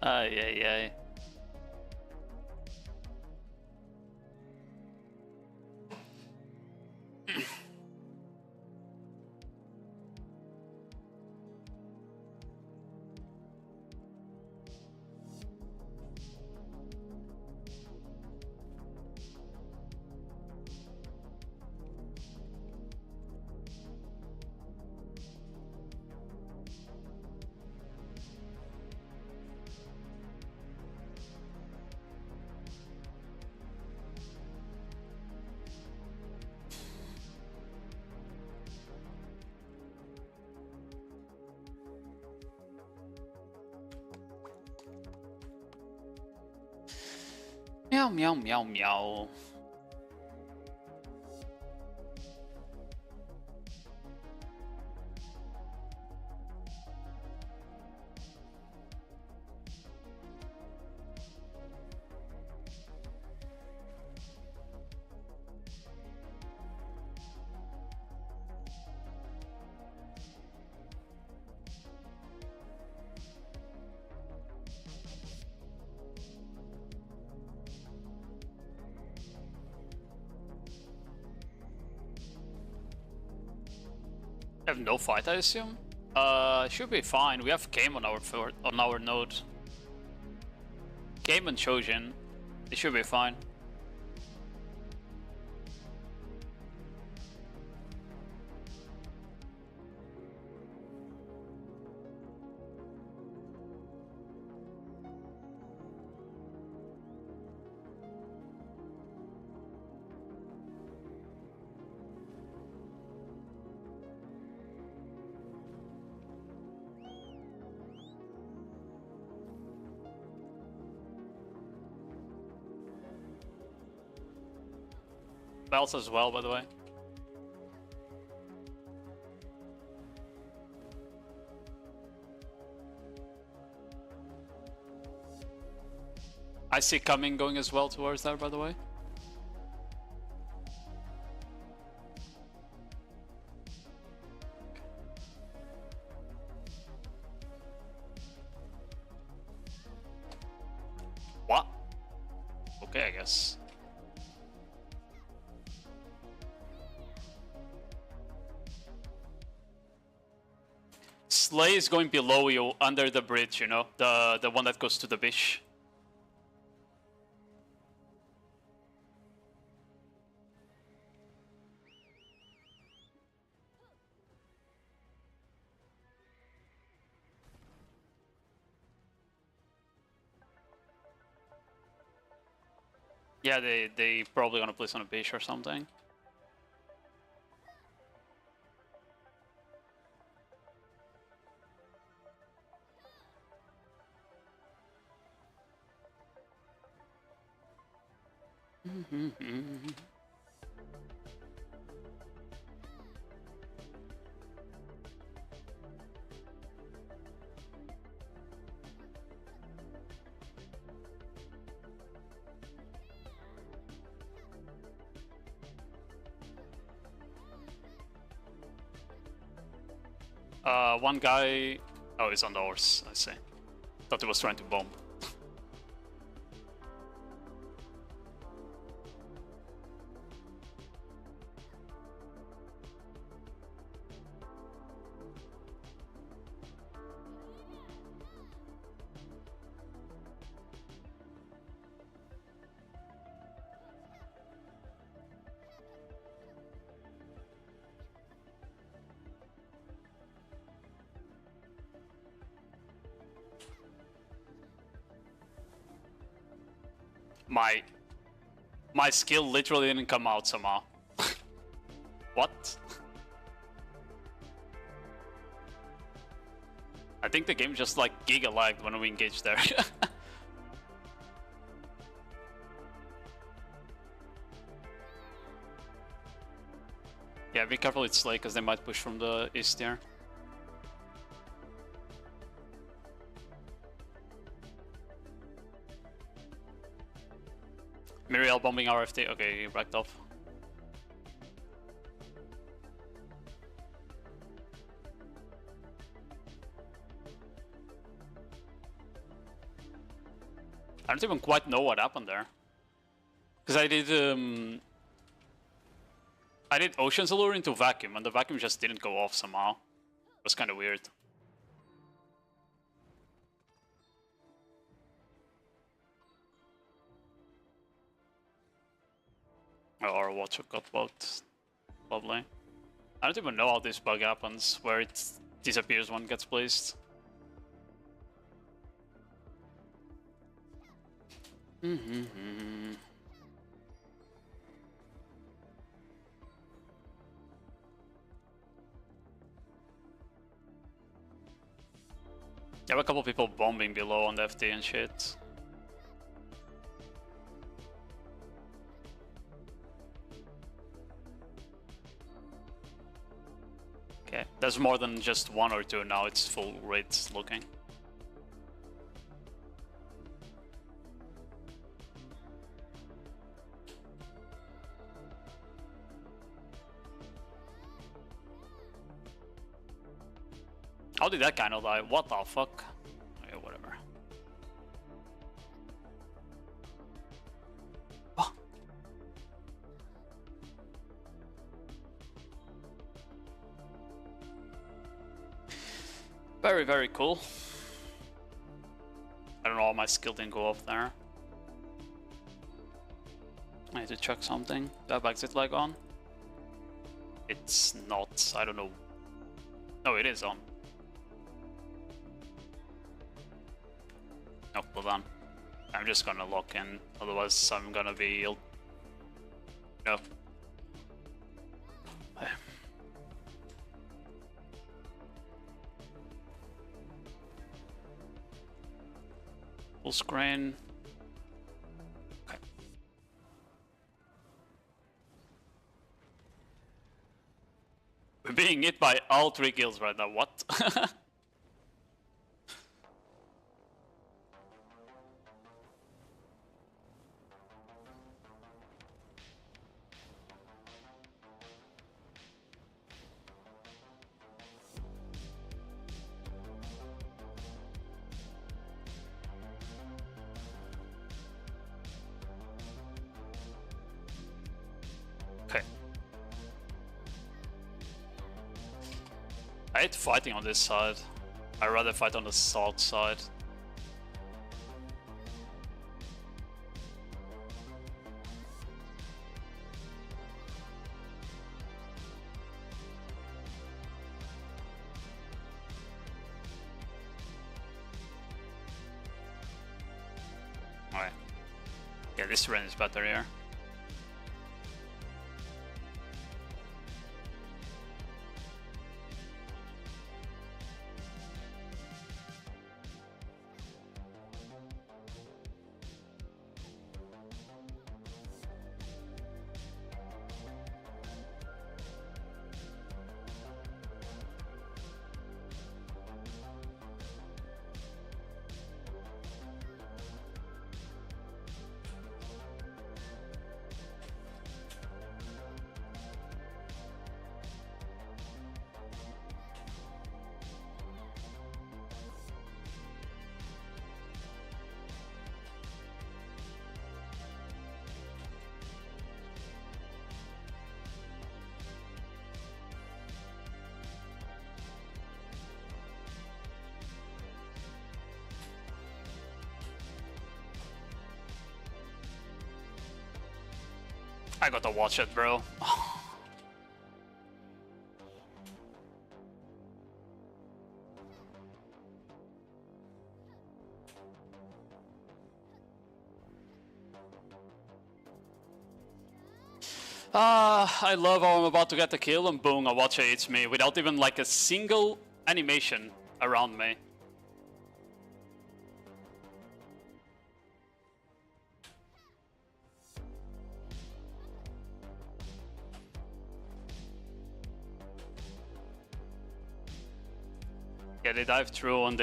Ay, ay, ay. Meow, meow, meow, meow. Have no fight, I assume. Should be fine. We have Game on our node. Game and Chojin. It should be fine. Bells as well, by the way. I see coming going as well towards there, by the way. What? Okay, I guess. Slay is going below you, under the bridge, you know? The one that goes to the bish. Yeah, they probably gonna place on a bish or something. One guy... Oh, he's on the horse, I see. Thought he was trying to bomb. My skill literally didn't come out somehow. What? I think the game just like giga lagged when we engaged there. Yeah, be careful with Slay because they might push from the east here. Miriel bombing RFT. Okay, he backed off. I don't even quite know what happened there. Because I did Ocean's Allure into Vacuum and the Vacuum just didn't go off somehow. It was kind of weird. Or Watcher got both, probably. I don't even know how this bug happens, where it disappears when it gets placed. Yeah, a couple people bombing below on the FT and shit. There's more than just one or two now, it's full raids looking. How did that kind of die? What the fuck? Okay, whatever. Oh. Very, very cool. I don't know how my skill didn't go off there. I need to check something. Do I have exit lag on? It's not. I don't know. No, it is on. No, hold on. I'm just gonna lock in, otherwise I'm gonna be ill. No. Full screen. Okay. We're being hit by all 3 kills right now, what? Okay. I hate fighting on this side. I'd rather fight on the south side. Alright. Yeah, this run is better here. I gotta watch it, bro. I love how I'm about to get the kill and boom, a watcher hits me without even like a single animation around me. Yeah, they dived through on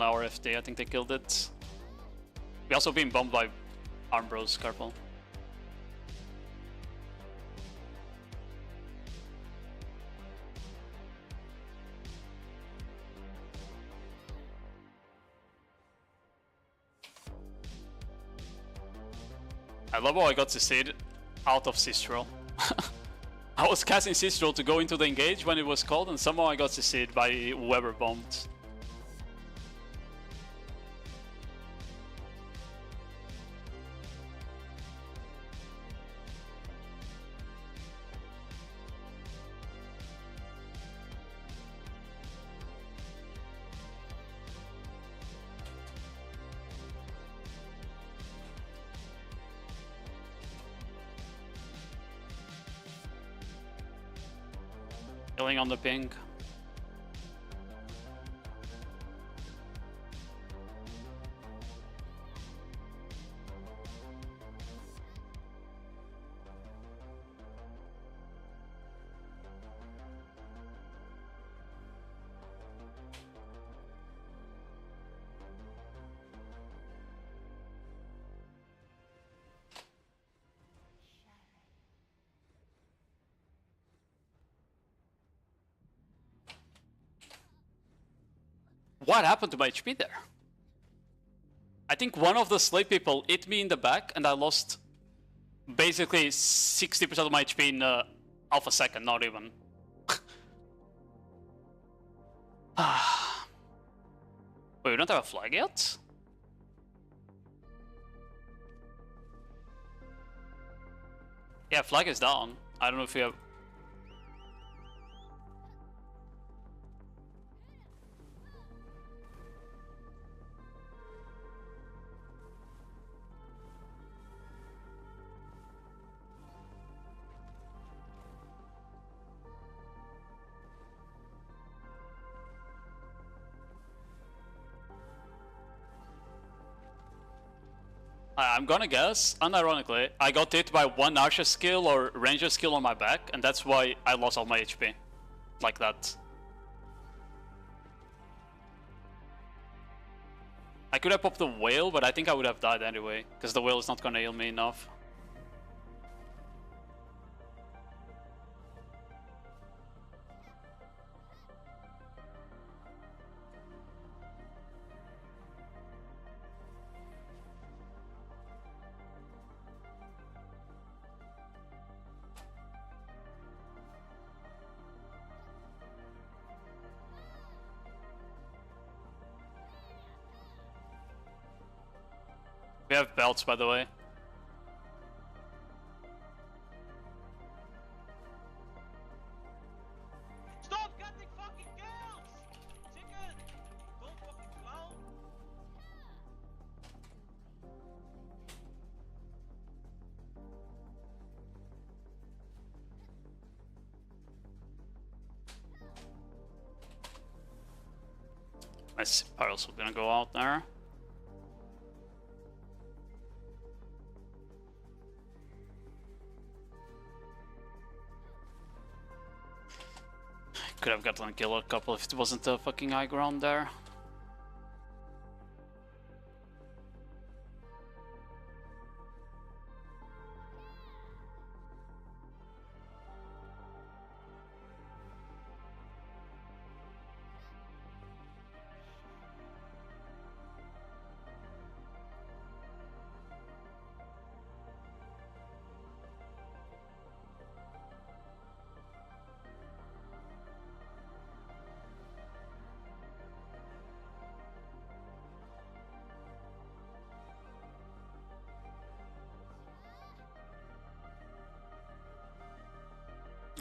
our FD. I think they killed it. We also been bombed by arm bros, careful. I love how I got Seed out of Sistral. I was casting Sistral to go into the engage when it was called, and somehow I got Seed by whoever bombed. Killing on the ping. What happened to my HP there? I think one of the slave people hit me in the back and I lost basically 60% of my HP in half a second, not even. Wait, we don't have a flag yet? Yeah, flag is down. I don't know if we have... I'm gonna guess, unironically, I got hit by one archer skill or ranger skill on my back, and that's why I lost all my HP. Like that. I could have popped the whale, but I think I would have died anyway, because the whale is not gonna heal me enough. We have belts, by the way. Stop cutting fucking kills! Chicken! Don't fucking clown! My spirals are gonna go out there. Could have gotten a kill a couple if it wasn't a fucking high ground there.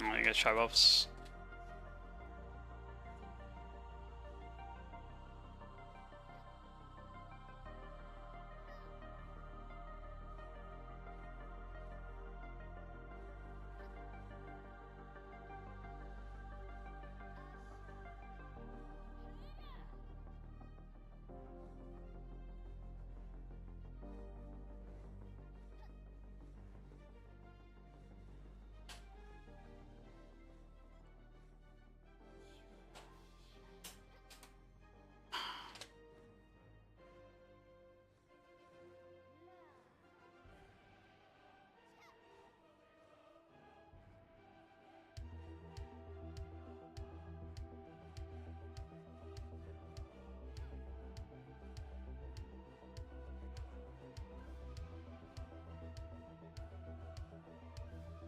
Oh, you get shy buffs.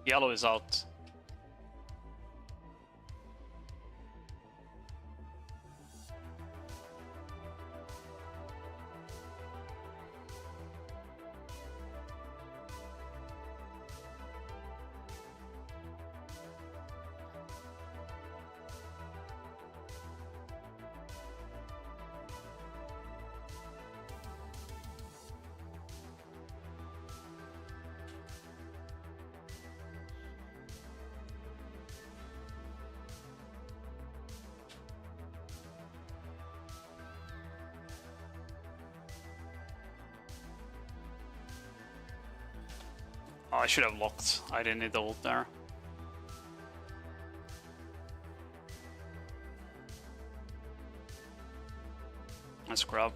Yellow is out. Oh, I should have locked. I didn't need the ult there. Nice grab.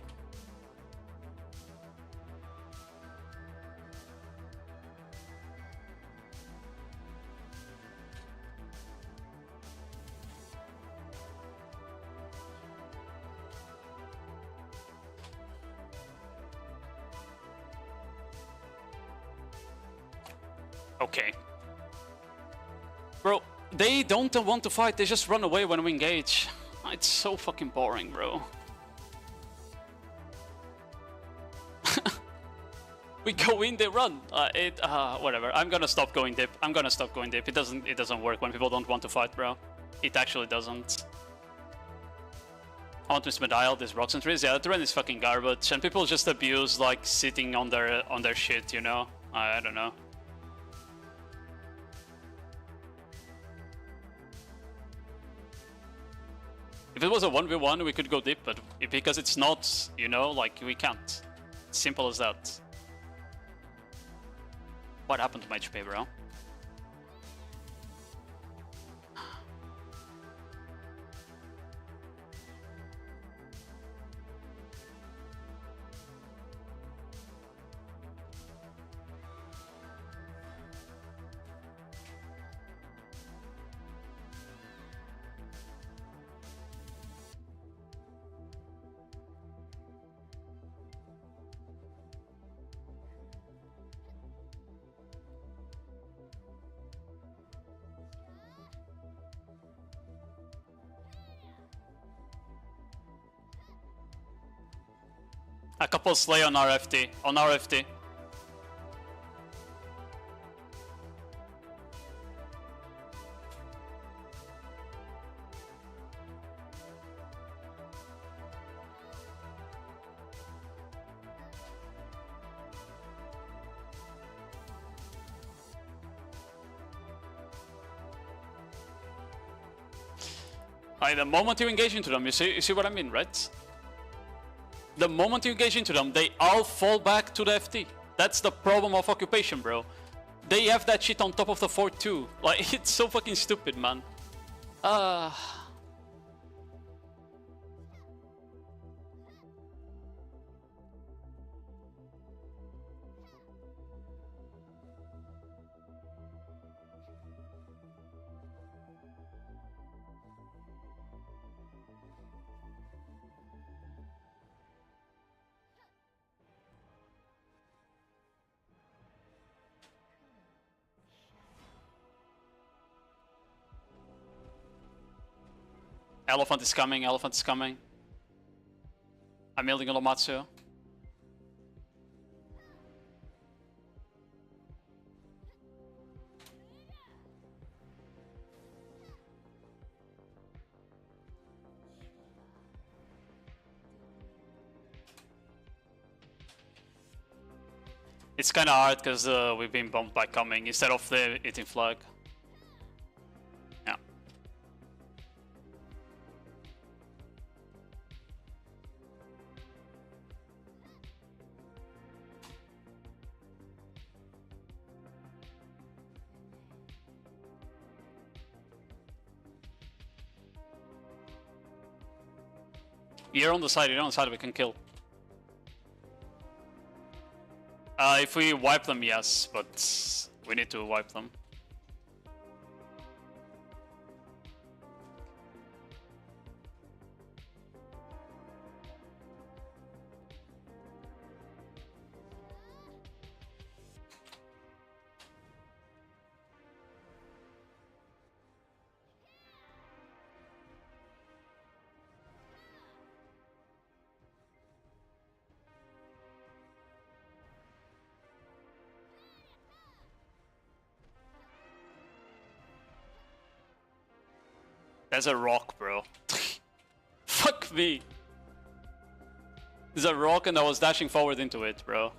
Okay. Bro, they don't want to fight, they just run away when we engage. It's so fucking boring, bro. We go in, they run. Whatever. I'm gonna stop going dip. I'm gonna stop going dip. It doesn't work when people don't want to fight, bro. It actually doesn't. I want to Smedial this rocks and trees. Yeah, the terrain is fucking garbage, and people just abuse like sitting on their shit, you know? I don't know. If it was a 1v1, we could go deep, but because it's not, you know, like, we can't. Simple as that. What happened to my HP, bro? A couple slay on RFT. On RFT. The moment you engage into them, you see what I mean, right? The moment you engage into them, they all fall back to the FT. That's the problem of occupation, bro. They have that shit on top of the fort too. Like, it's so fucking stupid, man. Elephant is coming, elephant is coming. I'm building a Lomatsu. It's kinda hard because we've been bumped by coming instead of the eating flag. Yeah. You're on the side, you're on the side we can kill. If we wipe them, yes, but we need to wipe them. There's a rock, bro. Fuck me. There's a rock and I was dashing forward into it, bro.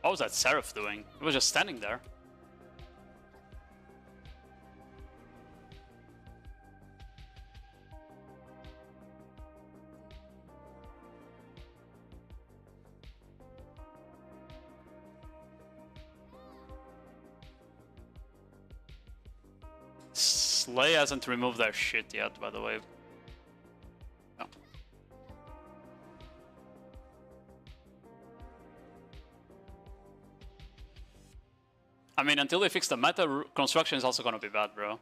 What was that Seraph doing? It was just standing there. Slay hasn't removed their shit yet, by the way. No. I mean, until they fix the meta, construction is also gonna be bad, bro.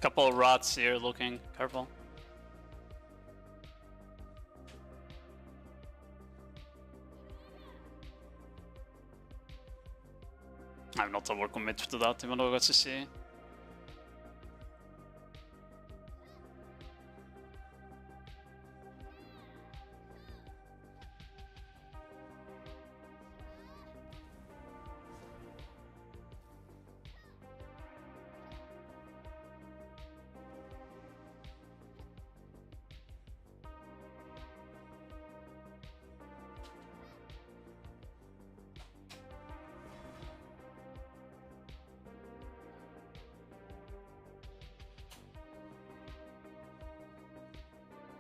Couple of rats here looking. Careful. I'm not overcommitted to that, even though I got to see.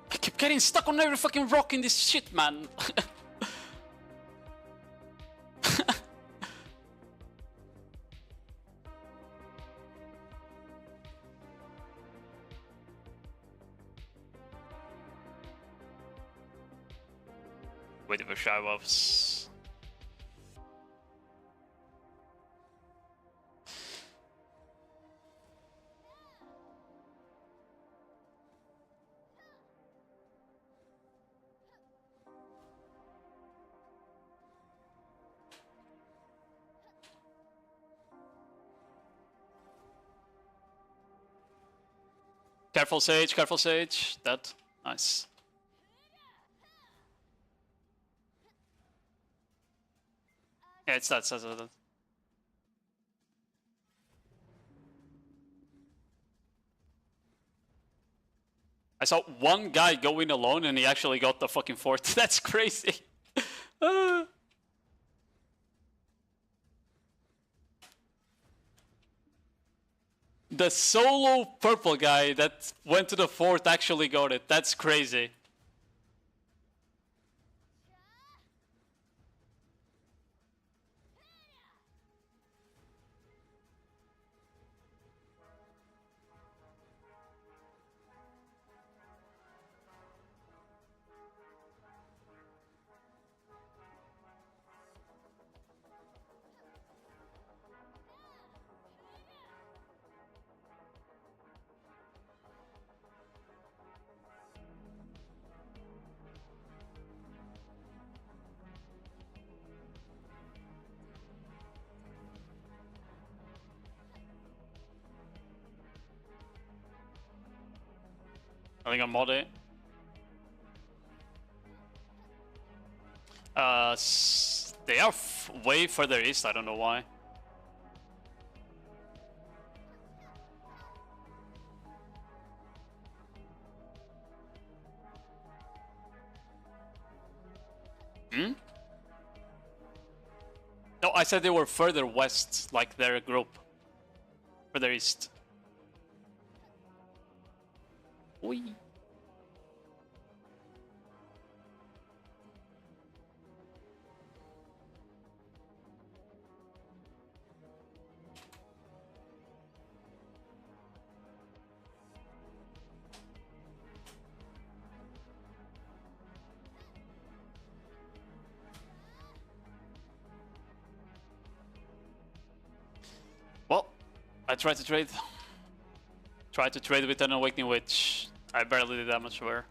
I keep getting stuck on every fucking rock in this shit, man. Waiting for shy buffs. Careful, Sage, careful, Sage. Dead. Nice. Yeah, it's that. I saw one guy go in alone and he actually got the fucking fort. That's crazy. The solo purple guy that went to the fort actually got it. That's crazy. I think I'm mod it. They are way further east, I don't know why. Hmm? No, I said they were further west, like their group. Further east. Oi. Well, I tried to trade. Tried to trade with an Awakening Witch. I barely did that much for her.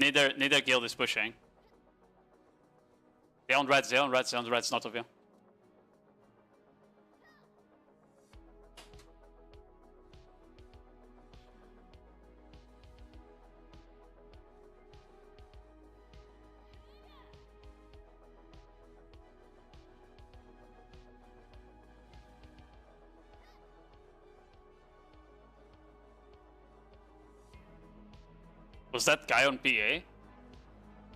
Neither guild is pushing. They're on reds, not of you. Was that guy on PA?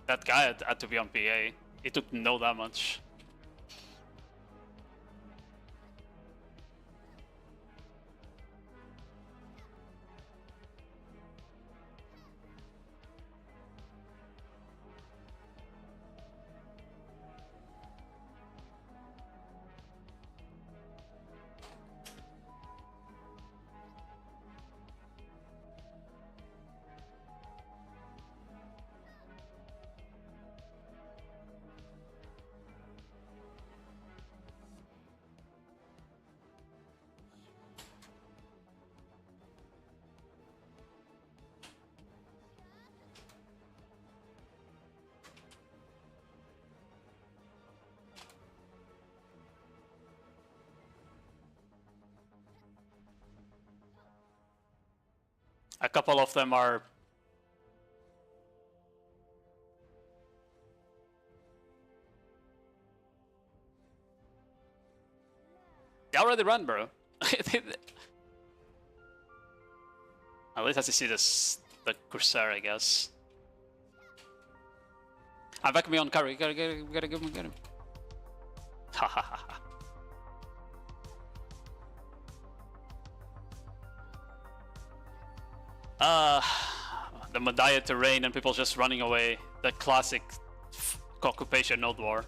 That guy had to be on PA. He took no damage. A couple of them are... They already run, bro. At least I see this, the Corsair, I guess. I'm back me on carry. Gotta get him. Gotta get him. Ha ha ha ha. The Medaya terrain and people just running away. The classic occupation Nodewar.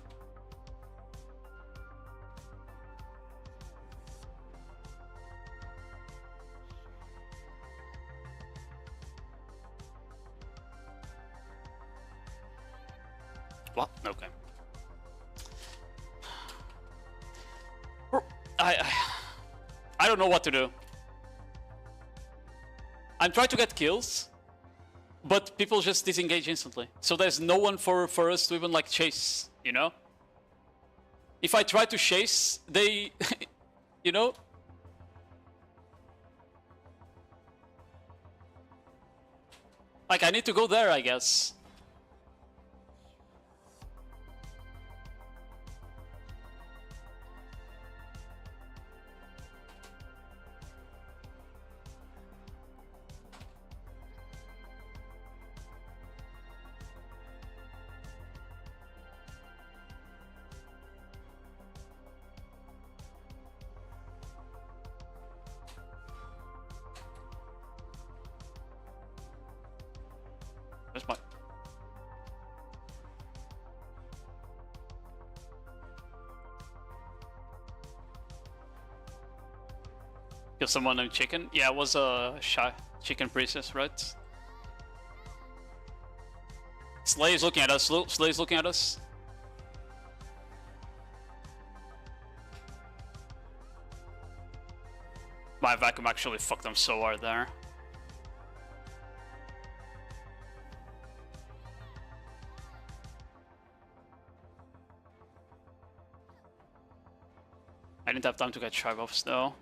What? Okay. I don't know what to do. I'm trying to get kills, but people just disengage instantly. So there's no one for us to even like chase, you know? If I try to chase, they, you know? Like I need to go there, I guess. Where's my... Kill someone named Chicken? Yeah, it was a chicken priestess, right? Slay is looking at us. Slay is looking at us. My vacuum actually fucked them so hard there. I didn't have time to get shy buffs though.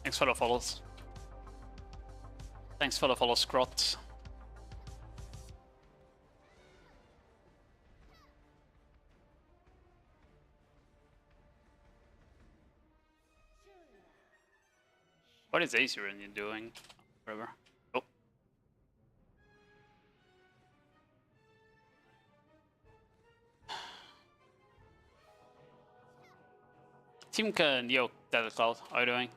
Thanks for the follows. Thanks for the follow, Scrot. What is Azurin doing? Whatever. Oh. Team Neo Desert Cloud, how are you doing?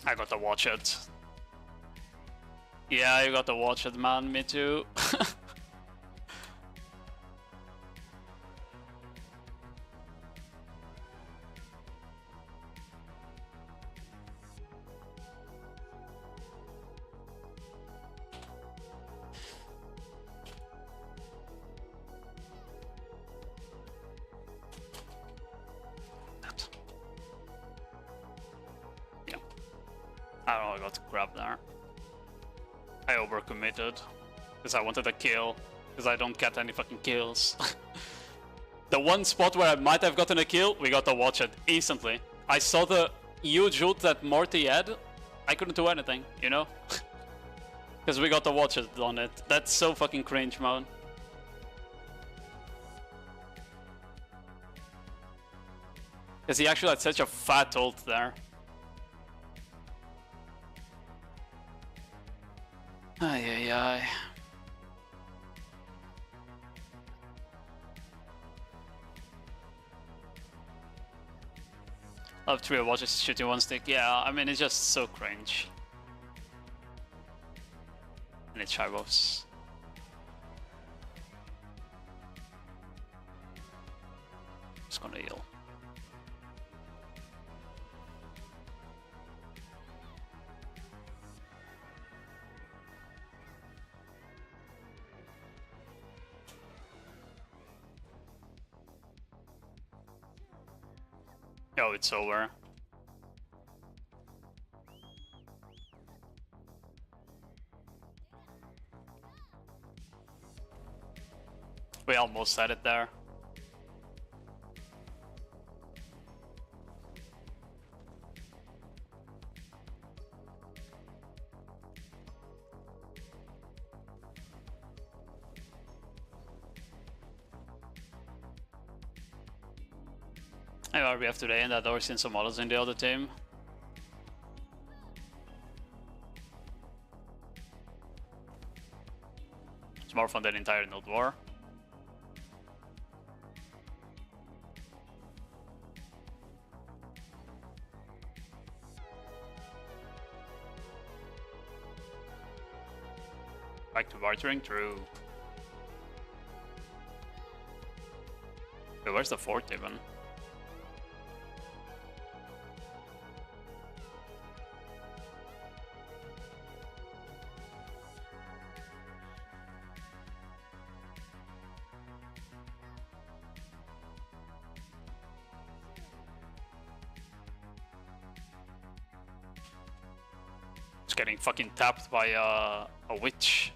I got to watch it. Yeah, you got to watch it, man. Me too. I don't know, I got grabbed there. I overcommitted. Because I wanted a kill. Because I don't get any fucking kills. The one spot where I might have gotten a kill, we got to watch it instantly. I saw the huge ult that Morty had. I couldn't do anything, you know? Because we got to watch it on it. That's so fucking cringe, man. Because he actually had such a fat ult there. Ay, ay, ay. Love 3 watches shooting one stick. Yeah, I mean, it's just so cringe. And it's Sharvos. Just gonna heal. Oh, it's over. We almost had it there. Hey, what we have today, and that I've seen some models in the other team. It's more fun than entire Nodewar. Back to bartering, true. Wait, where's the fort even? It's getting fucking tapped by a witch.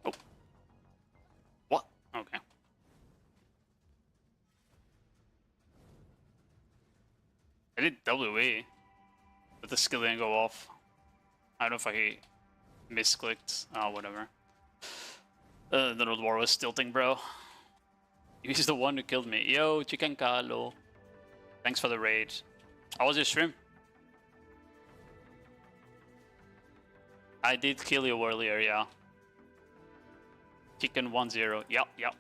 Oh. What? Okay. I did WE, but the skill didn't go off. I don't know if I misclicked. Oh, whatever. The Nodewar was tilting, bro. He's the one who killed me. Yo, Chicken Carlo. Thanks for the raid. How was your stream? I did kill you earlier, yeah. Chicken 1-0. Yep, yep.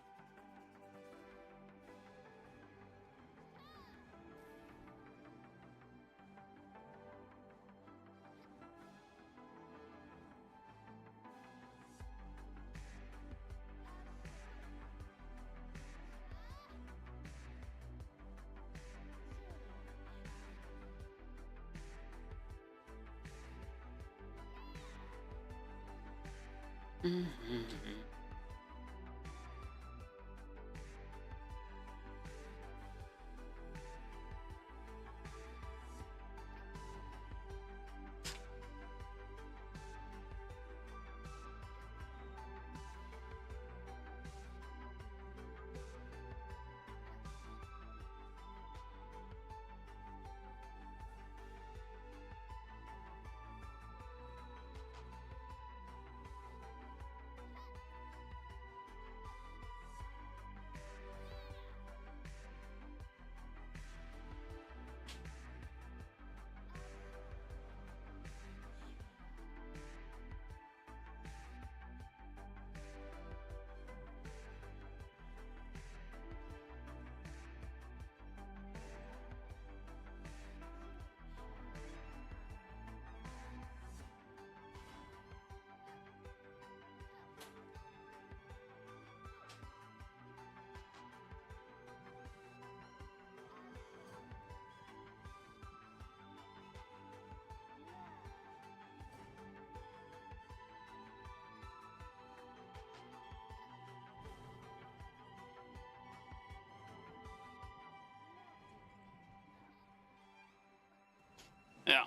Yeah.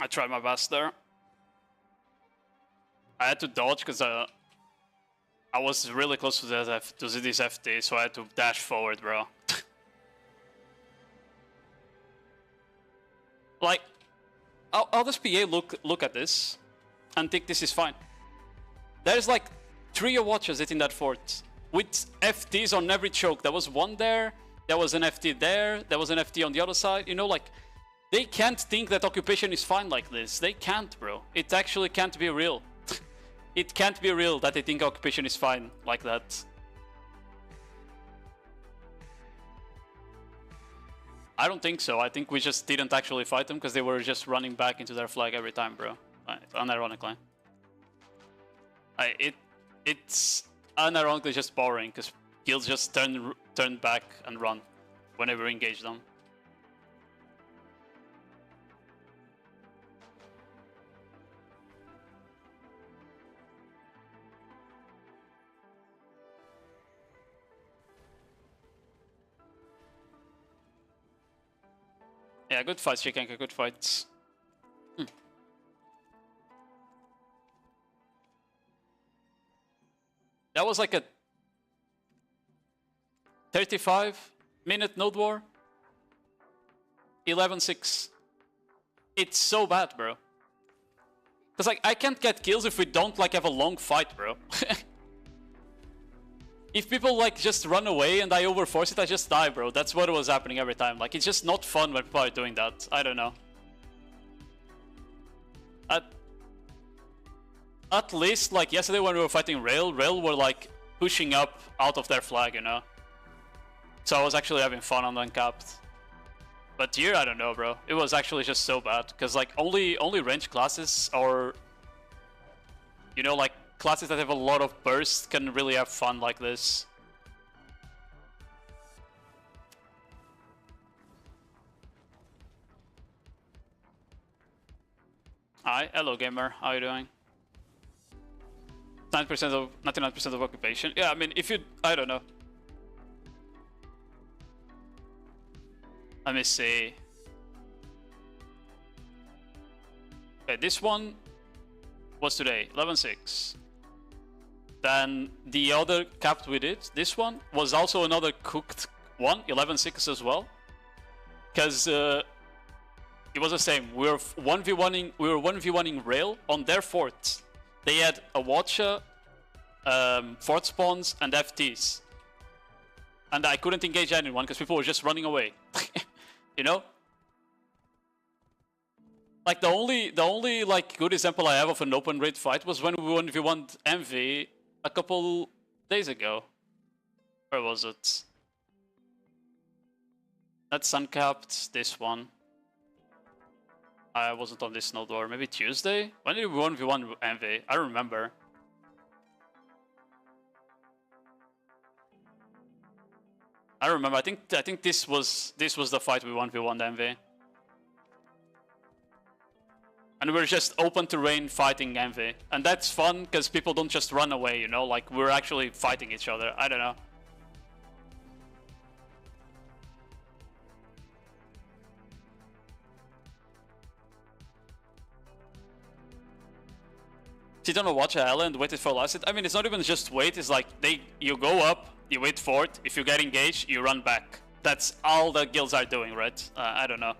I tried my best there. I had to dodge because I was really close to this FT, so I had to dash forward, bro. Like, how does PA look at this and think this is fine? There's like 3 Watchers hitting that fort with FTs on every choke. There was one there, there was an FT there, there was an FT on the other side. You know, like, they can't think that occupation is fine like this. They can't, bro. It actually can't be real. It can't be real that they think occupation is fine like that. I don't think so. I think we just didn't actually fight them because they were just running back into their flag every time, bro. Unironically. It's unironically just boring because guilds just turn back and run whenever we engage them. Yeah, good fights, Chikanka, good fights. That was like a 35-minute Nodewar. 11-6. It's so bad, bro. Cause like I can't get kills if we don't like have a long fight, bro. If people like just run away and I overforce it, I just die, bro. That's what was happening every time. Like, it's just not fun when people are doing that. I don't know. At least, like, yesterday when we were fighting Rail were like pushing up out of their flag, you know? So I was actually having fun on uncapped. But here, I don't know, bro. It was actually just so bad. Because, like, only range classes or, you know, like, classes that have a lot of burst can really have fun like this. Hi, hello gamer, how are you doing? 99% of occupation. Yeah, I mean, if you, I don't know. Let me see. Okay, this one was today, 11-6. Then the other capped we did, this one, was also another cooked one, 11-6 as well. Because it was the same. We were 1v1ing Rail on their fort. They had a Watcher, fort spawns, and FTs. And I couldn't engage anyone because people were just running away. You know? Like the only like good example I have of an open raid fight was when we 1v1'd Envy a couple days ago. Where was it? That's uncapped, this one. I wasn't on this Nodewar, maybe Tuesday? When did we 1v1 Envy? I don't remember. I don't remember. I think this was the fight we 1v1 Envy. And we're just open terrain fighting Envy. And that's fun because people don't just run away, you know? Like, we're actually fighting each other. I don't know. Sit on a Watcher island, waited for last hit. I mean, it's not even just wait, it's like you go up, you wait for it, if you get engaged, you run back. That's all the guilds are doing, right? I don't know.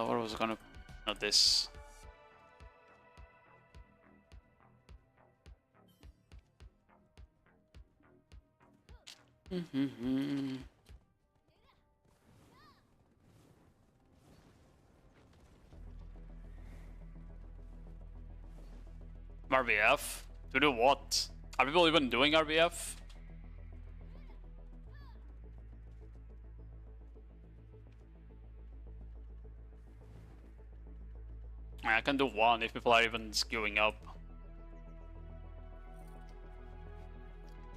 What was I gonna... Not this. RBF? To do what? Are people even doing RBF? I can do one if people are even skewing up.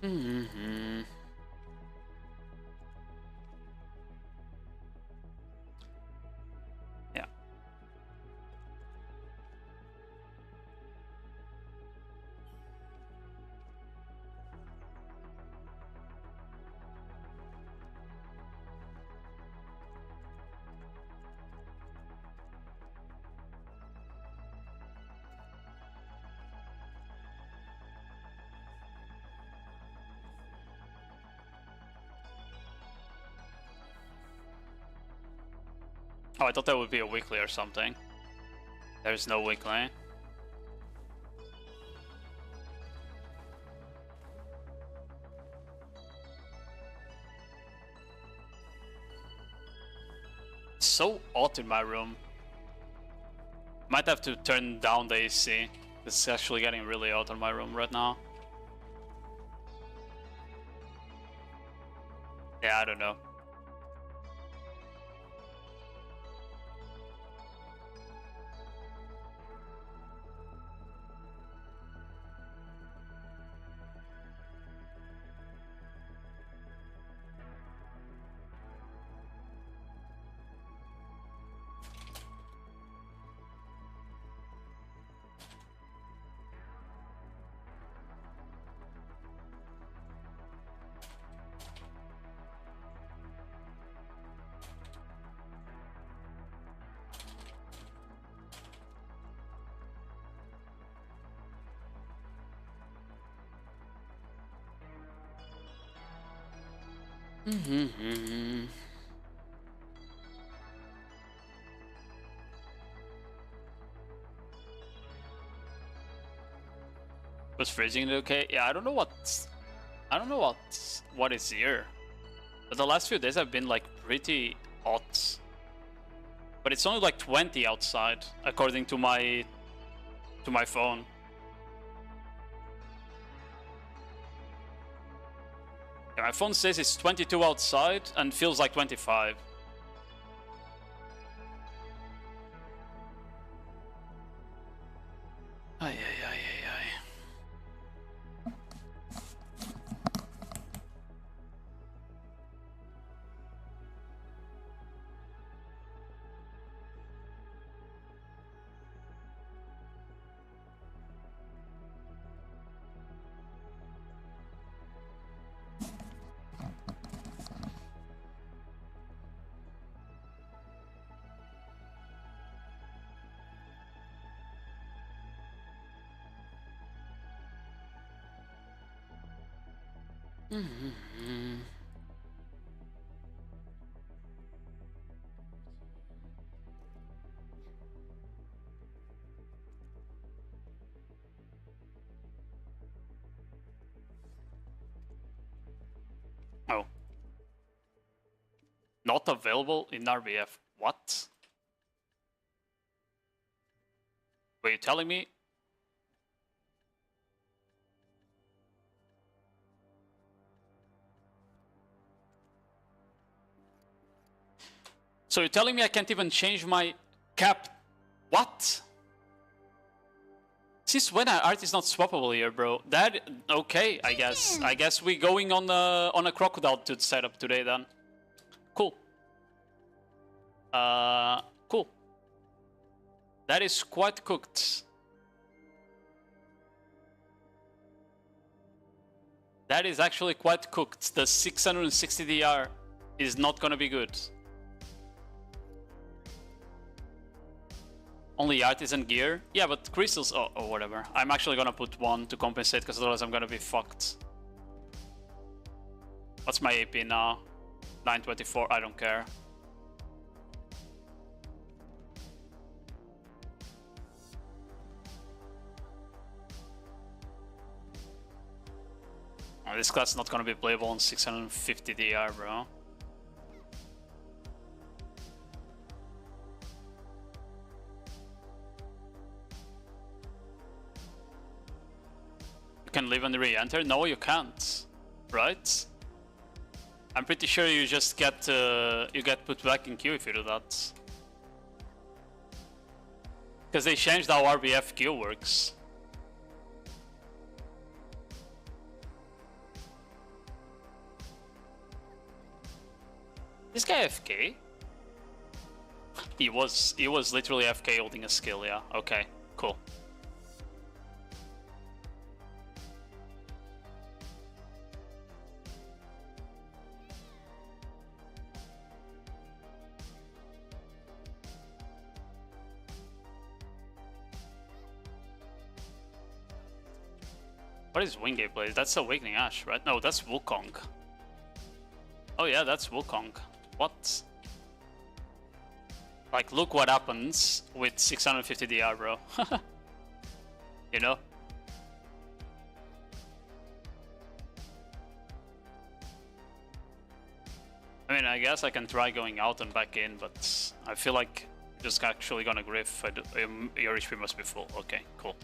Yeah. Oh, I thought that would be a weekly or something. There's no weekly. It's so hot in my room. Might have to turn down the AC. It's actually getting really hot in my room right now. Yeah, I don't know. Was freezing okay? Yeah, I don't know what is here. But the last few days have been like pretty hot. But it's only like 20 outside, according to my phone. Yeah, my phone says it's 22 outside and feels like 25. Ay, ay, ay, ay, ay. Oh. Not available in RBF. What? Were you telling me? So you're telling me I can't even change my cap? What? Since when art is not swappable here, bro? That okay? I guess. I guess we going on a crocodile tooth setup today then. Cool. Cool. That is quite cooked. That is actually quite cooked. The 660 DR is not gonna be good. Only artisan gear? Yeah, but crystals... Oh, whatever. I'm actually gonna put one to compensate, because otherwise I'm gonna be fucked. What's my AP now? 924, I don't care. Oh, this class is not gonna be playable on 650 DR, bro. You can live and re-enter? No, you can't. Right? I'm pretty sure you just get put back in queue if you do that. Because they changed how RBF Q works. This guy FK? He was literally FK holding a skill, yeah. Okay, cool. What is Wingate Blaze? That's Awakening Ash, right? No, that's Wukong. Oh yeah, that's Wukong. What? Like, look what happens with 650 DR, bro. You know? I mean, I guess I can try going out and back in, but I feel like I'm just actually gonna griff. Your HP must be full. Okay, cool.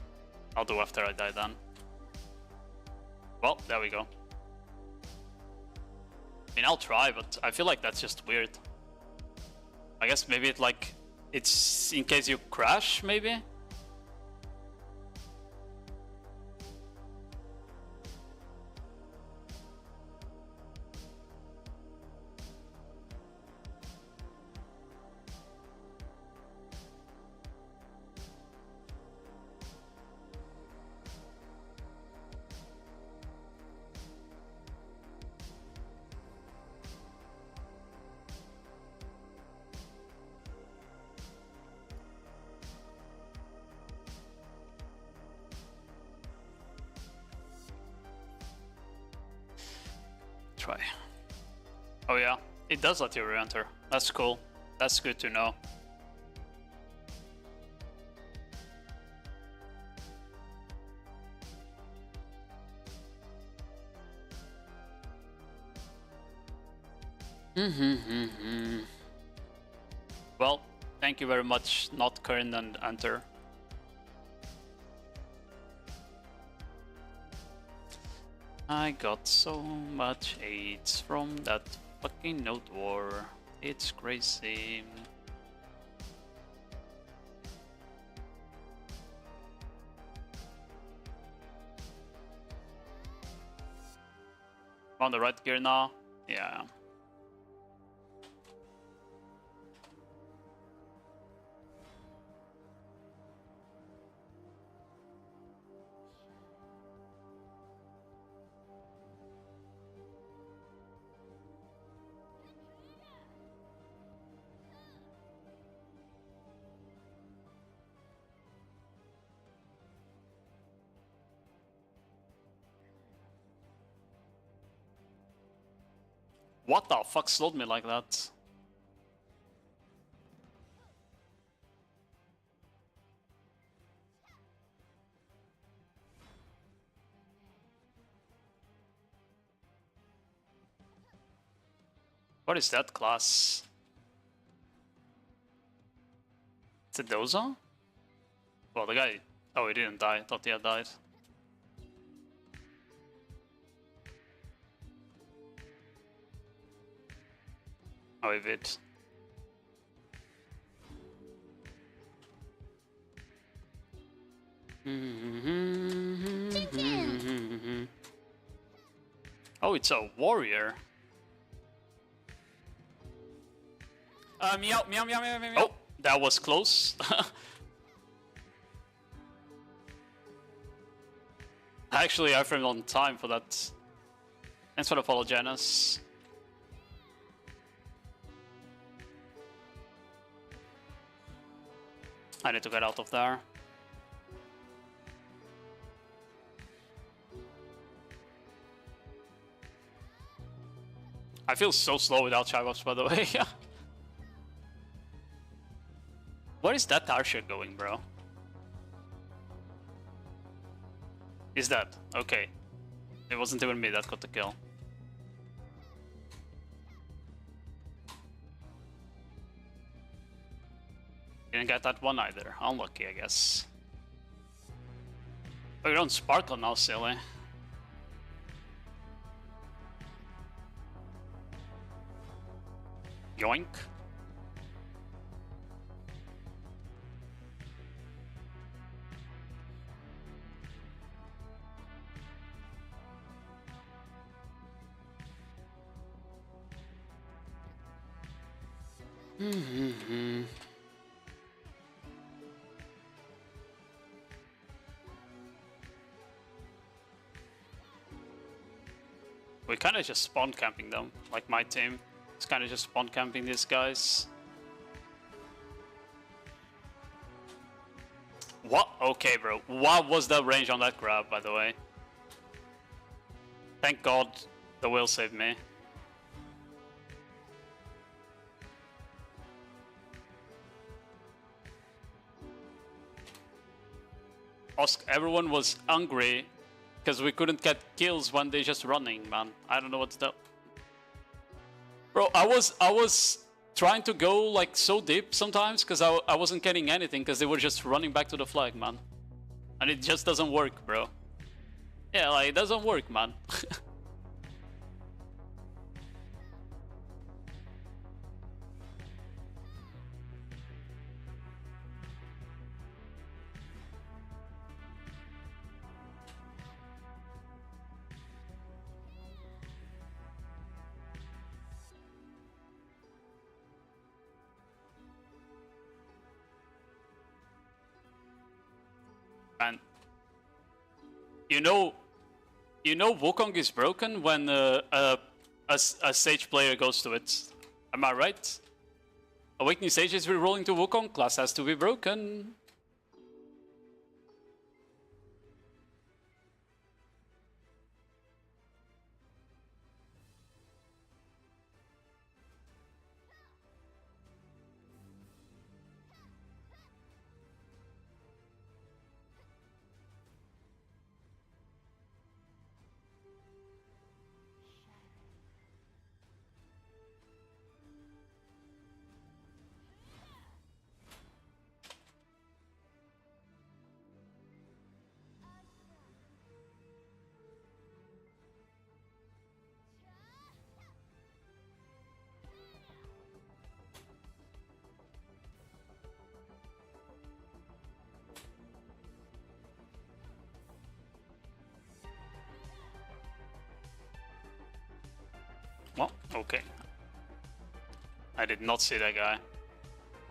I'll do after I die then. Well, there we go. I mean, I'll try, but I feel like that's just weird. I guess maybe it's in case you crash, maybe? Try. Oh yeah, it does let you re-enter. That's cool. That's good to know. Well, thank you very much, not Kern and Enter. I got so much AIDS from that fucking Nodewar. It's crazy. On the right gear now? Yeah. What the fuck slowed me like that? What is that class? It's a Doza? Well, the guy... Oh, he didn't die. I thought he had died. Oh, he did. Oh, it's a warrior. Meow, meow, meow, meow, meow. Oh, that was close. Actually, I framed on time for that. Thanks for the follow, Janus. I need to get out of there. I feel so slow without Chivos, by the way. Where is that Tarsha going, bro? Is that? Okay. It wasn't even me that got the kill. Didn't get that one either. Unlucky, I guess. Oh, you're on Sparkle now, silly. Yoink. We kind of just spawn camping them, like my team. It's kind of just spawn camping these guys. What? Okay, bro. What was the range on that grab, by the way? Thank God the whale saved me. Everyone was angry because we couldn't get kills when they just running, man. I don't know what to do. Bro, I was trying to go like so deep sometimes because I wasn't getting anything because they were just running back to the flag, man. And it just doesn't work, bro. Yeah, like it doesn't work, man. And you know Wukong is broken when a Sage player goes to it. Am I right? Awakening Sage is rerolling to Wukong. Class has to be broken. Well, okay. I did not see that guy.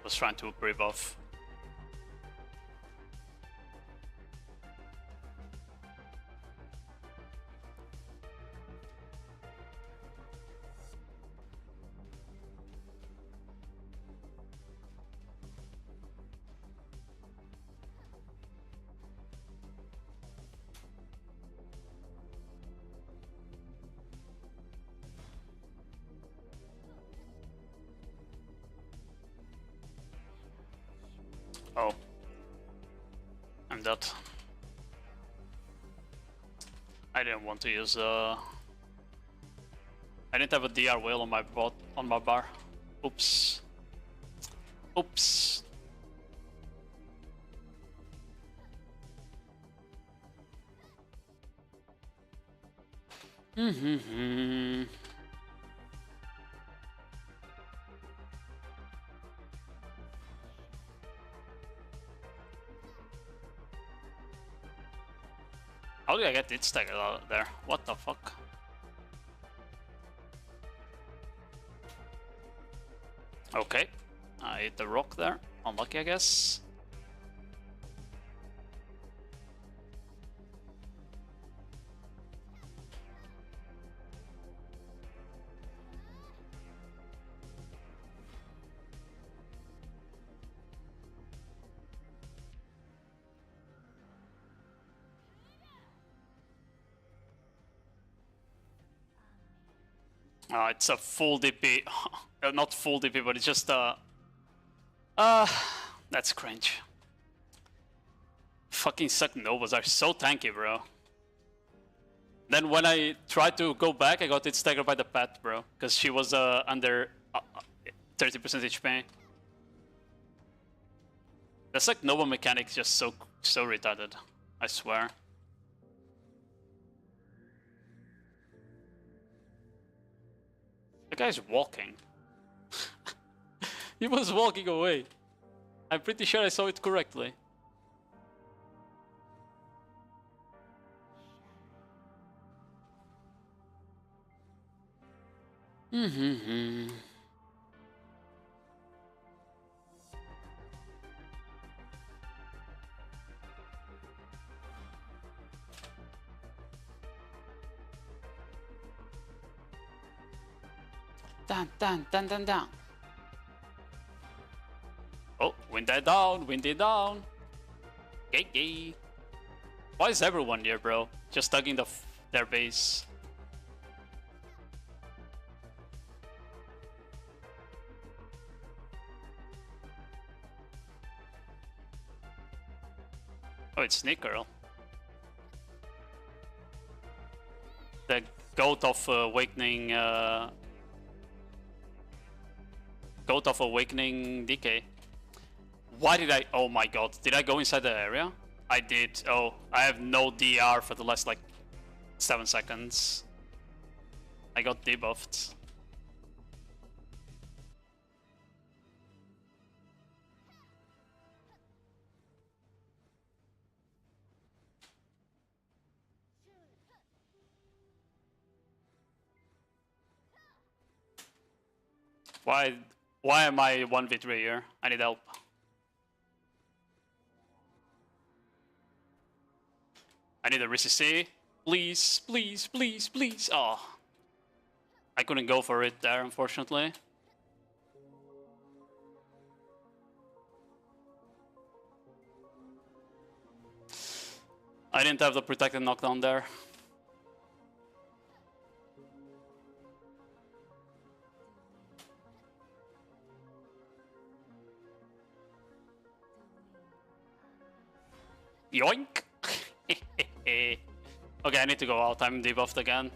Was trying to pre-buff. Oh. I'm dead. I didn't want to use I didn't have a DR whale on my bar. Oops. Oops. How did I get it staggered out there? What the fuck? Okay. I hit the rock there. Unlucky, I guess. It's a full DP. Not full DP, but it's just that's cringe. Fucking suck Novas are so tanky, bro. Then when I tried to go back, I got it staggered by the pet, bro. Because she was under 30% HP. The suck Nova mechanic is just so retarded. I swear. The guy's walking. He was walking away. I'm pretty sure I saw it correctly. Down, down, down, down, down. Oh, wind that down, wind it down. Gay, gay. Why is everyone here, bro? Just tugging their base. Oh, it's Snake Girl. The goat of awakening. Goat of awakening DK. Why did I? Oh my god! Did I go inside the area? I did. Oh, I have no DR for the last like 7 seconds. I got debuffed. Why am I 1v3 here? I need help. I need a RCC. Please, please, please, please. Oh. I couldn't go for it there, unfortunately. I didn't have the protected knockdown there. Yoink! Okay, I need to go out. I'm debuffed again.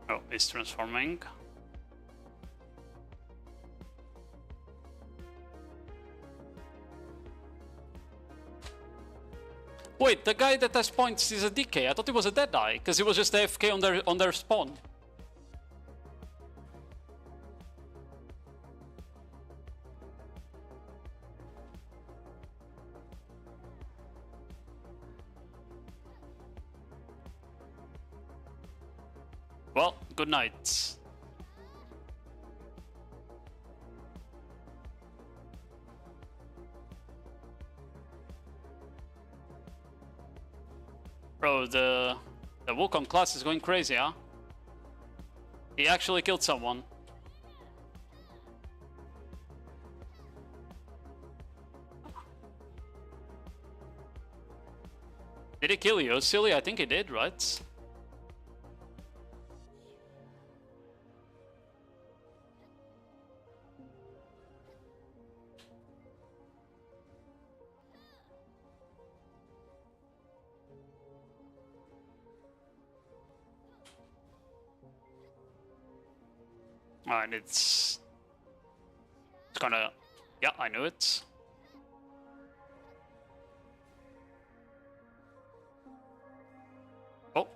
Oh, it's transforming. Wait, the guy that has points is a DK. I thought he was a Deadeye, because he was just AFK on their spawn. Well, good night. Bro, the Wukong class is going crazy, huh? He actually killed someone. Did he kill you, silly? I think he did, right? And it's gonna... Yeah, I knew it. Oh.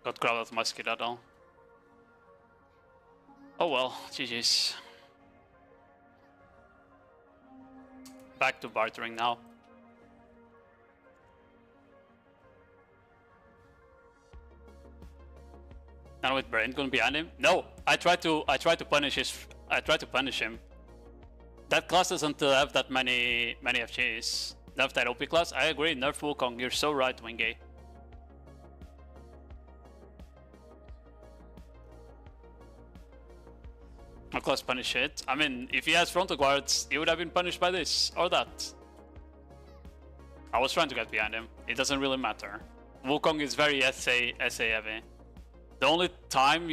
Got grabbed with my skedaddle. Oh well, GG's. Back to bartering now. Now with Brain gonna be behind him? No, I tried to punish him. That class doesn't have that many FGs. Nerf that OP class? I agree, nerf Wukong, you're so right, Wingay. My class punish it. I mean, if he has frontal guards, he would have been punished by this or that. I was trying to get behind him. It doesn't really matter. Wukong is very SA heavy. The only time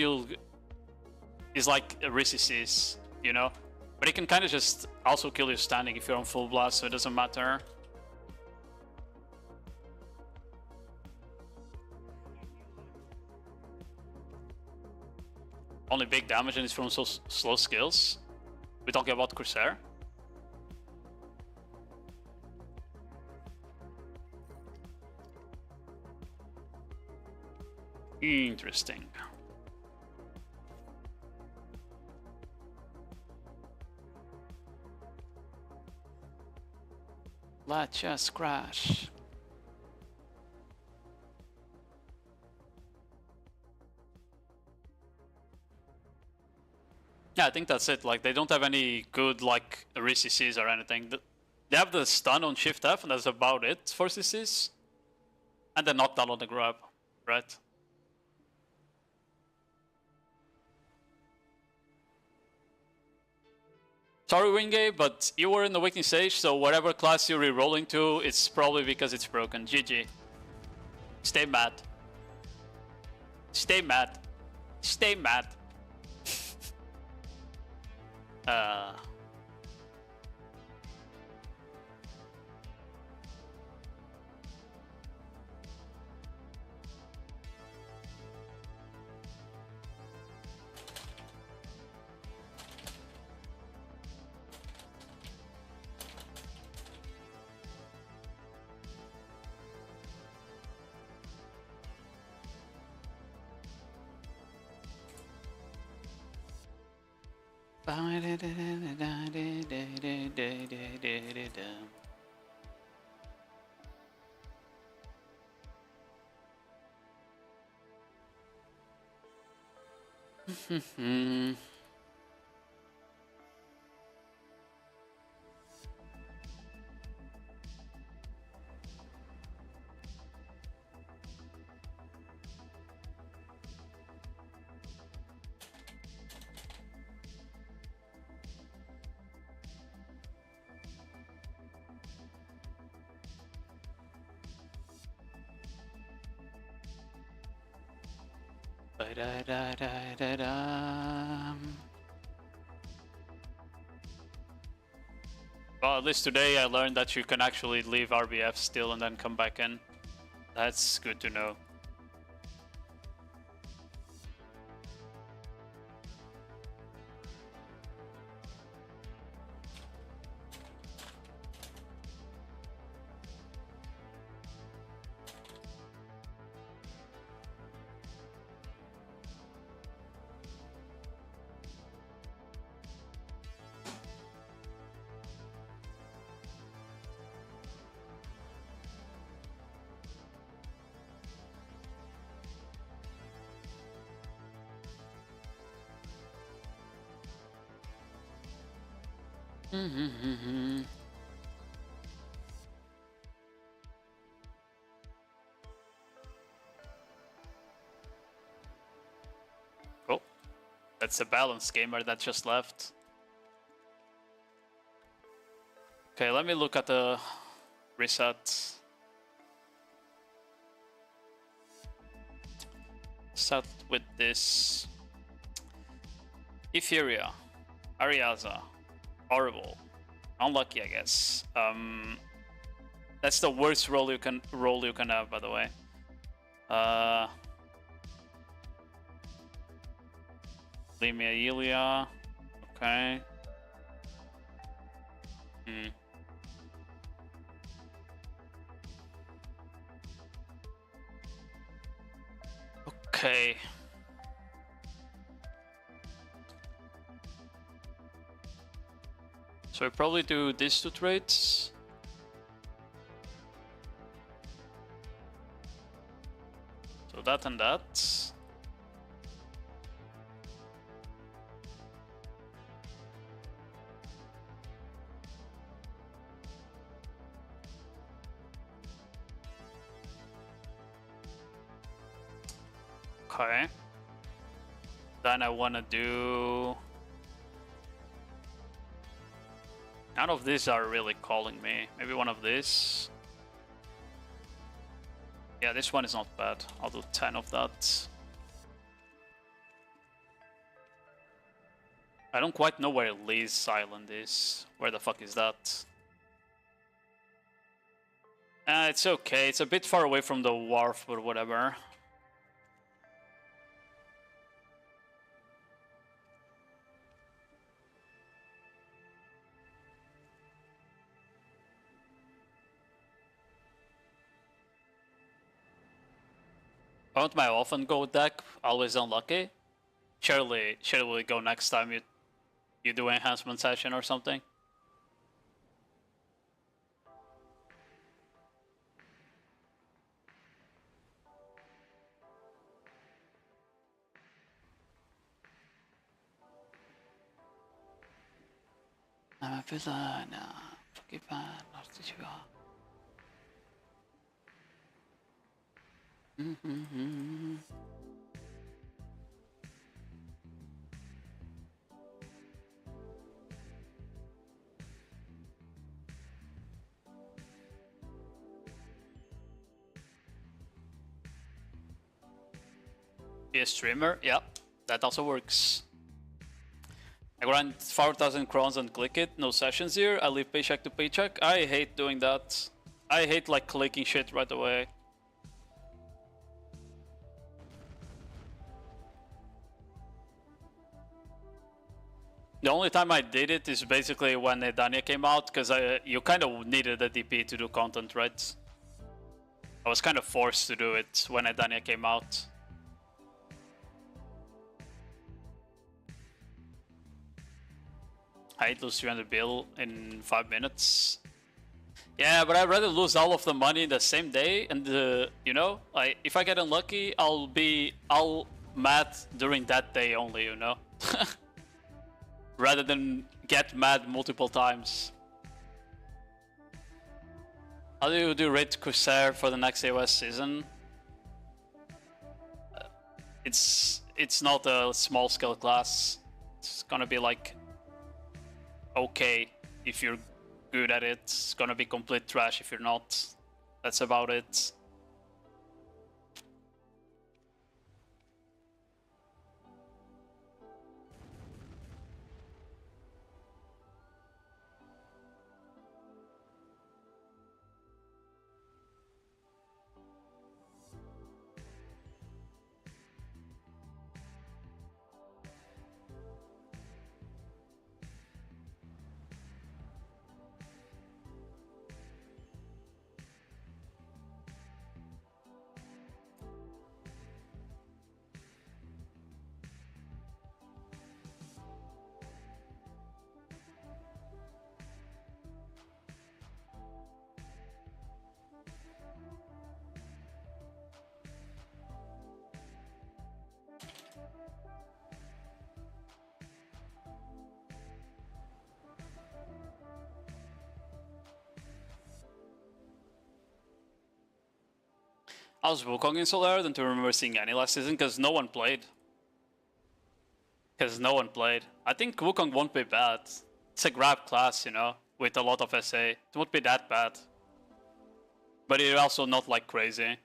is like RCCs, you know? But he can kind of just also kill you standing if you're on full blast, so it doesn't matter. Only big damage and it's from so slow skills. We're talking about Corsair. Interesting. Let's just crash. Yeah, I think that's it. Like, they don't have any good, like, re-CCs or anything. They have the stun on Shift F, and that's about it for CCs. And the knockdown on the grab, right? Sorry, Wingate, but you were in the weakness stage, so whatever class you're re-rolling to, it's probably because it's broken. GG. Stay mad. Stay mad. Stay mad. Well, at least today I learned that you can actually leave RBF still and then come back in. That's good to know. Cool. That's a balanced gamer that just left. Okay, let me look at the reset. Start with this. Etheria, Ariaza, horrible, unlucky, I guess. That's the worst roll you can have, by the way. Limia Ilia, okay. Okay. So I probably do these two trades. So that and that. Okay. Then I want to do... None of these are really calling me. Maybe one of these. Yeah, this one is not bad. I'll do 10 of that. I don't quite know where Lee's island is. Where the fuck is that? It's okay. It's a bit far away from the wharf, but whatever. I want my often go deck, always unlucky. Surely we go next time you do enhancement session or something. Villana, Forgiven, Artitua. Be a streamer? Yeah, that also works. I grind 4,000 crowns and click it, no sessions here, I live paycheck to paycheck. I hate doing that. I hate like clicking shit right away. The only time I did it is basically when Edania came out, because you kind of needed a DP to do content, right? I was kind of forced to do it when Edania came out. I'd lose 300 bill in 5 minutes. Yeah, but I'd rather lose all of the money the same day, and you know, like if I get unlucky, I'll mad during that day only, you know, rather than get mad multiple times. How do you do rate Corsair for the next AOS season? It's not a small scale class. It's gonna be like okay if you're good at it. It's gonna be complete trash if you're not. That's about it. I was Wukong in Solar, than to remember seeing any last season, because no one played. I think Wukong won't be bad. It's a grab class, you know, with a lot of SA. It won't be that bad. But it's also not like crazy.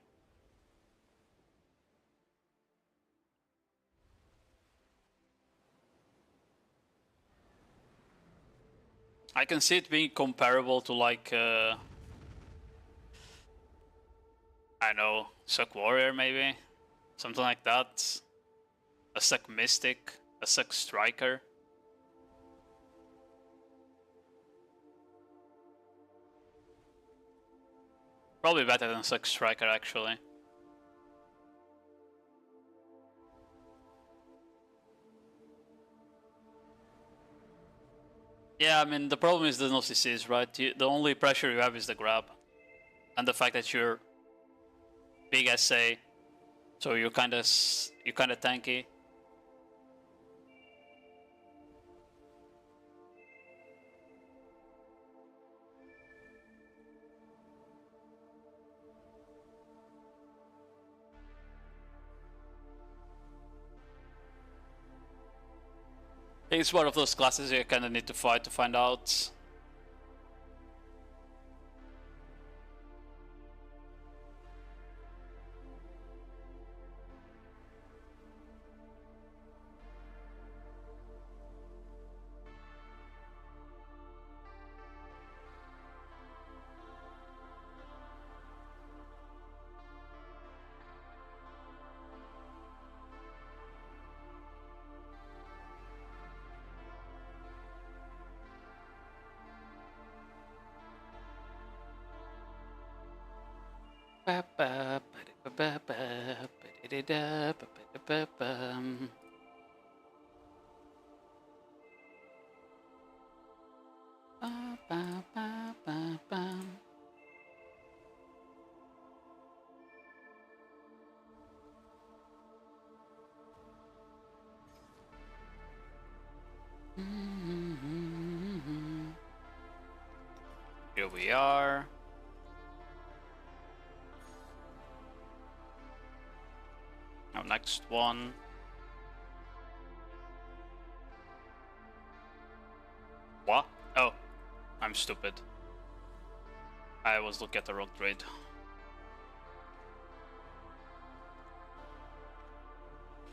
I can see it being comparable to like, I don't know, Suck Warrior maybe? Something like that. A Suck Mystic, a Suck Striker. Probably better than Suck Striker actually. Yeah, I mean, the problem is the no CCs, right? The only pressure you have is the grab. And the fact that you're big SA, so you're kinda tanky. It's one of those classes you kinda need to fight to find out. we are. Now next one. What? Oh, I'm stupid. I was looking at the wrong trade.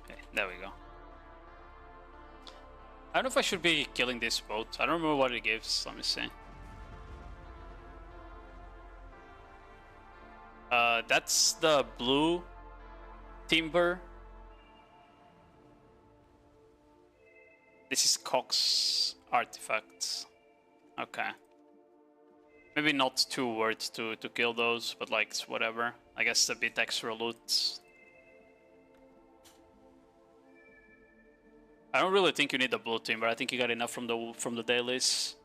Okay, there we go. I don't know if I should be killing this boat. I don't remember what it gives. Let me see. That's the blue timber. This is Cox artifacts. Okay. Maybe not too worth to kill those, but like it's whatever. I guess a bit extra loot. I don't really think you need the blue timber. I think you got enough from the dailies.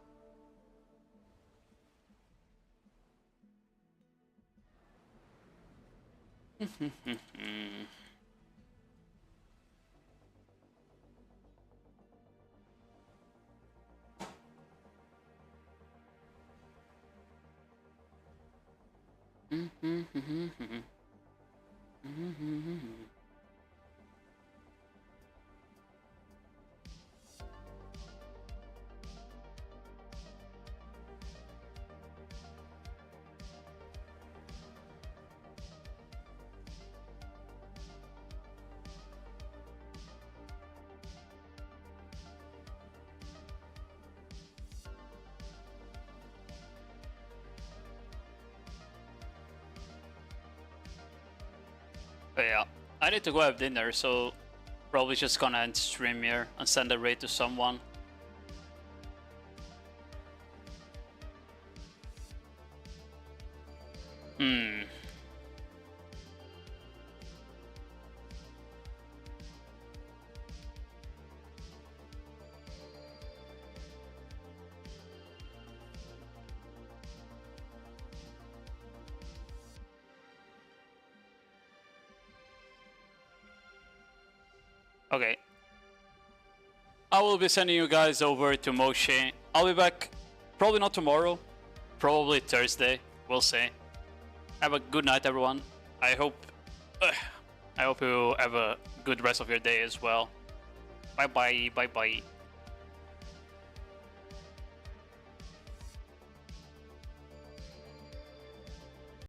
But yeah, I need to go have dinner, so probably just gonna end stream here and send a raid to someone. Okay. I will be sending you guys over to Moshe. I'll be back probably not tomorrow, probably Thursday. We'll see. Have a good night, everyone. I hope you have a good rest of your day as well. Bye bye. Bye bye.